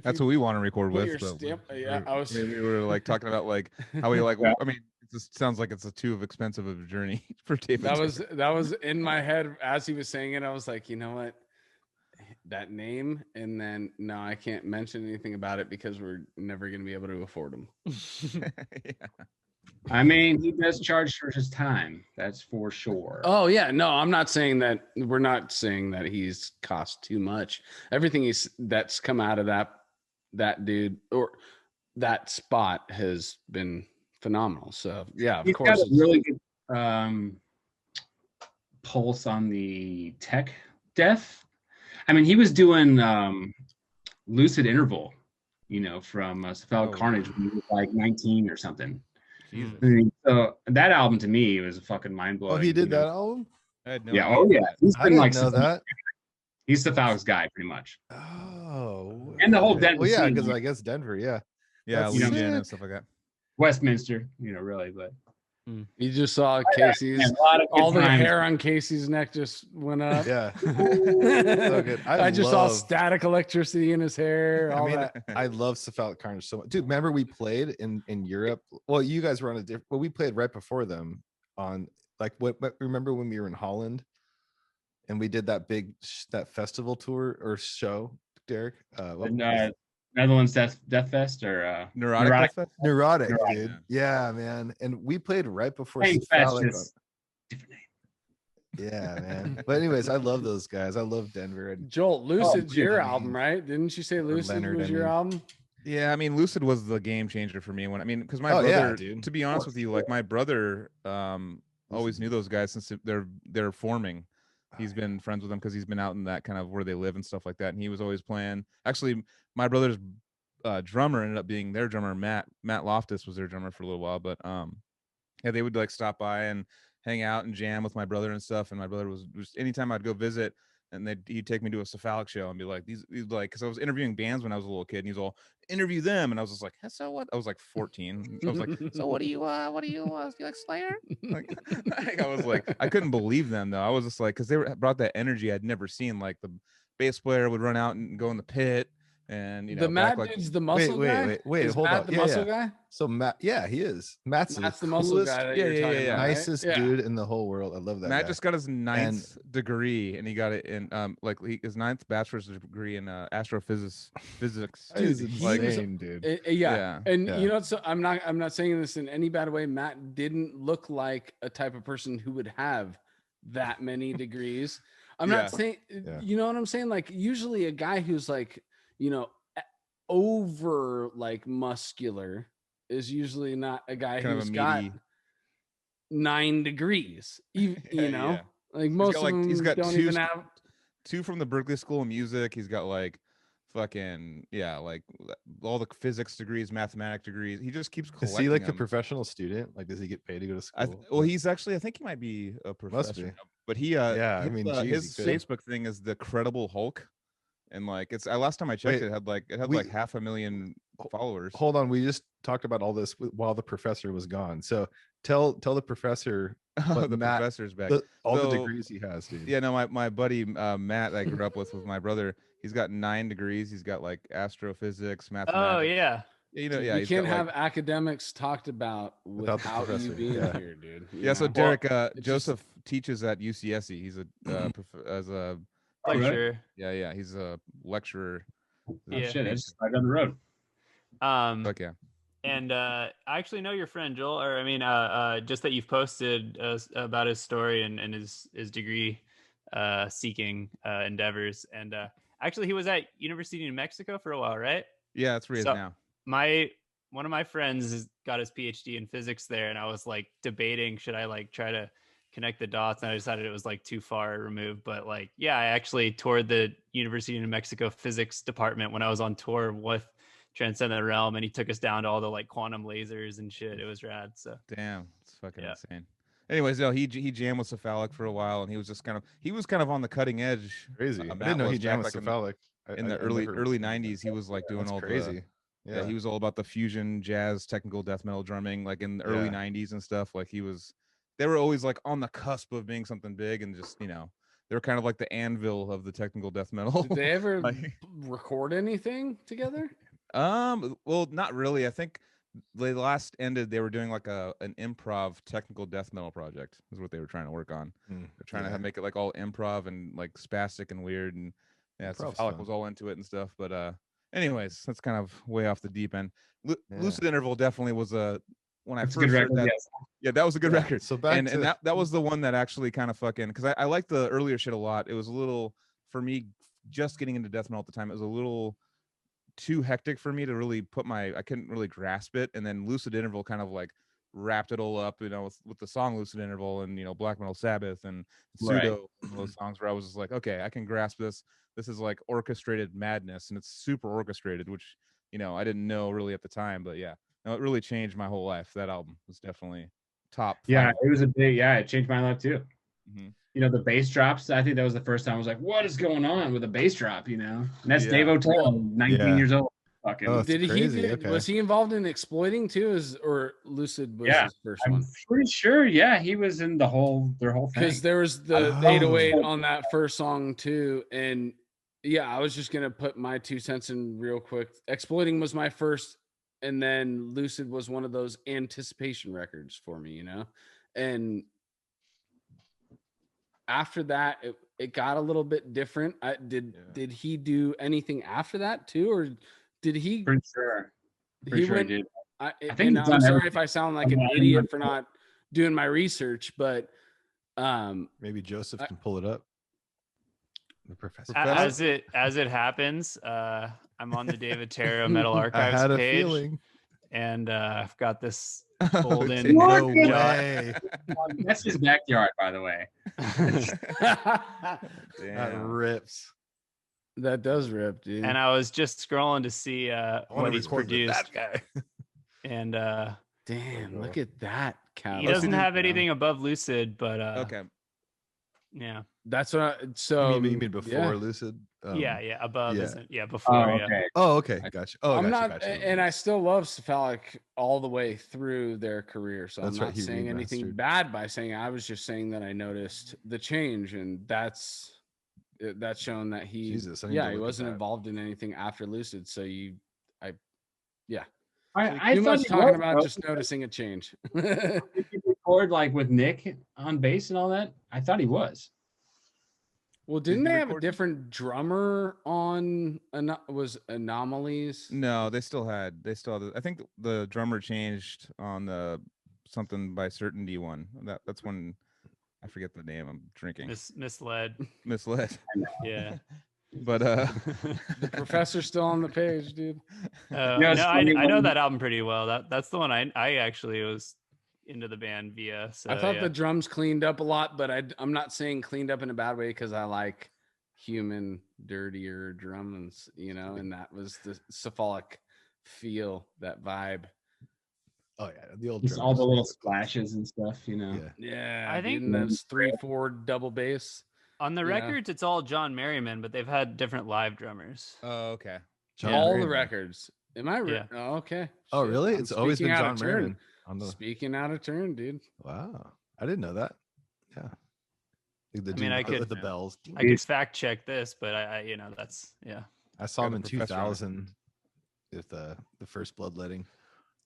That's what we want to record with. We were like talking about like how we like. I mean, it just sounds like it's too expensive of a journey for David. That was in my head as he was saying it. I was like, you know what, that name, and then no, I can't mention anything about it because we're never going to be able to afford them. Yeah. I mean, he does charge for his time. That's for sure. Oh yeah, no, I'm not saying that. We're not saying that he's cost too much. Everything that's come out of that dude or that spot has been phenomenal. So yeah, of course, got a really good pulse on the tech death. I mean, he was doing Lucid Interval, from Cephalic Carnage when he was like 19 or something. Jesus. I mean, so that album to me was a fucking mind blowing. Oh, he did that album? I had no idea. Oh yeah, he's been I didn't know that. He's Cephalic's guy, pretty much. Oh, and the whole Denver. Well, yeah, scene, because I guess Denver, yeah, yeah, That's and stuff like that. Westminster, really, but You just saw Casey's, all the hair on Casey's neck just went up. Yeah. So good. I just saw static electricity in his hair. I love Cephalic Carnage so much. Dude, remember we played in Europe? Well, you guys were on a different, well, we played right before them on like what remember when we were in Holland and we did that big that festival tour or show, Derek? Netherlands Death Fest or Neurotic Death Fest? Neurotic, dude. Yeah, man. And we played right before Cephalic. Different name. Yeah, man. But anyways, I love those guys. I love Denver. And Joel, Lucid's your album, right? Didn't you say Lucid was your album? Yeah, I mean, Lucid was the game changer for me because my brother, to be honest with you, like my brother always knew those guys since they're forming. He's been friends with them because he's been out in that kind of where they live and stuff like that. And he was always playing. Actually, my brother's drummer ended up being their drummer. Matt Loftus was their drummer for a little while. But yeah, they would like stop by and hang out and jam with my brother and stuff. And my brother was just anytime I'd go visit, and he'd take me to a Cephalic show and be like, he's like, because I was interviewing bands when I was a little kid, and he's all, interview them, and I was just like, so what? I was like 14. I was like, so what do you like Slayer? Like, I was like, I couldn't believe them though. I was just like, because they brought that energy I'd never seen. Like the bass player would run out and go in the pit. And you know, the Matt dude's the muscle guy. Wait, hold Matt on. The muscle guy. So Matt, yeah, he is. Matt's the muscle guy. That you're talking about, nicest dude in the whole world. I love that. Matt just got his 9th degree, and he got it in his 9th bachelor's degree in astrophysics. He's insane, dude. Yeah. And you know, so I'm not saying this in any bad way. Matt didn't look like a type of person who would have that many degrees. I'm not saying, you know what I'm saying? Like usually a guy who's like, you know, over like muscular is usually not a guy who's got 9 degrees. You know, like most of them don't even have 2 from the Berkeley School of Music. He's got like fucking like all the physics degrees, mathematics degrees. He just keeps collecting. Is he like a professional student? Like, does he get paid to go to school? Well, he's actually, I think he might be a professor. But he his Facebook thing is the Credible Hulk. And like last time I checked, it had like 500,000 followers. Hold on, we just talked about all this while the professor was gone. So tell the professor the professor's back. All the degrees he has, dude. Yeah, no, my buddy Matt that I grew up with my brother. He's got 9 degrees. He's got like astrophysics, mathematics. Oh yeah. You know, you can't have academics talked about without you being here, dude. Yeah. So Derek Joseph teaches at UCSC. He's a lecturer. Yeah, he's a lecturer. Yeah, shit, it's right down the road. Okay. And I actually know your friend Joel, or I mean, just that you've posted about his story and his degree seeking endeavors. And actually, he was at University of New Mexico for a while, right? Yeah, that's where he is now. One of my friends got his PhD in physics there, and I was like debating, should I like try to connect the dots, and I decided it was like too far removed. But like, yeah, I actually toured the University of New Mexico physics department when I was on tour with Transcend the Realm, and he took us down to all the like quantum lasers and shit. It was rad. So damn, it's fucking insane. Anyways, he jammed with Cephalic for a while, and he was kind of on the cutting edge. Crazy. I didn't know he jammed with Cephalic in the early 90s. He was like doing all crazy. Yeah, he was all about the fusion, jazz, technical death metal drumming, like in the early 90s and stuff. Like they were always like on the cusp of being something big, and just, you know, they were kind of like the anvil of the technical death metal. Did they ever record anything together? Well, not really. I think they last ended, they were doing like an improv technical death metal project is what they were trying to work on. They're trying to make it like all improv and like spastic and weird, and Cephalic was all into it and stuff. But anyways, that's kind of way off the deep end. Lucid Interval definitely was when I first heard that. Yeah, that was a good record. So and that was the one that actually kind of fucking, because I liked the earlier shit a lot. It was a little, for me, just getting into death metal at the time, it was a little too hectic for me to really I couldn't really grasp it. And then Lucid Interval kind of like wrapped it all up, you know, with the song Lucid Interval and, you know, Black Metal Sabbath and Pseudo, those songs where I was just like, okay, I can grasp this. This is like orchestrated madness, and it's super orchestrated, which, you know, I didn't know really at the time. But yeah, no, it really changed my whole life. That album was definitely top. Yeah, it was it changed my life too. Mm-hmm. You know, the bass drops, I think that was the first time I was like, what is going on with a bass drop, you know? And that's Dave O'Tell, 19 years old. fucking. Oh, Did crazy. he? Okay. Was he involved in exploiting too? Or Lucid was Yeah, his first I'm one? pretty sure. Yeah, he was in their whole thing. Because there was the Oh. 808 on that first song too, and yeah, I was just gonna put my 2 cents in real quick. Exploiting was my first, and then Lucid was one of those anticipation records for me, and after that it got a little bit different. Did he do anything after that too, or did he? Pretty sure. He Sure went. he did. I think and he's I'm done sorry everything. if I sound like an idiot for not doing my research, but Maybe Joseph can pull it up. The professor. As it happens, I'm on the David Terrio Metal Archives I had a page, feeling. and I've got this Oh, golden. No jar. way. That's his backyard, by the way. That Damn. rips. That does rip, dude. And I was just scrolling to see what he's produced, That guy. and Damn, look at that cow. he doesn't have anything above Lucid, but Okay. yeah, That's what I, so You mean before yeah. Lucid? yeah, above yeah. isn't, before, Oh, yeah. okay. Oh, okay. Gotcha. Oh, I'm gotcha, not, gotcha. and I still love Cephalic all the way through their career. So That's I'm right, not he saying anything remastered. bad by saying. I was just saying that I noticed the change, and that's showing that he, Jesus, I need to yeah, he look at wasn't that. involved in anything after Lucid. So I too thought much he talking was, about bro. just noticing a change. Did he record like with Nick on bass and all that? I thought he was. Well, didn't he they have a record? different drummer on? Was Anomalies? No, they still had. I think the drummer changed on the something by Certainty one. That's when I forget the name. I'm drinking. Misled. Misled. Yeah. But The professor's still on the page, dude. No, it's funny I know when- that album pretty well. That's the one I actually was into the band via. So I thought yeah. the drums cleaned up a lot, but I'm not saying cleaned up in a bad way because I like human, dirtier drums, and that was the cephalic feel, that vibe. Oh yeah, the old Just drum all the is little so close. splashes and stuff, Yeah. Yeah, I I think- think that's 3/4 double bass. On the Yeah. records, it's all John Merriman, but they've had different live drummers. oh, okay. John All the Merriman. records. Am I? Yeah. Oh, okay. Oh, Shit, really? I'm It's always been speaking out John of turn. Merriman on the. Speaking out of turn, dude. Wow, I didn't know that. Yeah. Like the I mean, dude I with could- with the bells. I could fact check this, but I that's I saw Got him the in professor on it. 2000 with the first bloodletting.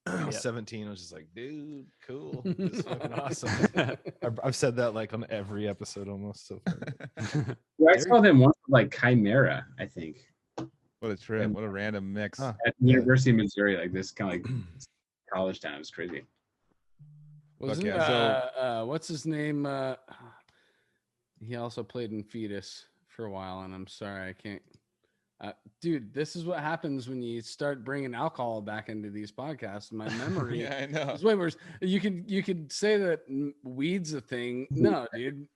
I was 17. I was just like, dude, cool. This is fucking awesome. I've said that like on every episode almost so far. Yeah, I saw them once with like Chimera, I think, What a trip. What a random mix. Huh. at the University of Missouri, like this kind of like college town. It was crazy. Wasn't yeah, what's his name? He also played in Fetus for a while, and I'm sorry I can't. Dude, this is what happens when you start bringing alcohol back into these podcasts. My memory Yeah, I know. is way worse. You could say that weed's a thing. No, dude.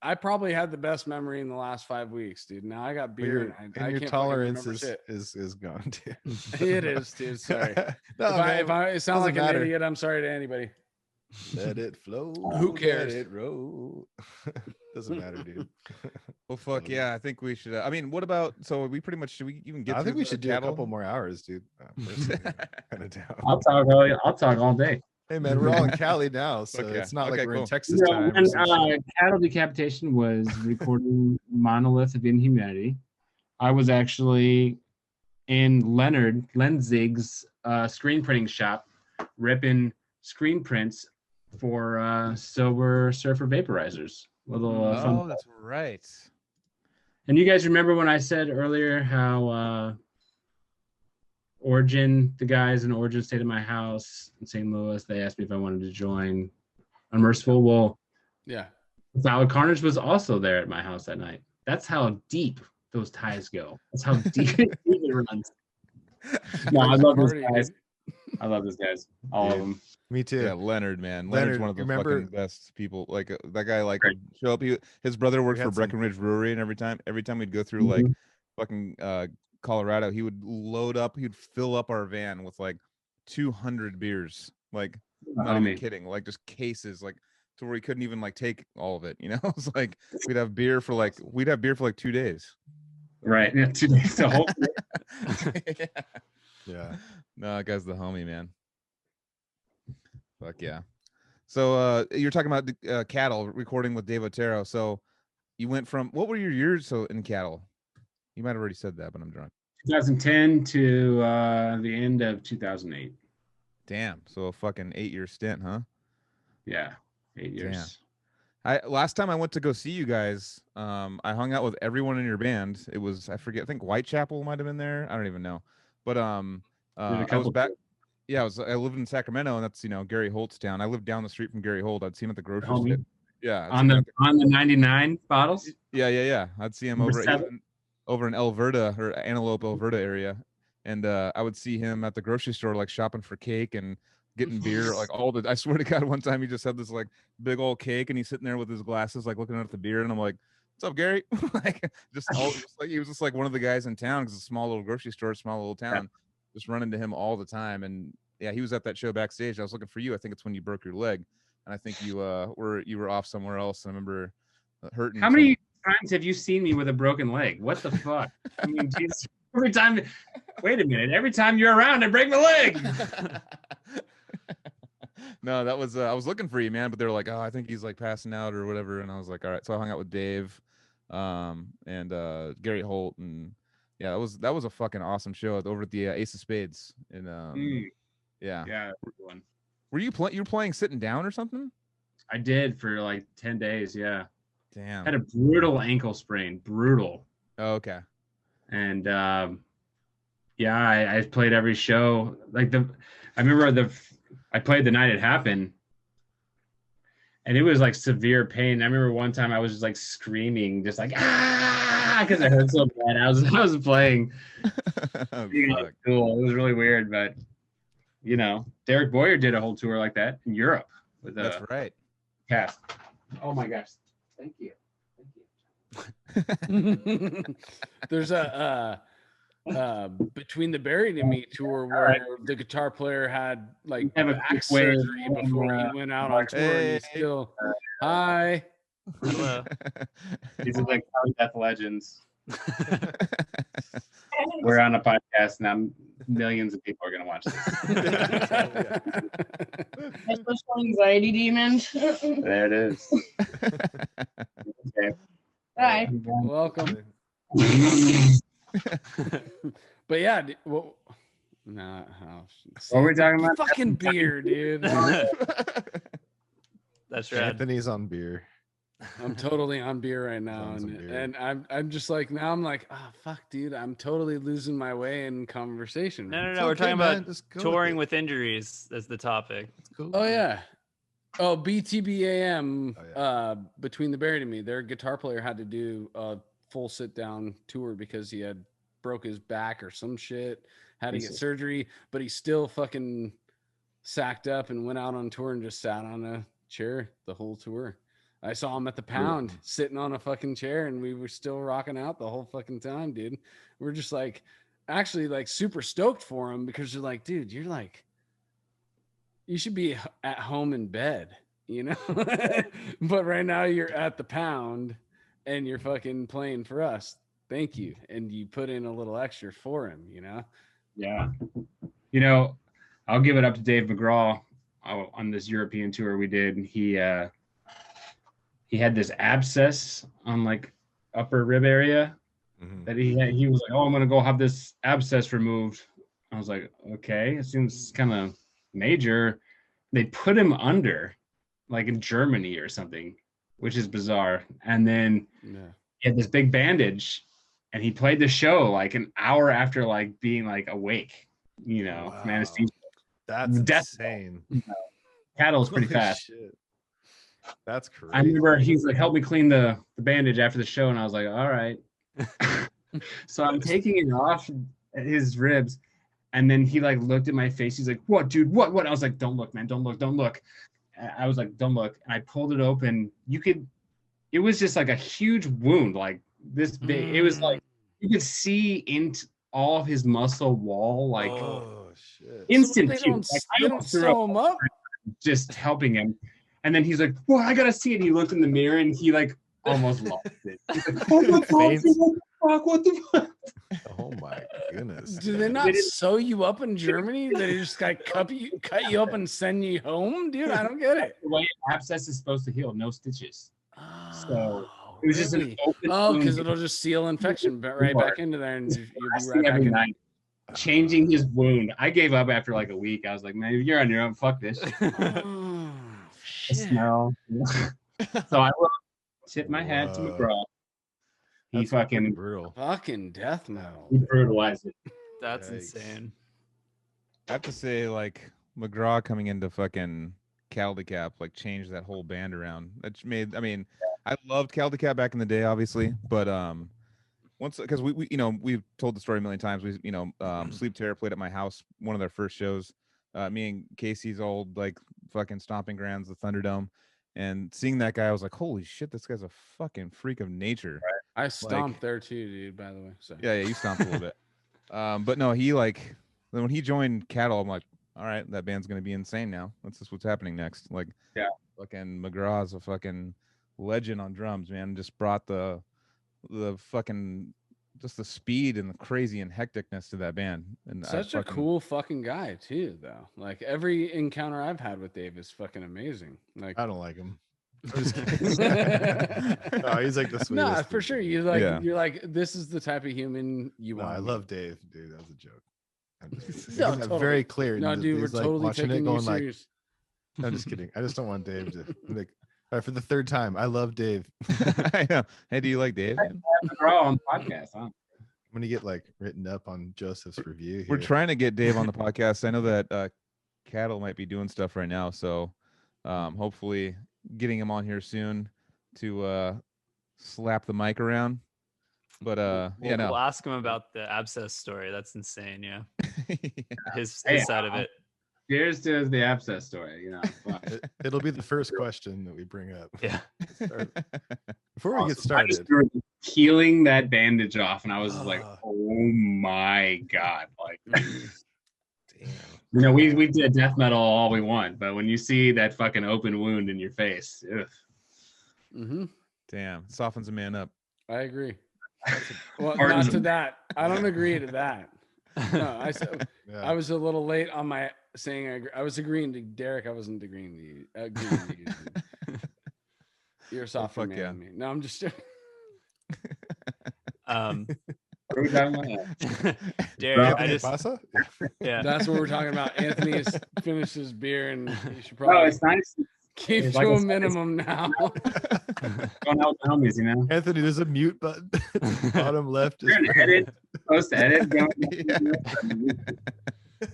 I probably had the best memory in the last 5 weeks, dude. Now I got beer, And I your can't fucking tolerance remember shit. is gone, dude. It is, dude. Sorry. No, if I sound doesn't like matter. an idiot, I'm sorry to anybody. Let it flow. Who cares? Let it roll. Doesn't matter, dude. Well, fuck yeah. I think we should. I mean, what about? So we pretty much should we even get? I think through we the should do cattle? a couple more hours, dude. Personally, kind of down. I'll talk all day. Hey man, we're all in Cali now, so Okay. it's not Okay, like we're in cool. Texas You know, time. or when some shit. Cattle Decapitation was recording Monolith of Inhumanity, I was actually in Lenzig's screen printing shop, ripping screen prints for Silver Surfer vaporizers. Little fun. Oh, that's right. And you guys remember when I said earlier how Origin, the guys in Origin stayed at my house in St. Louis. They asked me if I wanted to join Unmerciful. Well, Yeah. Valid Carnage was also there at my house that night. That's how deep those ties go. That's how deep it runs. No, I love those Party, guys. dude. I love those guys. All of them. Me too. Yeah, Leonard, man. Leonard, Leonard's one of the remember- fucking best people. Like that guy, like would show up. His brother worked We for had some- Breckenridge Brewery, and every time we'd go through like Mhm. fucking Colorado, he would load up. He'd fill up our van with like 200 beers. Like not even kidding. Like just cases, like to where he couldn't even like take all of it. You know, it's like we'd have beer for like 2 days. Right. Yeah, 2 days. So hopefully, Yeah. Yeah. No, that guy's the homie, man. Fuck yeah. So you're talking about cattle recording with Dave Otero. So you went from, what were your years so in cattle? You might have already said that, but I'm drunk. 2010 to the end of 2008. Damn. So a fucking 8-year stint, huh? Yeah, 8 years. Last time I went to go see you guys, I hung out with everyone in your band. It was, I forget, I think Whitechapel might have been there. I don't even know. But I was back. Yeah, I lived in Sacramento, and that's, Gary Holt's town. I lived down the street from Gary Holt. I'd see him at the grocery store. Yeah, on the 99 bottles. Yeah. I'd see him over in Alberta or Antelope, Alberta area, and I would see him at the grocery store, like shopping for cake and getting beer, like I swear to God, one time he just had this like big old cake, and he's sitting there with his glasses, like looking at the beer, and I'm like, "What's up, Gary?" Like just like he was just like one of the guys in town, because it's a small little grocery store, small little town. Yeah. Just running to him all the time, and yeah, he was at that show backstage. I was looking for you. I think it's when you broke your leg, and I think you were off somewhere else. I remember hurting. How many times have you seen me with a broken leg? What the fuck? I mean, geez, every time. Wait a minute. Every time you're around, I break my leg. No, that was I was looking for you, man, but they were like, "Oh, I think he's like passing out or whatever," and I was like, "All right." So I hung out with Dave, and Gary Holt, and yeah, that was a fucking awesome show over at the Ace of Spades, and yeah, one. Were you playing sitting down or something? I did for like 10 days. Yeah. Damn. Had a brutal ankle sprain. Brutal. Oh, okay. And I played every show. Like I remember I played the night it happened, and it was like severe pain. I remember one time I was just like screaming, just like because it hurt so bad. I was playing. Cool. It was really weird, but Derek Boyer did a whole tour like that in Europe with That's right. Cast. Oh my gosh! Thank you. There's a Between the Buried and Me tour where the guitar player had like back surgery before he went out on tour, and he's still hi. Hello. These are like Death Legends. We're on a podcast now. Millions of people are gonna watch this. My social anxiety demons. There it is. Okay. Hi. Welcome. But yeah, what were we talking about? Fucking beer, dude. That's right. Anthony's on beer. I'm totally on beer right now, and I'm just like, now I'm like, oh fuck, dude, I'm totally losing my way in conversation. No, we're talking about touring with injuries as the topic. Cool. Oh yeah. Oh, BTBAM, Between the Buried and Me, their guitar player had to do a full sit down tour because he had broke his back or some shit, had to get surgery, but he still fucking sacked up and went out on tour and just sat on a chair the whole tour. I saw him at the Pound sitting on a fucking chair, and we were still rocking out the whole fucking time, dude. We're just like, actually like super stoked for him, because you're like, dude, you're like, you should be at home in bed, but right now you're at the Pound and you're fucking playing for us. Thank you. And you put in a little extra for him, Yeah. I'll give it up to Dave McGraw on this European tour we did. He had this abscess on like upper rib area that he was like, "Oh, I'm going to go have this abscess removed." I was like, "Okay, it seems kind of major." They put him under, like in Germany or something, which is bizarre. And then he had this big bandage, and he played the show like an hour after like being like awake, from anesthesia. That's insane. Cattle's pretty fast. Shit. That's crazy. I remember he's like, "Help me clean the bandage after the show," and I was like, "All right." So I'm taking it off his ribs. And then he like looked at my face. He's like, "What, dude? What?" I was like, "Don't look, man. Don't look. Don't look." I was like, "Don't look." And I pulled it open. It was just like a huge wound, like this big. It was like you could see into all of his muscle wall, like instant. So they don't sew him up. Just helping him. And then he's like, "Well, I gotta see it." And he looked in the mirror and he like almost lost it. He's like, "Oh my God." fuck? What the fuck? Oh my goodness. Do they not sew you up in Germany? They just like cut you up and send you home, dude. I don't get it. The way an abscess is supposed to heal, no stitches. So it was just really? an open. Because it'll just seal infection right back into there, and you'll be right back every in. night. Changing his wound. I gave up after like a week. I was like, man, you're on your own. Fuck this shit. Oh, shit. Smell. So I will tip my hat to McGraw. He That's fucking brutal. Fucking death metal. he brutalized it. That's Yikes. insane. I have to say, like McGraw coming into fucking Caldecap, like changed that whole band around. That made. I mean, I loved Caldecap back in the day, obviously, but once because we you know we've told the story a million times. We Sleep Terror played at my house, one of their first shows. Me and Casey's old like fucking stomping grounds, the Thunderdome, and seeing that guy, I was like, holy shit, this guy's a fucking freak of nature. I stomped there too, dude. By the way, so Yeah, you stomped a little bit. But no, he like when he joined Cattle, I'm like, all right, that band's gonna be insane now. That's just what's happening next. Like, yeah, fucking McGraw's a fucking legend on drums, man. Just brought the fucking just the speed and the crazy and hecticness to that band. And such a cool fucking guy too, though. Like every encounter I've had with Dave is fucking amazing. Like I don't like him. I'm just kidding. No, he's like the sweetest. no, for sure. You like Yeah. you're like this is the type of human you No, want. I to love Dave, dude. That was a joke. I'm just No, I'm totally. very clear. No, dude, we're he's, like, totally watching taking it, you going like, serious. no, I'm just kidding. I just don't want Dave to like. All right, for the third time, I love Dave. I know. Hey, do you like Dave? Man? McGraw on the podcast, huh? I'm gonna get like written up on Joseph's review. We're here. trying to get Dave on the podcast. I know that Cattle might be doing stuff right now, so hopefully getting him on here soon to slap the mic around. But yeah, no. We'll ask him about the abscess story. That's insane. Yeah, his Hey, side of it. Cheers to the abscess story. You know, fuck. It'll be the first question that we bring up. Yeah. Before we get I just started, started peeling that bandage off, and I was like, Ah. "Oh my god!" Like, damn. you know, we did death metal all we want, but when you see that fucking open wound in your face, ugh. Mm-hmm. Damn, softens a man up. I agree. Well, Pardon not me. to that. I don't agree to that. No, I said Yeah. I was a little late on my saying I agree. I was agreeing to Derek. I wasn't agreeing to you. Agreeing to you. You're a softer fuck man yeah. than me. No, I'm just Um, What are we talking about? Derek, I Anthony just Pasa? yeah. that's what we're talking about. Anthony has finished his beer and you should Oh, probably it's nice keep it's to like a I said, minimum now. going out with the homies, you know. Anthony, there's a mute button. Bottom left. You're an edit, post edit.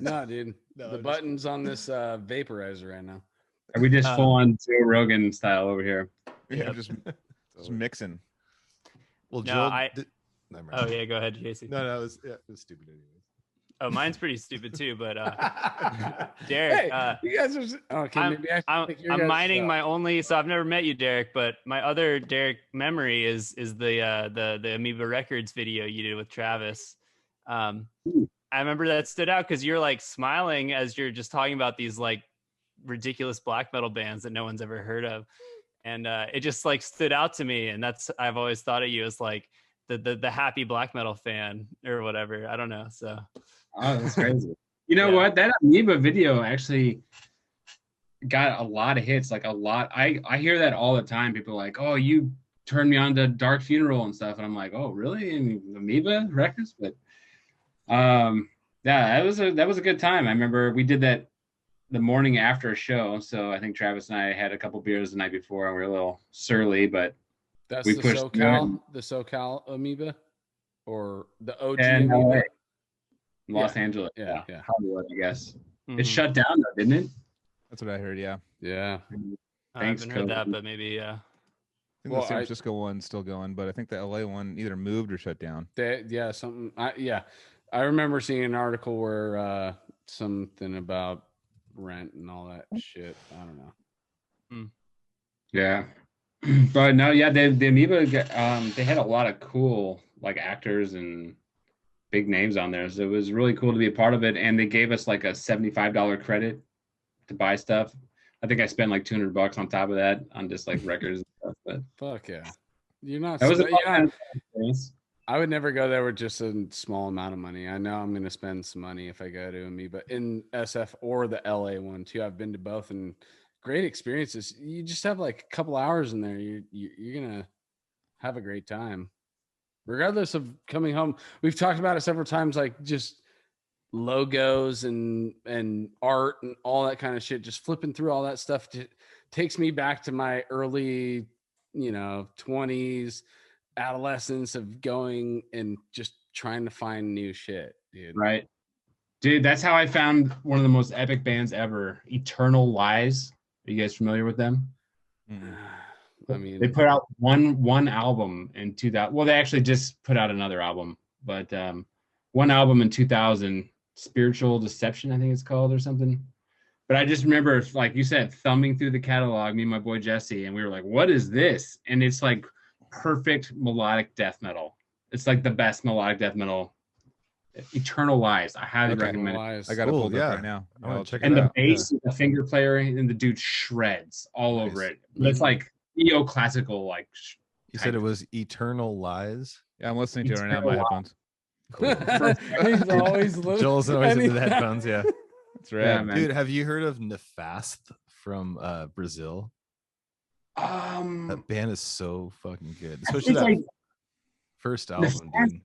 No, dude. No, The just- button's on this vaporizer right now. Are we just full on Joe Rogan style over here? Yeah, just mixing. Well, No, Joel. I- Never mind. Oh yeah, go ahead, Casey. No, it was stupid anyways. Oh, mine's pretty stupid too. But Derek, Hey, you guys are okay. I'm- Maybe I should pick your I'm guys' mining stuff. my only. So I've never met you, Derek, but my other Derek memory is the Amoeba Records video you did with Travis. I remember that stood out because you're like smiling as you're just talking about these like ridiculous black metal bands that no one's ever heard of, and it just like stood out to me. And that's I've always thought of you as like the happy black metal fan or whatever. I don't know. So Oh, that's crazy. You know Yeah. what? That Amoeba video actually got a lot of hits. Like a lot. I hear that all the time. People are like, "Oh, you turned me on to Dark Funeral and stuff," and I'm like, "Oh, really? And Amoeba Records?" But yeah, that was a good time. I remember we did that the morning after a show. So I think Travis and I had a couple beers the night before, and we were a little surly, but That's we the pushed SoCal amoeba, or the OG and amoeba. Los Angeles, Yeah, yeah. Hollywood, I guess. mhm. It shut down though, didn't it? That's what I heard. Yeah, Yeah. I Thanks, haven't heard that, Cody. but maybe yeah. I think Well, the San I- Francisco one's still going, but I think the LA one either moved or shut down. Yeah, something. I remember seeing an article where something about rent and all that shit. I don't know. Yeah, but no, yeah, the Amoeba, they had a lot of cool like actors and big names on there, so it was really cool to be a part of it. And they gave us like a $75 credit to buy stuff. I think I spent like $200 on top of that on just like records and stuff. But Fuck yeah. You're not. that was a you're not- experience. I would never go there with just a small amount of money. I know I'm going to spend some money if I go to me, but in SF or the LA one too, I've been to both and great experiences. You just have like a couple hours in there. You're going to have a great time, regardless of coming home. We've talked about it several times, like just logos and art and all that kind of shit. Just flipping through all that stuff takes me back to my early, 20s. Adolescence of going and just trying to find new shit, dude. Right. Dude, that's how I found one of the most epic bands ever, Eternal Lies. Are you guys familiar with them? I mean, they put out one album in 2000. Well, they actually just put out another album, but one album in 2000, Spiritual Deception, I think it's called, or something. But I just remember, like you said, thumbing through the catalog, me and my boy Jesse, and we were like, what is this? And it's like perfect melodic death metal. It's like the best melodic death metal. Eternal Lies. I highly recommend it. I got to pull it up right now. I want to check it and out. the bass, the finger player, and the dude shreds all over it. But it's like neoclassical, like. You said it was Eternal Lies? Yeah, I'm listening to it right now in my headphones. Cool. He's always listening. Joel's always into the headphones, yeah. That's right. Yeah, man. Dude, have you heard of Nefast from Brazil? That band is so fucking good. Especially that like, first album, dude.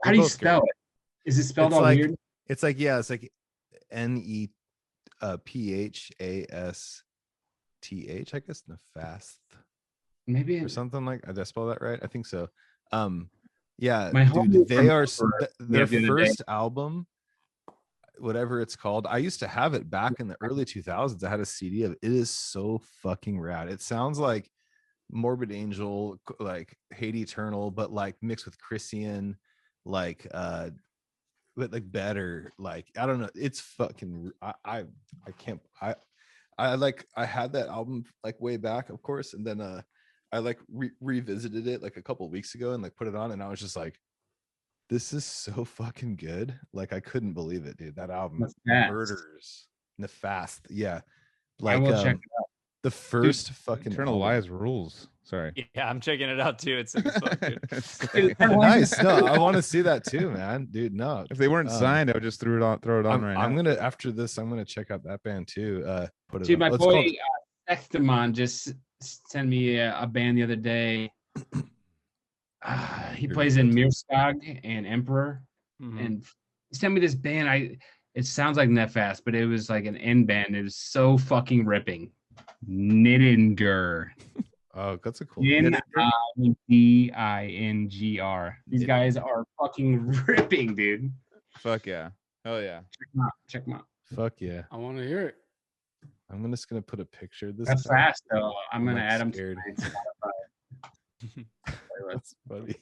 How do you spell it? Is it spelled all weird? It's like Nepasth, I guess. Nefast. Maybe or something like. Did I spell that right? I think so. Yeah, My dude, they are their the first album, whatever it's called. I used to have it back in the early 2000s. I had a CD of it. It is so fucking rad. It sounds like Morbid Angel, like Hate Eternal, but like mixed with Christian, like but like better. Like I don't know. It's fucking. I can't. I had that album like way back, of course, and then I like revisited it like a couple of weeks ago and like put it on, and I was just like, this is so fucking good. Like I couldn't believe it, dude. That album murders. Nefast. Yeah. Like I will check it out. The first fucking Eternal Lies rules. Sorry. Yeah, I'm checking it out too. It's nice. No, I want to see that too, man. Dude, no. If they weren't signed, I would just throw it on right now. I'm gonna after this, I'm gonna check out that band too. Put it Dude, up. my boy Engemann just sent me a band the other day. He plays in Mirskog and Emperor, and he sent me this band. It sounds like Nefast, but it was like an end band. It was so fucking ripping. Niddinger. Oh, that's a cool. Niddinger. These guys are fucking ripping, dude. Fuck yeah. Hell yeah. Check them out. Fuck yeah. I want to hear it. I'm just gonna put a picture of this. That's fast though. I'm gonna add them scared. to my Spotify. That's funny.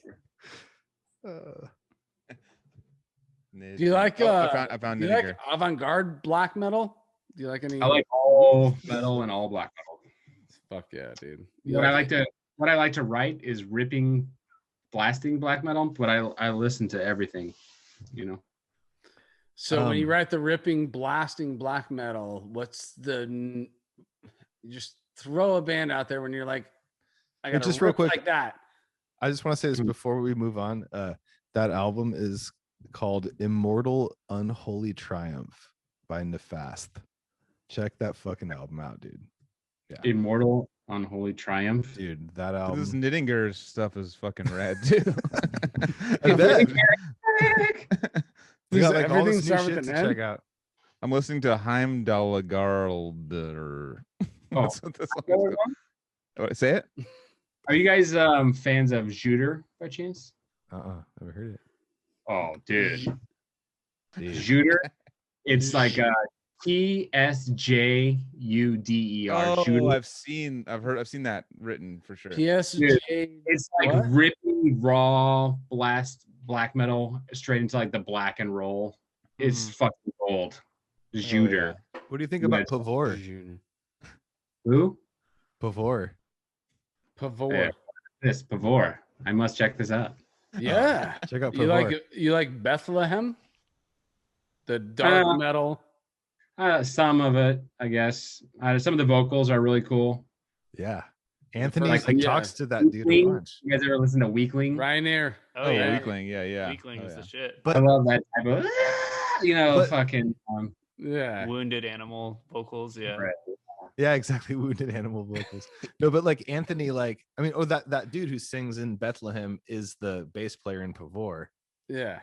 Do you like I found do you like avant-garde black metal? Do you like any? I like all metal and all black metal. Fuck yeah, dude. What I like to write is ripping, blasting black metal, but I listen to everything, you know. So when you write the ripping, blasting black metal, what's you just throw a band out there when you're like, I got just real quick like that. I just want to say this before we move on. That album is called Immortal Unholy Triumph by Nefast. Check that fucking album out, dude. Yeah. Immortal Unholy Triumph. Dude, that album. This Niddinger stuff is fucking rad too. I bet. We Does got like all everything this new start with shit to an N? check out. I'm listening to Heimdallgarder. That's what this one is called. Say it. Are you guys fans of Juder by chance? Never heard it. Oh, dude. Juder. It's like TSJUDER. Oh, I've seen that written for sure. PSJ. It's like ripping raw blast black metal straight into like the black and roll. It's fucking gold. Juder. What do you think about Pavor? Who? Pavor. Pavor. This Pavor. I must check this out. Yeah. Check out Pavor. You like Bethlehem? The dark metal. Some of it, I guess. Some of the vocals are really cool. Yeah. Anthony First- like yeah. talks to that dude a Weakling. bunch. You guys ever listen to Weakling? Ryanair. Oh, yeah. Weakling. Yeah. Weakling Oh, is yeah. the shit. But- I love that type of, But- fucking. Yeah. Wounded animal vocals. Yeah. Right. Yeah, exactly. Wounded animal vocals. No, but like Anthony, like I mean, that dude who sings in Bethlehem is the bass player in Pavor. Yeah.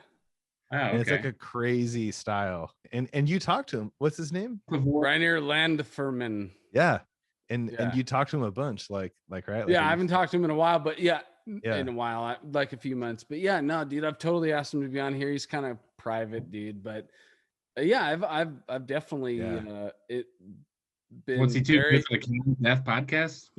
Oh, And it's okay. like a crazy style. And you talk to him. What's his name? Ryanair Landferman. Yeah. And Yeah. you talk to him a bunch, like right? Like, Yeah, are I you- haven't talked to him in a while, but yeah, Yeah. in a while, like a few months. But yeah, no, dude, I've totally asked him to be on here. He's kind of private, dude, but yeah, I've definitely Yeah. it been What's he too very good for the King Death podcast?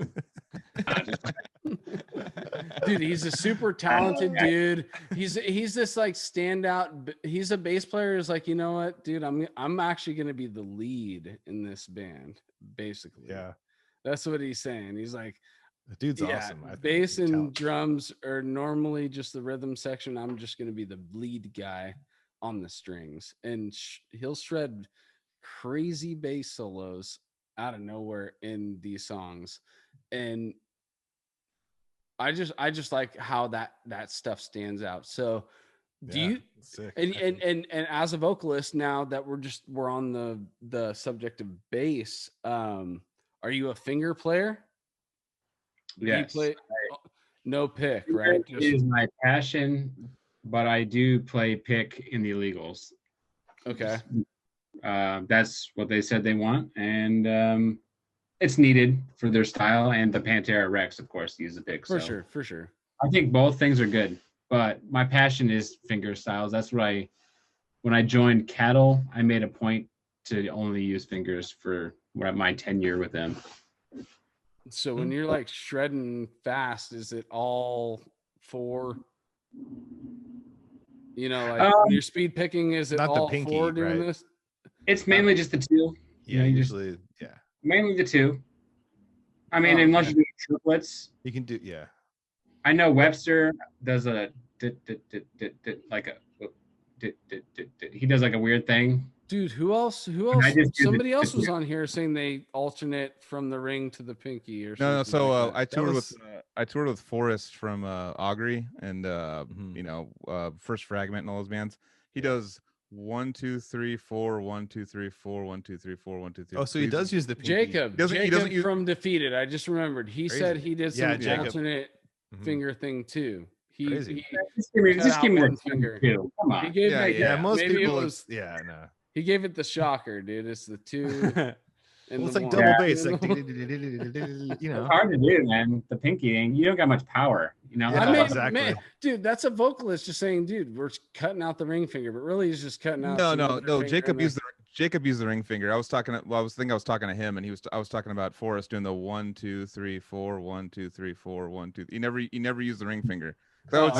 dude. He's a super talented dude. He's this like standout. He's a bass player. Is like, you know what, dude? I'm actually gonna be the lead in this band, basically. Yeah. That's what he's saying. He's like, The dude's yeah, awesome. I think bass he's and talented. drums are normally just the rhythm section. I'm just going to be the lead guy on the strings, and he'll shred crazy bass solos out of nowhere in these songs. And I just like how that stuff stands out. So do Yeah, you sick. and as a vocalist, now that we're on the subject of bass, are you a finger player? Do you Yes. play no pick, right? It is my passion, but I do play pick in the illegals. Okay. That's what they said they want, and it's needed for their style. And the Pantera Rex, of course, use the pick. For so sure. I think both things are good, but my passion is finger styles. That's what when I joined Cattle, I made a point to only use fingers for my tenure with them. So when you're like shredding fast, is it all four? You know, like when you're speed picking, is it Not the all pinky, four doing right? this? It's mainly just the two. Yeah, You just- usually, yeah. Mainly the two. I mean, Oh, unless okay. you do triplets. You can do, yeah. I know Webster does a like a he does like a weird thing. Dude, who else? I just do the- Somebody else was on here saying they alternate from the ring to the pinky or something. No. So like that. I toured was- with Forrest from Augury and Mhm. First Fragment and all those bands. He does 1, 2, 3, 4, 1, 2, 3, 4, 1, 2, 3, 4, 1, 2, 3. Oh, so he does use the pinky. Jacob, He doesn't use- from Defeated. I just remembered. He said Crazy. he did Yeah, some Jacob. alternate Mhm. finger thing too. He Crazy. Just give me, cut just out give me one the finger. two. Come He on. gave Yeah, it, Yeah, most maybe people, it was. yeah, no. He gave it the shocker, dude. It's the two. And Well, it's the like one. double bass, And like the one. you It's know. hard to do, man. The pinky thing, you don't got much power. You know. Yeah, I mean, exactly. man, dude, that's a vocalist just saying, dude, we're cutting out the ring finger, but really he's just cutting out. some other finger Jacob and used the ring finger. I was talking to him, and I was talking about Forrest doing the 1, 2, 3, 4, 1, 2, 3, 4, 1, 2. He never used the ring finger. So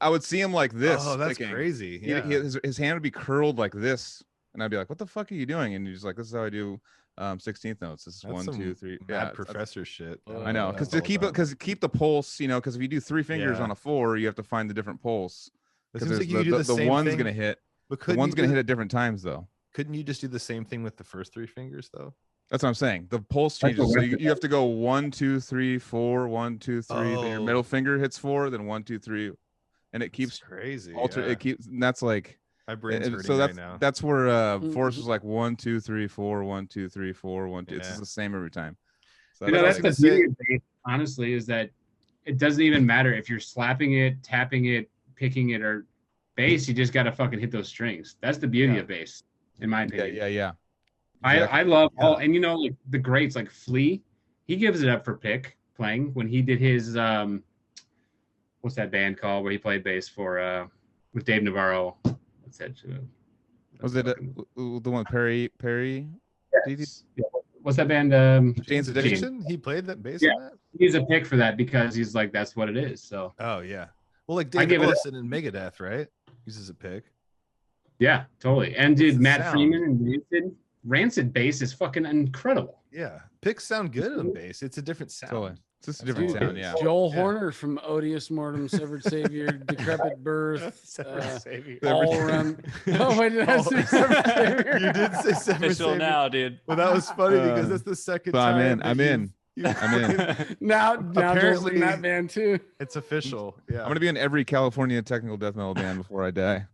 I would see him like this. Oh, that's picking. crazy. He- Yeah. his hand would be curled like this, and I'd be like, "What the fuck are you doing?" And he's like, "This is how I do 16th notes. This is That's 1, some 2, 3." mad Yeah, professor shit. I know, because That's all done. keep the pulse, because if you do 3 fingers Yeah. on a 4, you have to find the different pulse. It Because seems like you do the the same one's thing, gonna hit. but The couldn't one's you gonna do- hit at different times though. Couldn't you just do the same thing with the first 3 fingers though? That's what I'm saying. The pulse That's changes. what So Webster you have to go 1, 2, 3, 4, 1, 2, 3. Then your Oh. middle finger hits 4, then 1, 2, 3, and it It's keeps crazy. alter. Yeah. It keeps. And that's like. My brain's and hurting so right now. that's where Mhm. Forrest was like 1, 2, 3, 4, 1, 2, 3, 4, 1, 2. It's Yeah. just the same every time. So You know, But I that's was the gonna beauty of bass, honestly, is that it doesn't even matter if you're slapping it, tapping it, picking it, or bass. You just got to fucking hit those strings. That's the beauty Yeah. of bass, in my opinion. yeah. I love all, and like the greats like Flea, he gives it up for pick playing when he did his what's that band called where he played bass for with Dave Navarro. What's that? Was it the one Perry? Yes. Yeah. What's that band? Jane's Addiction? He played that bass Yeah. on that? He's a pick for that because he's like that's what it is. So Oh yeah. Well, like I David give it a- Ellison in Megadeth, right? Uses a pick. yeah, totally. And dude, the Matt sound. Freeman and Rancid bass is fucking incredible. Yeah. Picks sound good on bass. It's a different sound. Totally. It's just a That's different all it sound. is. Yeah. Joel Yeah. Horner from Odious Mortem, Severed Savior, Decrepit Birth, Severed Savior. All Around. Oh, wait, did I say Severed Savior? You did say Severed Official Savior. now, dude. Well, that was funny because that's the second So time. I'm in. that I'm you've- in. I'm in. now Apparently- Joel's in that band too. It's official. Yeah. I'm gonna be in every California technical death metal band before I die.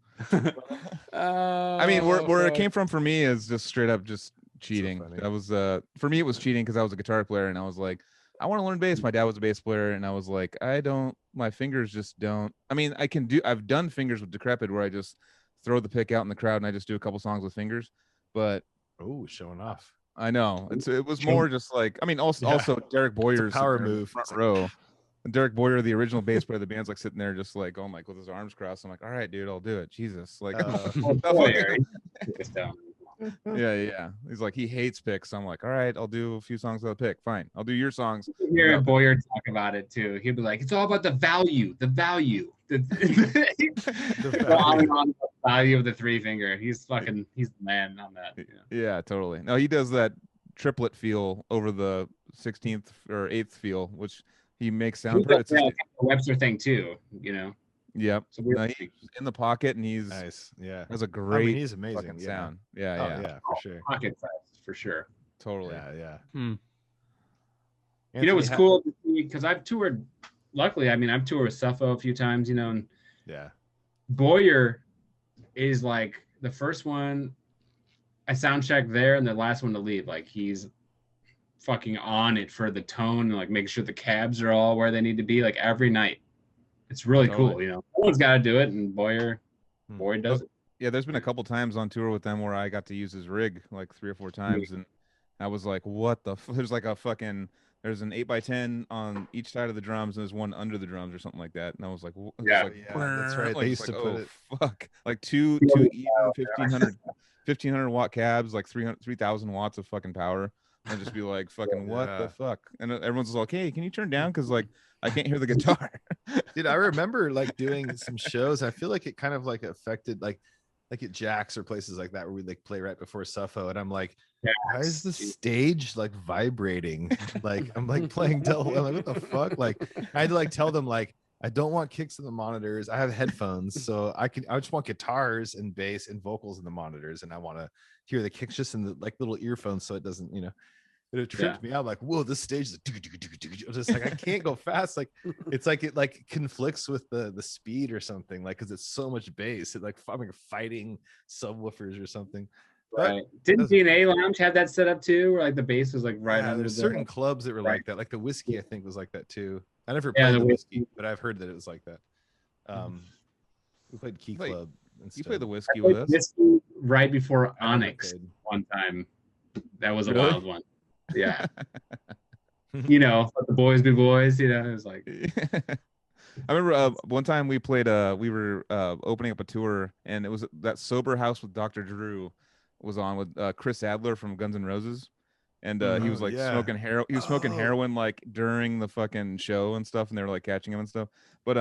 I mean, Oh, where it fuck. came from for me is just straight up just cheating. funny. That was for me it was cheating because I was a guitar player and I was like, I want to learn bass. My dad was a bass player and I was like, my fingers just don't. I mean, I've done fingers with Decrepit where I just throw the pick out in the crowd and I just do a couple songs with fingers, but Oh, showing off. I know it was more just like, I mean, also Derek Boyer's power sitting there in the move. front It's like- row. And Derek Boyer, the original bass player of the band's like sitting there just like, oh my, with his arms crossed. I'm like, all right, dude, I'll do it. Jesus. Like, yeah. He's like, he hates picks. I'm like, all right, I'll do a few songs without pick. Fine. I'll do your songs. Hear without Boyer talk about it too. He'd be like, it's all about the value. The value of the three finger. He's the man on that. Yeah, totally. No, he does that triplet feel over the 16th or 8th feel, which he makes sound That's pretty. the Webster thing too, Yep. So weird No, he's in the pocket and he's Nice. Yeah. has a I great mean, he's amazing. fucking Yeah. sound. Oh, Yeah. yeah, for sure. pocket size for sure. Totally. Yeah. You know, it's cool to see because I've toured. Luckily, I mean, I've toured with Suffo a few times. And Yeah. Boyer is like the first one I sound check there and the last one to leave. Like he's fucking on it for the tone and like making sure the cabs are all where they need to be like every night. It's really cool, Someone's got to do it, and Boyer does it. Yeah, there's been a couple times on tour with them where I got to use his rig like 3 or 4 times, and I was like, "What the?" There's like there's an 8x10 on each side of the drums, and there's one under the drums or something like that, and I was like, Yeah, that's right. They used to put it. Fuck, like two even 1500 watt cabs, like 3,000 watts of fucking power, and just be like, "Fucking what the fuck?" And everyone's like, "Hey, can you turn down? Because like I can't hear the guitar." Dude, I remember like doing some shows. I feel like it kind of like affected like at Jack's or places like that where we like play right before Suffo, and I'm like, why is the stage like vibrating? Like I'm like playing double. I'm like, what the fuck? Like I had to like tell them like I don't want kicks in the monitors. I have headphones, so I just want guitars and bass and vocals in the monitors, and I want to hear the kicks just in the like little earphones so it doesn't, it tripped me out. Like, whoa, this stage is just like I can't go fast. Like it's like it like conflicts with the speed or something, like because it's so much bass. It like I'm like fighting subwoofers or something. Right. Didn't DNA Lounge have that set up too, where like the bass was like right under there's certain clubs that were like that. Like the Whiskey, I think, was like that too. I never played the Whiskey, but I've heard that it was like that. We played Key Club. You played the Whiskey with us? Whiskey right before Onyx one time. That was a wild one. Yeah. Let the boys be boys, it was like I remember one time we played we were opening up a tour, and it was that Sober House with Dr. Drew was on with Chris Adler from Guns N' Roses, and he was like smoking heroin. He was smoking heroin like during the fucking show and stuff, and they were like catching him and stuff. But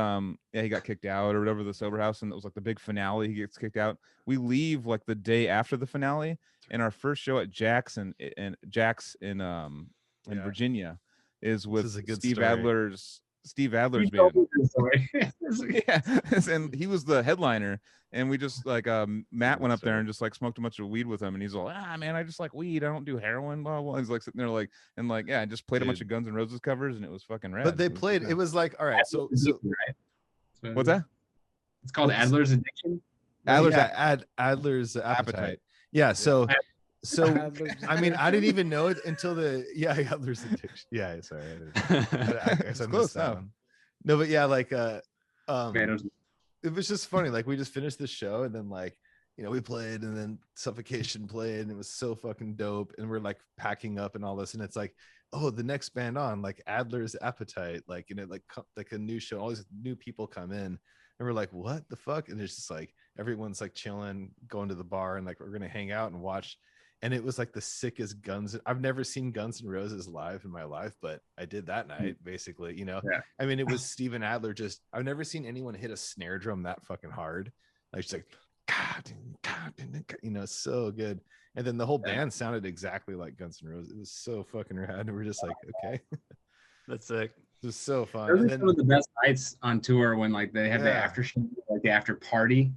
he got kicked out or whatever, the Sober House, and it was like the big finale. He gets kicked out. We leave like the day after the finale, and our first show at Jack's in Virginia is with Steve Adler's band. Yeah, and he was the headliner, and we just like Matt went up there and just like smoked a bunch of weed with him, and he's like, man, I just like weed, I don't do heroin, blah blah. He's like sitting there like, and like, I just played a bunch of Guns N' Roses covers, and it was fucking rad. But they played, it was like, all right, so what's that? It's called Adler's Addiction. Adler's Appetite. Yeah, so I mean, I didn't even know it until Adler's Addiction. Yeah, sorry, I guess I missed that one. No, but yeah, like it was just funny. Like we just finished the show, and then like we played, and then Suffocation played, and it was so fucking dope. And we're like packing up and all this, and it's like, oh, the next band on, like Adler's Appetite, like like a new show. All these new people come in, and we're like, what the fuck? And it's just like everyone's like chilling, going to the bar, and like we're gonna hang out and watch. And it was like the sickest Guns. I've never seen Guns N' Roses live in my life, but I did that night, basically. I mean, it was Steven Adler. I've never seen anyone hit a snare drum that fucking hard. Like just like, God, so good. And then the whole band sounded exactly like Guns N' Roses. It was so fucking rad. And we're just like, okay, that's sick. It was so fun. Those are some of the best nights on tour when like they have the after show, like the after party.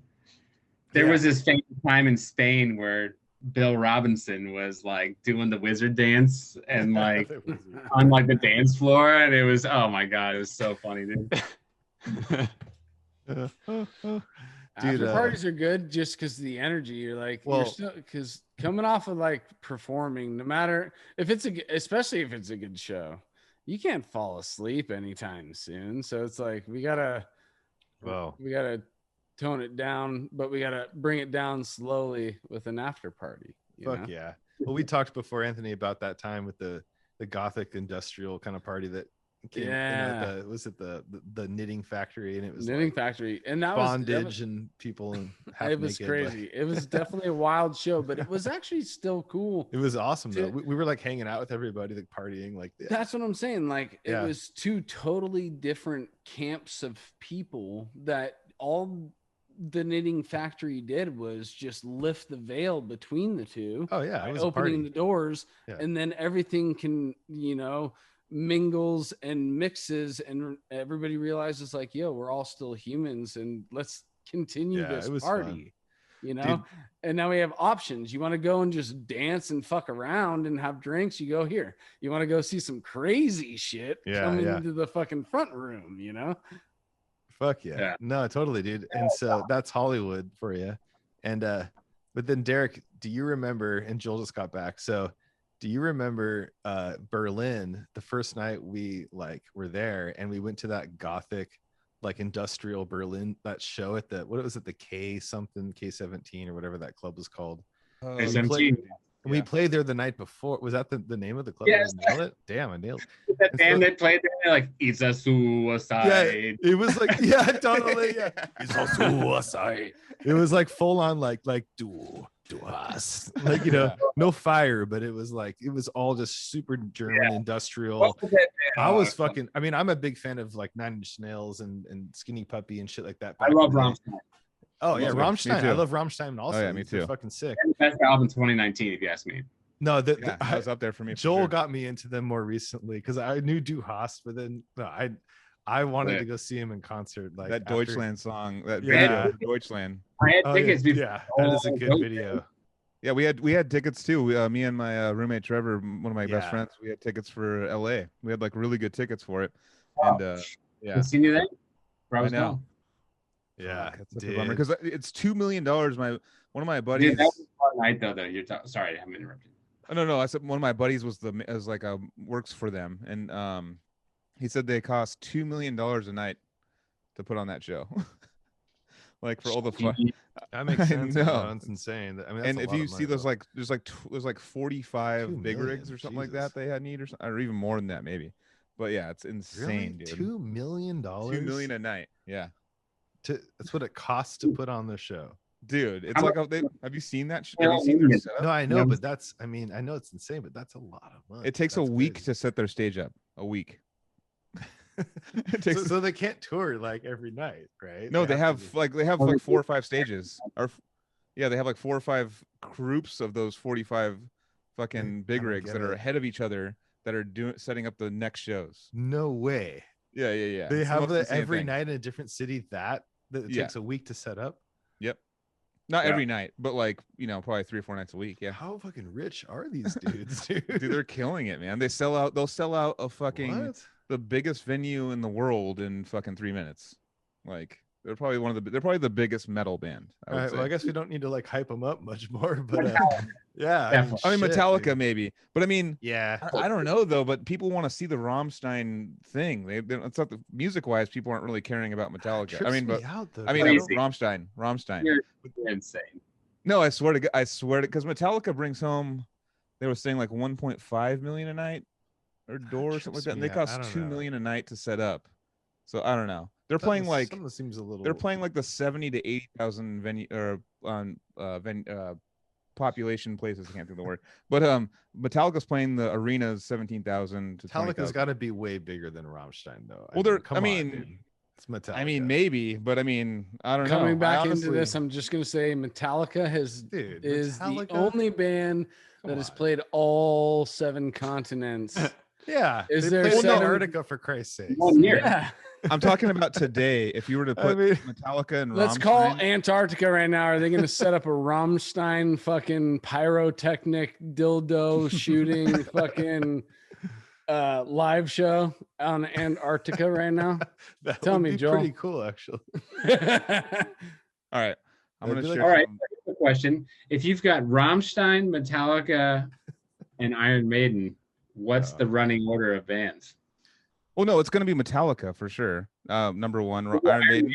There was this famous time in Spain where Bill Robinson was like doing the wizard dance and like on like the dance floor, and it was, oh my god, it was so funny, dude. After parties are good just because the energy. You're like, you're still, because coming off of like performing, no matter if it's especially if it's a good show, you can't fall asleep anytime soon. So it's like we gotta tone it down, but we gotta bring it down slowly with an after party. Fuck yeah. Well, we talked before, Anthony, about that time with the gothic industrial kind of party that came in was it the knitting factory, and it was knitting like factory, and that bondage and people and it was naked, crazy. Like... It was definitely a wild show, but it was actually still cool. It was awesome though. We were like hanging out with everybody, like partying, like that's what I'm saying. Like it was two totally different camps of people that all the knitting factory did was just lift the veil between the two. Oh yeah, it was opening the doors, and then everything can, mingles and mixes, and everybody realizes like, yo, we're all still humans, and let's continue this party. Dude. And now we have options. You want to go and just dance and fuck around and have drinks, you go here. You want to go see some crazy shit, come into the fucking front room, Fuck yeah. No, totally, dude. And so that's Hollywood for you. And but then Derek, do you remember, and Joel just got back, so do you remember Berlin, the first night we like were there, and we went to that gothic like industrial Berlin, that show at the, what was it, the K17 or whatever that club was called. We played there the night before. Was that the name of the club? Yes. I nailed it. Damn, I nailed it. That band that played there, like, it's a suicide. Yeah, it was like, yeah, totally. Yeah, it's a suicide. It was like full on, like do us, like, no fire, but it was like, it was all just super German industrial. I was fucking. I mean, I'm a big fan of like Nine Inch Nails and Skinny Puppy and shit like that. I love Rammstein. Oh yeah, Rammstein. I love Rammstein also. Oh yeah, me too. They're fucking sick. The best album 2019, if you ask me. No, that was up there for me. Joel got me into them more recently because I knew Du Hast, but then I wanted to go see him in concert. Like that Deutschland song, that video, Deutschland. I had tickets before. Yeah, that is a good video. Yeah, we had tickets too. Me and my roommate Trevor, one of my best friends, we had tickets for LA. We had like really good tickets for it. And I've seen you there. I know. Yeah, that's a bummer because it's $2 million. One of my buddies. Dude, that was a fun night though. Sorry, I'm interrupting. Oh, no. I said one of my buddies was like works for them, and he said they cost $2 million a night to put on that show. Like for all the fun. That makes sense. That's insane. I mean, and if you see those, like there's like 45 big rigs or something like that they had need, or even more than that maybe. But yeah, it's insane, dude. $2 million. $2 million a night. Yeah. That's what it costs to put on the show, dude. It's like have you seen that? Have you seen their setup? No, I know, but I know it's insane, but that's a lot of money. It takes a week to set their stage up. A week. So they can't tour like every night, right? No, they have like 4 or 5 stages, or they have like 4 or 5 groups of those 45 fucking big rigs that are ahead of each other that are setting up the next shows. No way. Yeah. They have that every night in a different city. That it takes a week to set up. Yep. Not every night, but like, probably 3 or 4 nights a week. Yeah. How fucking rich are these dudes, dude? Dude, they're killing it, man. They'll sell out a fucking the biggest venue in the world in fucking 3 minutes. Like they're probably the biggest metal band. All right. Well, I guess we don't need to like hype them up much more, but yeah. I mean, Metallica dude. Maybe, but I mean, I don't know though. But people want to see the Rammstein thing. It's not music wise. People aren't really caring about Metallica. Rammstein. You're insane. No, I swear to because Metallica brings home. They were saying like 1.5 million a night or door or something like that, and they cost $2 million a night to set up. So I don't know. They're playing like seems a little. They're playing like the 70 to 80,000 venue or population places. I can't think of the word, but Metallica's playing the arenas 17,000 to 20,000. Metallica's got to be way bigger than Rammstein, though. Well, I mean, it's Metallica. I mean, maybe, but I mean, I don't know. Coming back into this, I'm just gonna say Metallica is the only band that has played all 7 continents Yeah. Is they there played in seven- Antarctica for Christ's sake? 1 year. Yeah. I'm talking about today. If you were to put Metallica and Let's call Rammstein- Antarctica right now. Are they going to set up a Rammstein fucking pyrotechnic dildo shooting fucking live show on Antarctica right now? That Tell would me, be Joel. pretty cool, actually. All right, I'm That'd gonna be like- share. All right. some- Here's a question: if you've got Rammstein, Metallica, and Iron Maiden, what's the running order of bands? Well, no, it's gonna be Metallica for sure. Number one, Iron Maiden.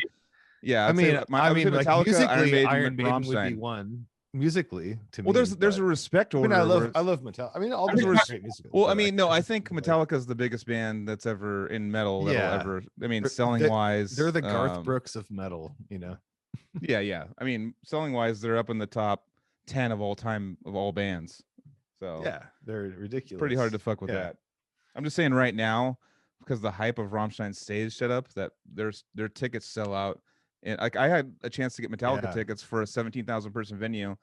Yeah, I mean, would say like Metallica, musically, Iron Maiden, would be Rammstein. one. Musically, to Well, me. there's a but- respect I order. mean, I where it's- love Metallica. I mean, all There's the a res- great music. Well, I but mean, no, I think like, Metallica's the biggest band that's ever in metal. That'll Yeah. ever. I mean, But selling wise, they're the Garth Brooks of metal, you know. Yeah. I mean, selling wise, they're up in the top 10 of all time of all bands. So Yeah, they're ridiculous. pretty hard to fuck with Yeah. that. I'm just saying right now, because the hype of Rammstein's stage setup, that their tickets sell out. And like I had a chance to get Metallica Yeah. tickets for a 17,000 person venue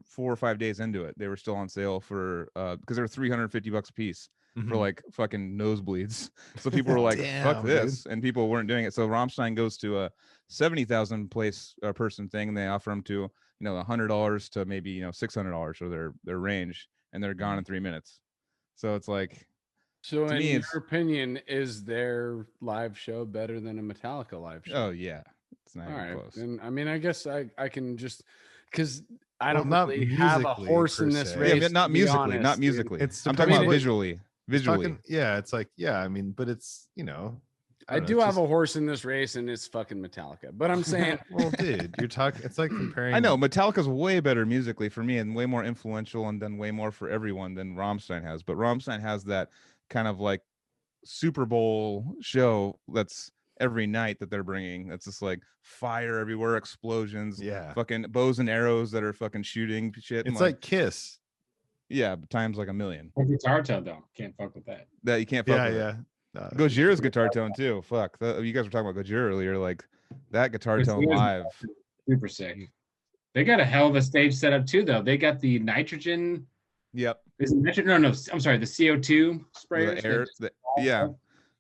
4 or 5 days into it. They were still on sale for because they were $350 a piece for Mhm. like fucking nosebleeds. So people were like, fuck Damn, this. And people weren't doing it. So Rammstein goes to a 70,000 person thing. They offer them to, $100 to maybe, $600 for their range, and they're gone in 3 minutes. So it's like, So, To in me, your it's- opinion, is their live show better than a Metallica live show? oh yeah, it's not All even right. close. And I mean, I guess I can just because I Well, don't not really have a musically, horse in per this se. race. Yeah, but not to be musically, honest, not dude. musically. It's I'm talking about surprising- visually. Visually. It's like, yeah, I mean, but it's, I don't know, do it's have just- a horse in this race, and it's fucking Metallica. But I'm saying, well, dude, you're talking. It's like comparing. I know Metallica's way better musically for me and way more influential and done way more for everyone than Rammstein has. But Rammstein has that kind of like Super Bowl show that's every night that they're bringing. That's just like fire everywhere, explosions, Yeah, fucking bows and arrows that are fucking shooting shit. and it's like Kiss. yeah, but times like a million. Guitar Tone, though. Can't fuck with that. That you can't fuck Yeah, with it. yeah. No, for Gojira's sure. guitar tone too. Fuck, you guys were talking about Gojira earlier. Like that guitar tone Gojira's live. Super sick. They got a hell of a stage setup too, though. They got the nitrogen. Yep. Is it nitrogen? No. I'm sorry. The CO2 sprayers. The air, yeah.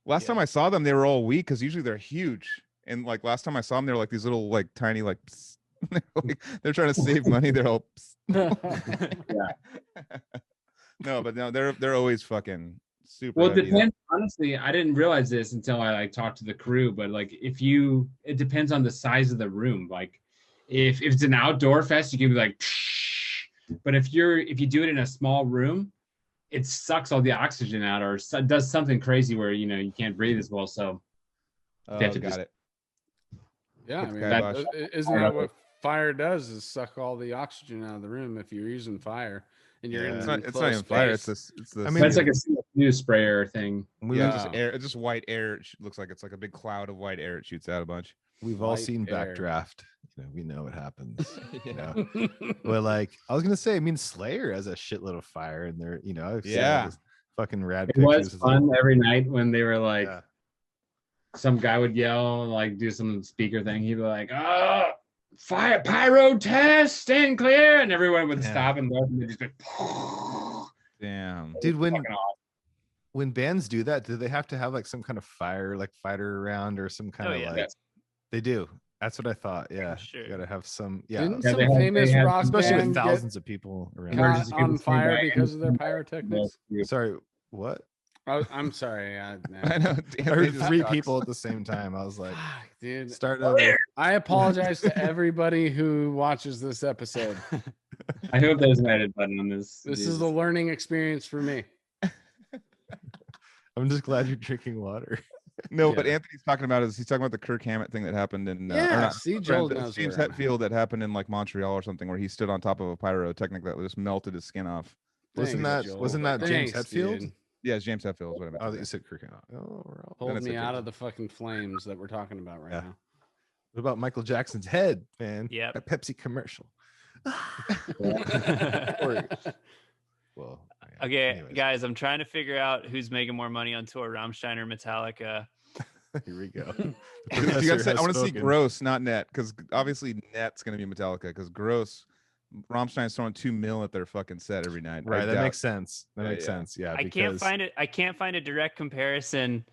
Last time I saw them, they were all weak because usually they're huge. And like last time I saw them, they're like these little like tiny like. They're trying to save money. They're all. No, but no, they're always fucking super. Well, it heavy. depends. Honestly, I didn't realize this until I talked to the crew. But like, it depends on the size of the room. Like, if it's an outdoor fest, you can be like, but if you do it in a small room, it sucks all the oxygen out or does something crazy where you can't breathe as well. So Oh, they have to got just- it. yeah, I With mean, kibosh. isn't that what fire does? Is suck all the oxygen out of the room if you're using fire and you're Yeah. in It's an not. It's not enclosed even fire. space. It's the. I mean, that's like a CO2 sprayer thing. We- yeah, it's just Yeah. air. It's just white air. It looks like it's like a big cloud of white air. It shoots out a bunch. We've all Light seen air. Backdraft. We know what happens. Yeah. But like, I was gonna say, I mean, Slayer has a shitload of fire, and they're, I've seen all Yeah. these fucking rad It pictures. was of them. fun every night when they were like, Yeah. some guy would yell and like do some speaker thing. He'd be like, "Oh, fire, pyro test, stand clear," and everyone would Yeah. stop and look, and they'd just go. Damn. Dude, when Fucking awesome. when bands do that, do they have to have like some kind of fire, like fighter around, or some kind Oh, of yeah. like? Yes. They do. That's what I thought. Yeah, Sure. you gotta have some. Yeah, Didn't Yeah, some they had- famous they had- rock especially band with get thousands of people around. caught Emergency on people fire came by because of their and- pyrotechnics? Sorry, what? I'm sorry. I know. I Anthony heard just 3 sucks. people at the same time. I was like, Fuck, dude. start over. I apologize to everybody who watches this episode. I hope there's an edit button on this. This is a learning experience for me. I'm just glad you're drinking water. No, but Yeah. Anthony's talking about he's talking about the Kirk Hammett thing that happened in or Yeah, not, see, sorry, Joel the knows James where I'm at. Hetfield that happened in like Montreal or something where he stood on top of a pyrotechnic that just melted his skin off. Wasn't Thanks, that Joel. wasn't that James Thanks, Hetfield? dude. Yeah, it's James Hetfield is what I meant. Oh, to that you say. said Kirk. Oh, we're all- Hold it's me okay. out of the fucking flames that we're talking about right Yeah. now. What about Michael Jackson's head, man? Yep. A Pepsi commercial. Well, yeah, Okay, anyways, guys, I'm trying to figure out who's making more money on tour, Rammstein or Metallica. here we go. You guys say, I want to see spoken. gross, not net, because obviously net's going to be Metallica. Because gross, Rammstein's throwing $2 million at their fucking set every night. Right, that makes sense. That makes yeah. sense. Yeah, I can't find it. I can't find a direct comparison.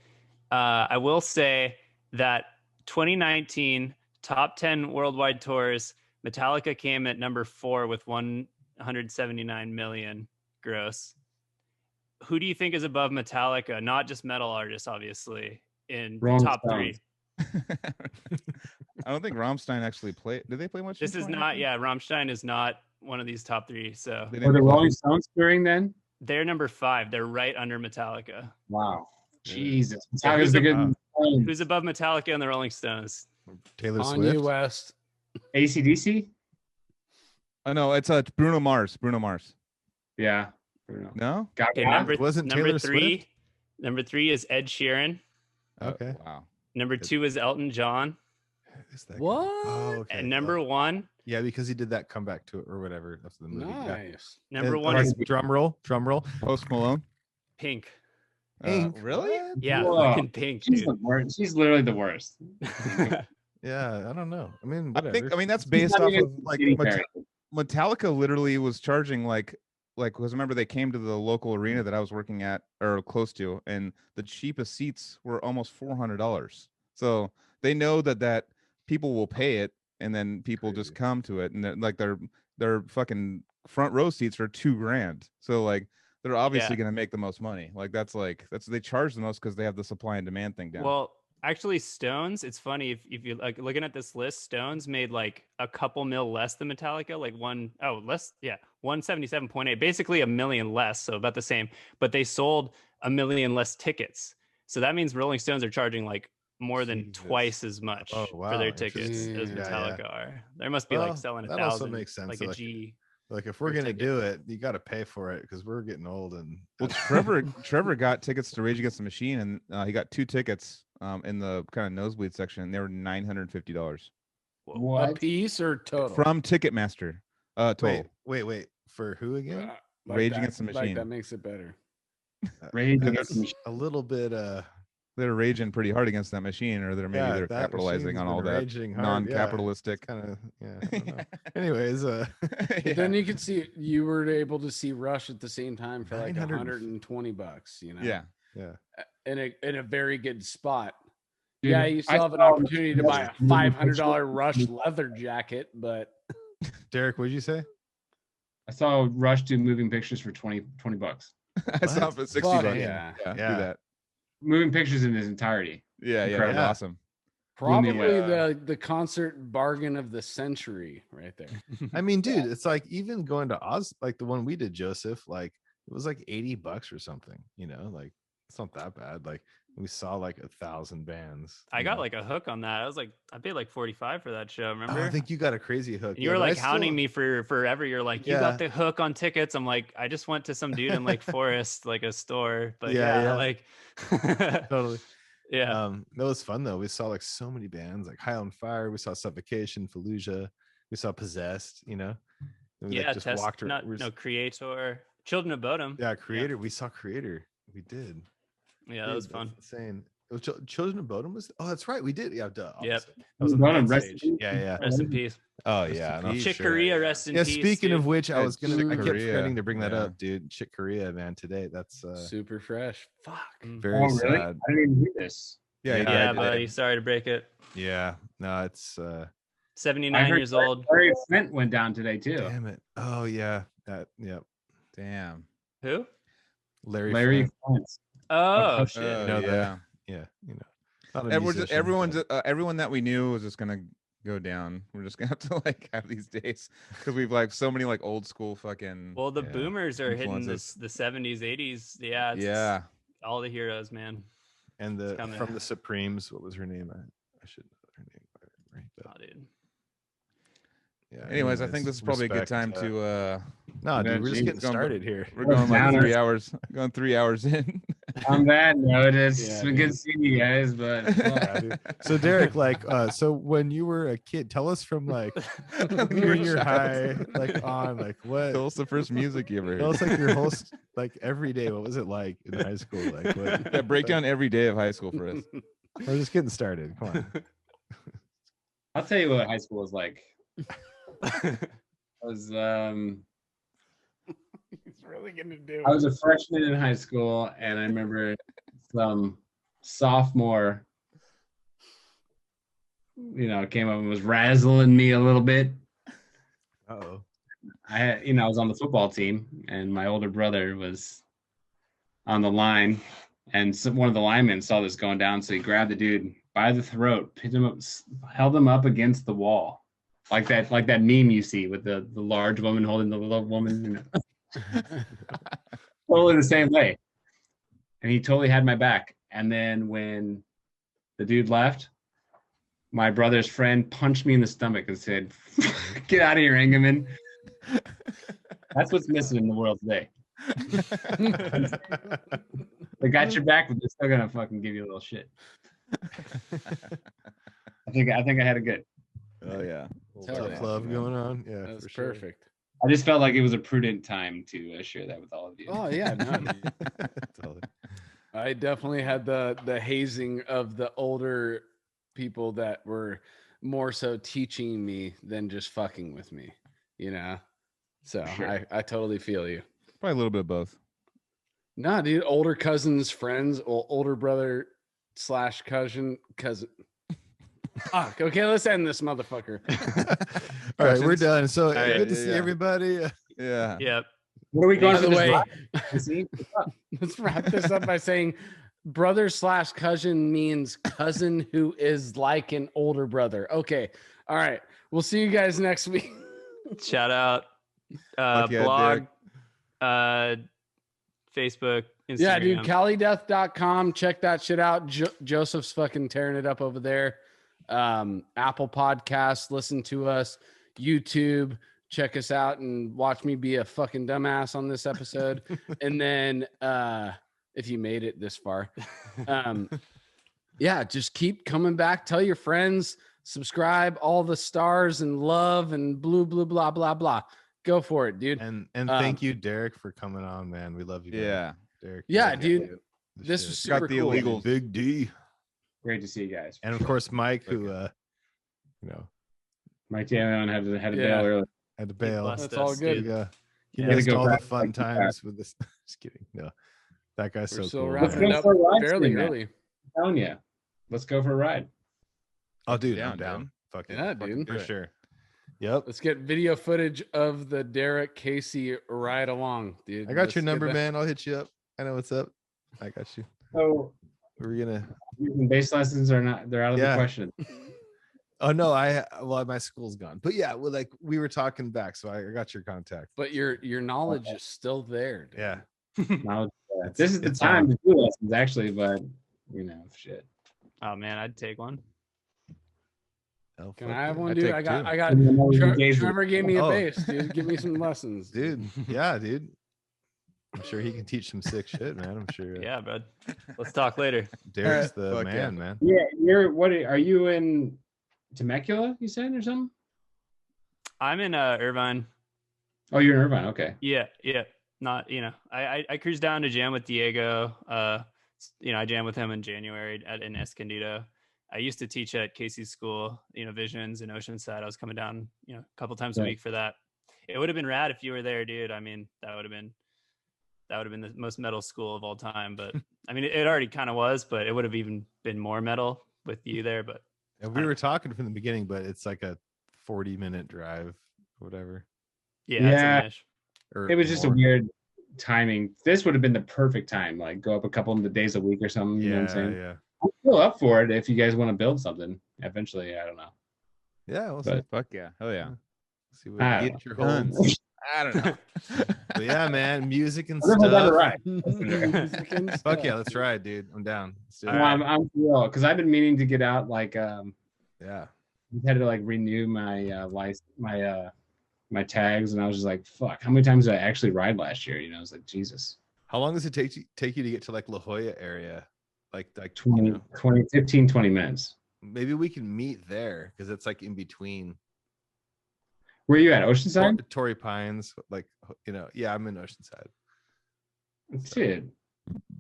I will say that 2019 top 10 worldwide tours, Metallica came at number 4 with 179 million gross. Who do you think is above Metallica? Not just metal artists, obviously, in the top 3. I don't think Rammstein actually played. Did they play much? This is not. Yeah, Rammstein is not one of these top 3. So Were the Rolling Stones touring then? They're number 5. They're right under Metallica. Wow. Jesus. So who's above Metallica and the Rolling Stones? Taylor Kanye Swift. West. AC/DC? Oh no, it's Bruno Mars. Bruno Mars. Yeah. No. Okay, wasn't number Taylor 3. Swift? Number 3 is Ed Sheeran. Okay. Wow. Number 2 is Elton John. What? Oh, okay. And number 1. Yeah, because he did that comeback to it or whatever. That's the movie. Yeah. Nice. Number 1 is drum roll. Post Malone. Pink. Really? Yeah, Whoa. fucking Pink, She's dude. the worst. She's literally the worst. Yeah, I don't know. I mean, whatever. I mean that's based off of like Katy Perry. Metallica literally was charging like because remember they came to the local arena that I was working at or close to, and the cheapest seats were almost $400. So they know that people will pay it, and then people just come to it, and like their fucking front row seats are $2,000. So like they're obviously going to make the most money. Like that's they charge the most because they have the supply and demand thing down. Well, actually, Stones, it's funny if you like looking at this list, Stones made like a couple mil less than Metallica, like 177.8, basically $1 million less, so about the same, but they sold $1 million less tickets. So that means Rolling Stones are charging like more than twice as much for their tickets as Metallica are. There must be like selling 1,000. That also makes sense. Like a G. Like if we're gonna do it, you got to pay for it because we're getting old. And well, Trevor got tickets to Rage Against the Machine, and he got 2 tickets in the kind of nosebleed section, and they were $950. What? A piece or total? From Ticketmaster. Total. Wait. For who again? Rage Against the Machine. That makes it better. Rage Against the Machine. A little bit. They're raging pretty hard against that machine, or they're capitalizing on all that non-capitalistic kind of. Yeah. I don't know. Anyways, But then you could see you were able to see Rush at the same time for like $120. You know. Yeah. In a very good spot. Dude, yeah, you still have an opportunity to buy a $500 Rush leather jacket, but. Derek, what did you say? I saw Rush do moving pictures for $20. I saw it for $60. Yeah. Do that. Moving pictures in his entirety. Yeah, that's awesome. Probably the concert bargain of the century right there. I mean, dude, it's like even going to Oz, like the one we did, Joseph, like it was like $80 or something, you know, like it's not that bad. Like we saw like 1,000 bands. I got like a hook on that. I paid like 45 for that show. Remember? I think you got a crazy hook. And you were like hounding me for forever. You're like, you got the hook on tickets. I'm like, I just went to some dude in Lake Forest, like a store. But like totally. Yeah. That was fun though. We saw like so many bands, like High on Fire. We saw Suffocation, Fallujah. We saw Possessed. You know. And we, just walked around. Creator, Children of Bodom. Yeah, Creator. Yeah. We saw Creator. We did. Yeah, that was fun. Insane. It was Children of Bodom was. Oh, that's right. We did. Yeah. Duh. Yep. That was on the main stage. Yeah. Rest in peace. Oh yeah. Chick Corea, rest in peace. Yeah. Speaking of which, I was gonna. I kept Korea. forgetting to bring that up, dude. Chick Corea, man. Today, that's super fresh. Fuck. Very sad. I didn't even hear this. Yeah, buddy. Sorry to break it. Yeah. No, it's 79 years old. Larry Flint went down today too. Damn it. Oh yeah. Yep. Damn. Who? Larry Flint. Oh shit. Yeah. You know. Everyone that we knew was just gonna go down. We're just gonna have to like have these days because we've like so many like old school fucking. Well, the boomers are hitting the 70s, 80s. Yeah. It's all the heroes, man. And from the Supremes, what was her name? I should know her name. Right. Oh, dude. Yeah. Anyways, I think this is probably a good time to. No, dude, we're just getting started here. We're going like 3 hours. Going 3 hours in. On that note, it's been good seeing you guys, but so Derek, like, so when you were a kid, tell us from like junior high, like on, like what? Tell us the first music you ever heard. Tell us like your whole like every day. What was it like in high school? Like, what? Yeah, break down every day of high school for us. We're just getting started. Come on. I'll tell you what high school was like. was He's really gonna do I was a freshman in high school, and I remember some sophomore, came up and was razzling me a little bit. Uh-oh. I was on the football team, and my older brother was on the line, and one of the linemen saw this going down, so he grabbed the dude by the throat, picked him up, held him up against the wall, like that meme you see with the large woman holding the little woman. Totally the same way, and he totally had my back. And then when the dude left, my brother's friend punched me in the stomach and said, "Get out of here, Engemann." That's what's missing in the world today. They got your back, but they're still gonna fucking give you a little shit. I think I had it good. Oh yeah. Tough love going on. Yeah, That's for sure. perfect. I just felt like it was a prudent time to share that with all of you. Oh yeah, no, Totally. I definitely had the hazing of the older people that were more so teaching me than just fucking with me, So Sure. I totally feel you. Probably a little bit of both. Nah, dude, older cousins, friends, or older brother / cousin. Fuck. Okay, let's end this motherfucker. All right, we're done. So right, good to see everybody. Yeah. Yep. Where are we going By for the this way, ride? See? let's wrap this up by saying brother / cousin means cousin who is like an older brother. Okay. All right. We'll see you guys next week. Shout out Fuck yeah, blog, Facebook, Instagram. Yeah, dude, CaliDeath.com. Check that shit out. Joseph's fucking tearing it up over there. Apple Podcasts, listen to us. YouTube, check us out and watch me be a fucking dumbass on this episode. And then if you made it this far, yeah, just keep coming back. Tell your friends, subscribe, all the stars and love and blah blah blah. Go for it, dude. And thank you, Derek, for coming on, man. We love you. Yeah. Derek. Yeah, dude. This shit. was super Got the cool. illegals. Big D. Great to see you guys. And of course, Mike, who Mike Deleon had to Yeah. bail early. had to bail. blessed That's all us, good. dude. He Yeah. missed Gotta go all the back, fun like, times with this. Just kidding. No, that guy's We're so still cool. wrapping Let's it go up for a ride fairly soon, man. early. I'm telling you, let's go for a ride. Oh, dude, Down, I'm down. dude. Fuck Yeah, fucking dude. for Do it. sure. Yep. Let's get video footage of the Derek Casey ride along, dude. I got Let's your get number, that. man. I'll hit you up. I know what's up. I got you. So We're gonna. bass lessons are not, they're out of the Yeah. question. Oh no, my school's gone. But yeah, well, like we were talking back, so I got your contact. But your knowledge is still there. Dude. Yeah. Now, It's- this is the it's time to do lessons, actually, but shit. Oh man, I'd take one. Oh, Can fuck I have yeah. one, I'd dude? take I got. two. I got. Engagement. Trevor gave me a Oh. bass, dude. Give me some lessons, Dude. Yeah, dude. I'm sure he can teach some sick shit, man. I'm sure. Yeah, bud. Let's talk later. Derek's the Fuck yeah. man. Yeah, are you in Temecula, you said, or something? I'm in Irvine. Oh, you're in Irvine. Okay. Yeah. Not, I cruised down to jam with Diego. I jammed with him in January in Escondido. I used to teach at Casey's school, Visions in Oceanside. I was coming down, a couple times a Yeah. week for that. It would have been rad if you were there, dude. I mean, that would have been the most metal school of all time. But I mean, it already kind of was, but it would have even been more metal with you there. But And we were talking from the beginning, but it's like a 40-minute drive, whatever. yeah, Yeah. It's a mish. Or It was just a more. weird timing. This would have been the perfect time, like go up a couple of the days a week or something. You know what I'm saying? Yeah. I'm still up for it if you guys want to build something eventually. I don't know. Yeah, we'll But- see. Fuck yeah. Hell yeah. See what Ah, get your tons. holds. I don't know. But yeah, man, music and I've never done a stuff. ride. Music and Fuck stuff. yeah, let's ride, dude. I'm down. Let's do it. No, I'm real because I've been meaning to get out. Like, Yeah. I had to like renew my my tags, and I was just like, fuck. How many times did I actually ride last year? I was like, Jesus. How long does it take you to get to like La Jolla area? Like 20, 15, 20 minutes. maybe we can meet there because it's like in between Where are you at? Oceanside? Torrey Pines. Like yeah, I'm in Oceanside. Dude,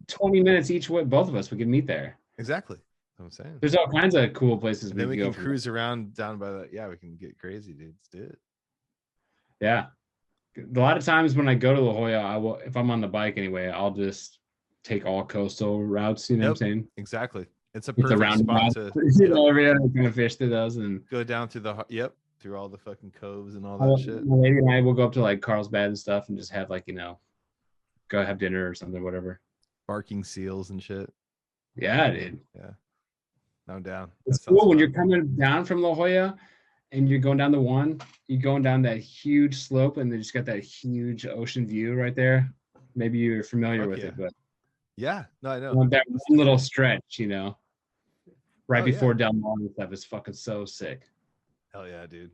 20 minutes each way. Both of us, we could meet there. Exactly. That's what I'm saying. There's all kinds of cool places And then we could can go. cruise around down by the. Yeah, we can get crazy, dude. Let's do it. Yeah. A lot of times when I go to La Jolla, I will, if I'm on the bike anyway, I'll just take all coastal routes. You know what I'm saying? Exactly. It's a It's a perfect spot roundabout. to You know, every other kind of fish that does, and go down through through all the fucking coves and all my that shit. lady and I will go up to like Carlsbad and stuff, and just have like go have dinner or something, whatever. Barking seals and shit. Yeah, dude. Yeah. I'm down. It's That sounds cool when fun. you're coming down from La Jolla and you're going down the one, you're going down that huge slope, and they just got that huge ocean view right there. Maybe you're familiar Fuck with yeah. it, but Yeah. No, I know. that one little stretch, right Oh, before yeah. Del Mar and stuff is fucking so sick. Hell yeah, dude.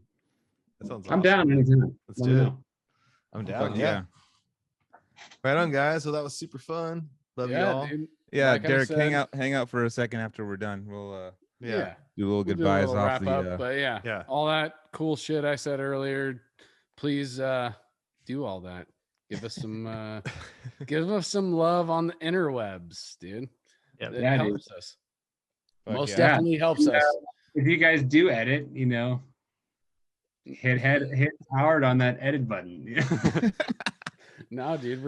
That sounds I'm awesome. down anytime. Let's Let me do it. know. I'm down. Fuck Yeah. Right on, guys. So that was super fun. Love you all. Dude. Yeah, Like I Derek, said- hang out for a second after we're done. We'll Yeah. do a little We'll do a goodbyes little off wrap the up, but Yeah. all that cool shit I said earlier, please do all that. Give us some give us some love on the interwebs, dude. Yep. It Yeah, dude. helps us. Fuck Most yeah. definitely helps us. If you guys do edit, hit hard on that edit button. No, dude,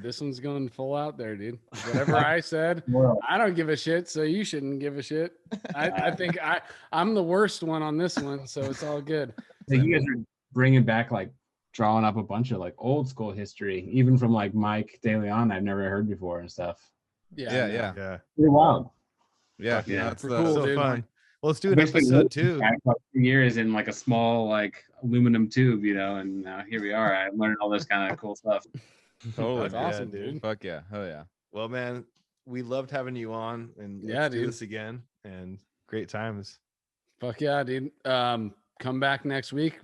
this one's going full out there, dude. Whatever I said, Well, I don't give a shit, so you shouldn't give a shit. I think I'm the worst one on this one, so it's all good. like you guys are bringing back drawing up a bunch of old school history, even from Mike Deleon I've never heard before and stuff. Yeah, Yeah. Yeah. Pretty wild. Yeah. Fuck yeah. That's For the cool, So dude. fun. Well, let's do an Basically, episode 2. back about 2 years in a small aluminum tube, and now here we are. I learned all this kind of cool stuff. totally That's Yeah, awesome, dude. dude. Fuck yeah. Hell yeah. Well, man, we loved having you on, and Yeah, let's do dude. this again. And great times. Fuck yeah, dude. Come back next week.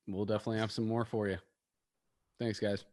We'll definitely have some more for you. Thanks, guys.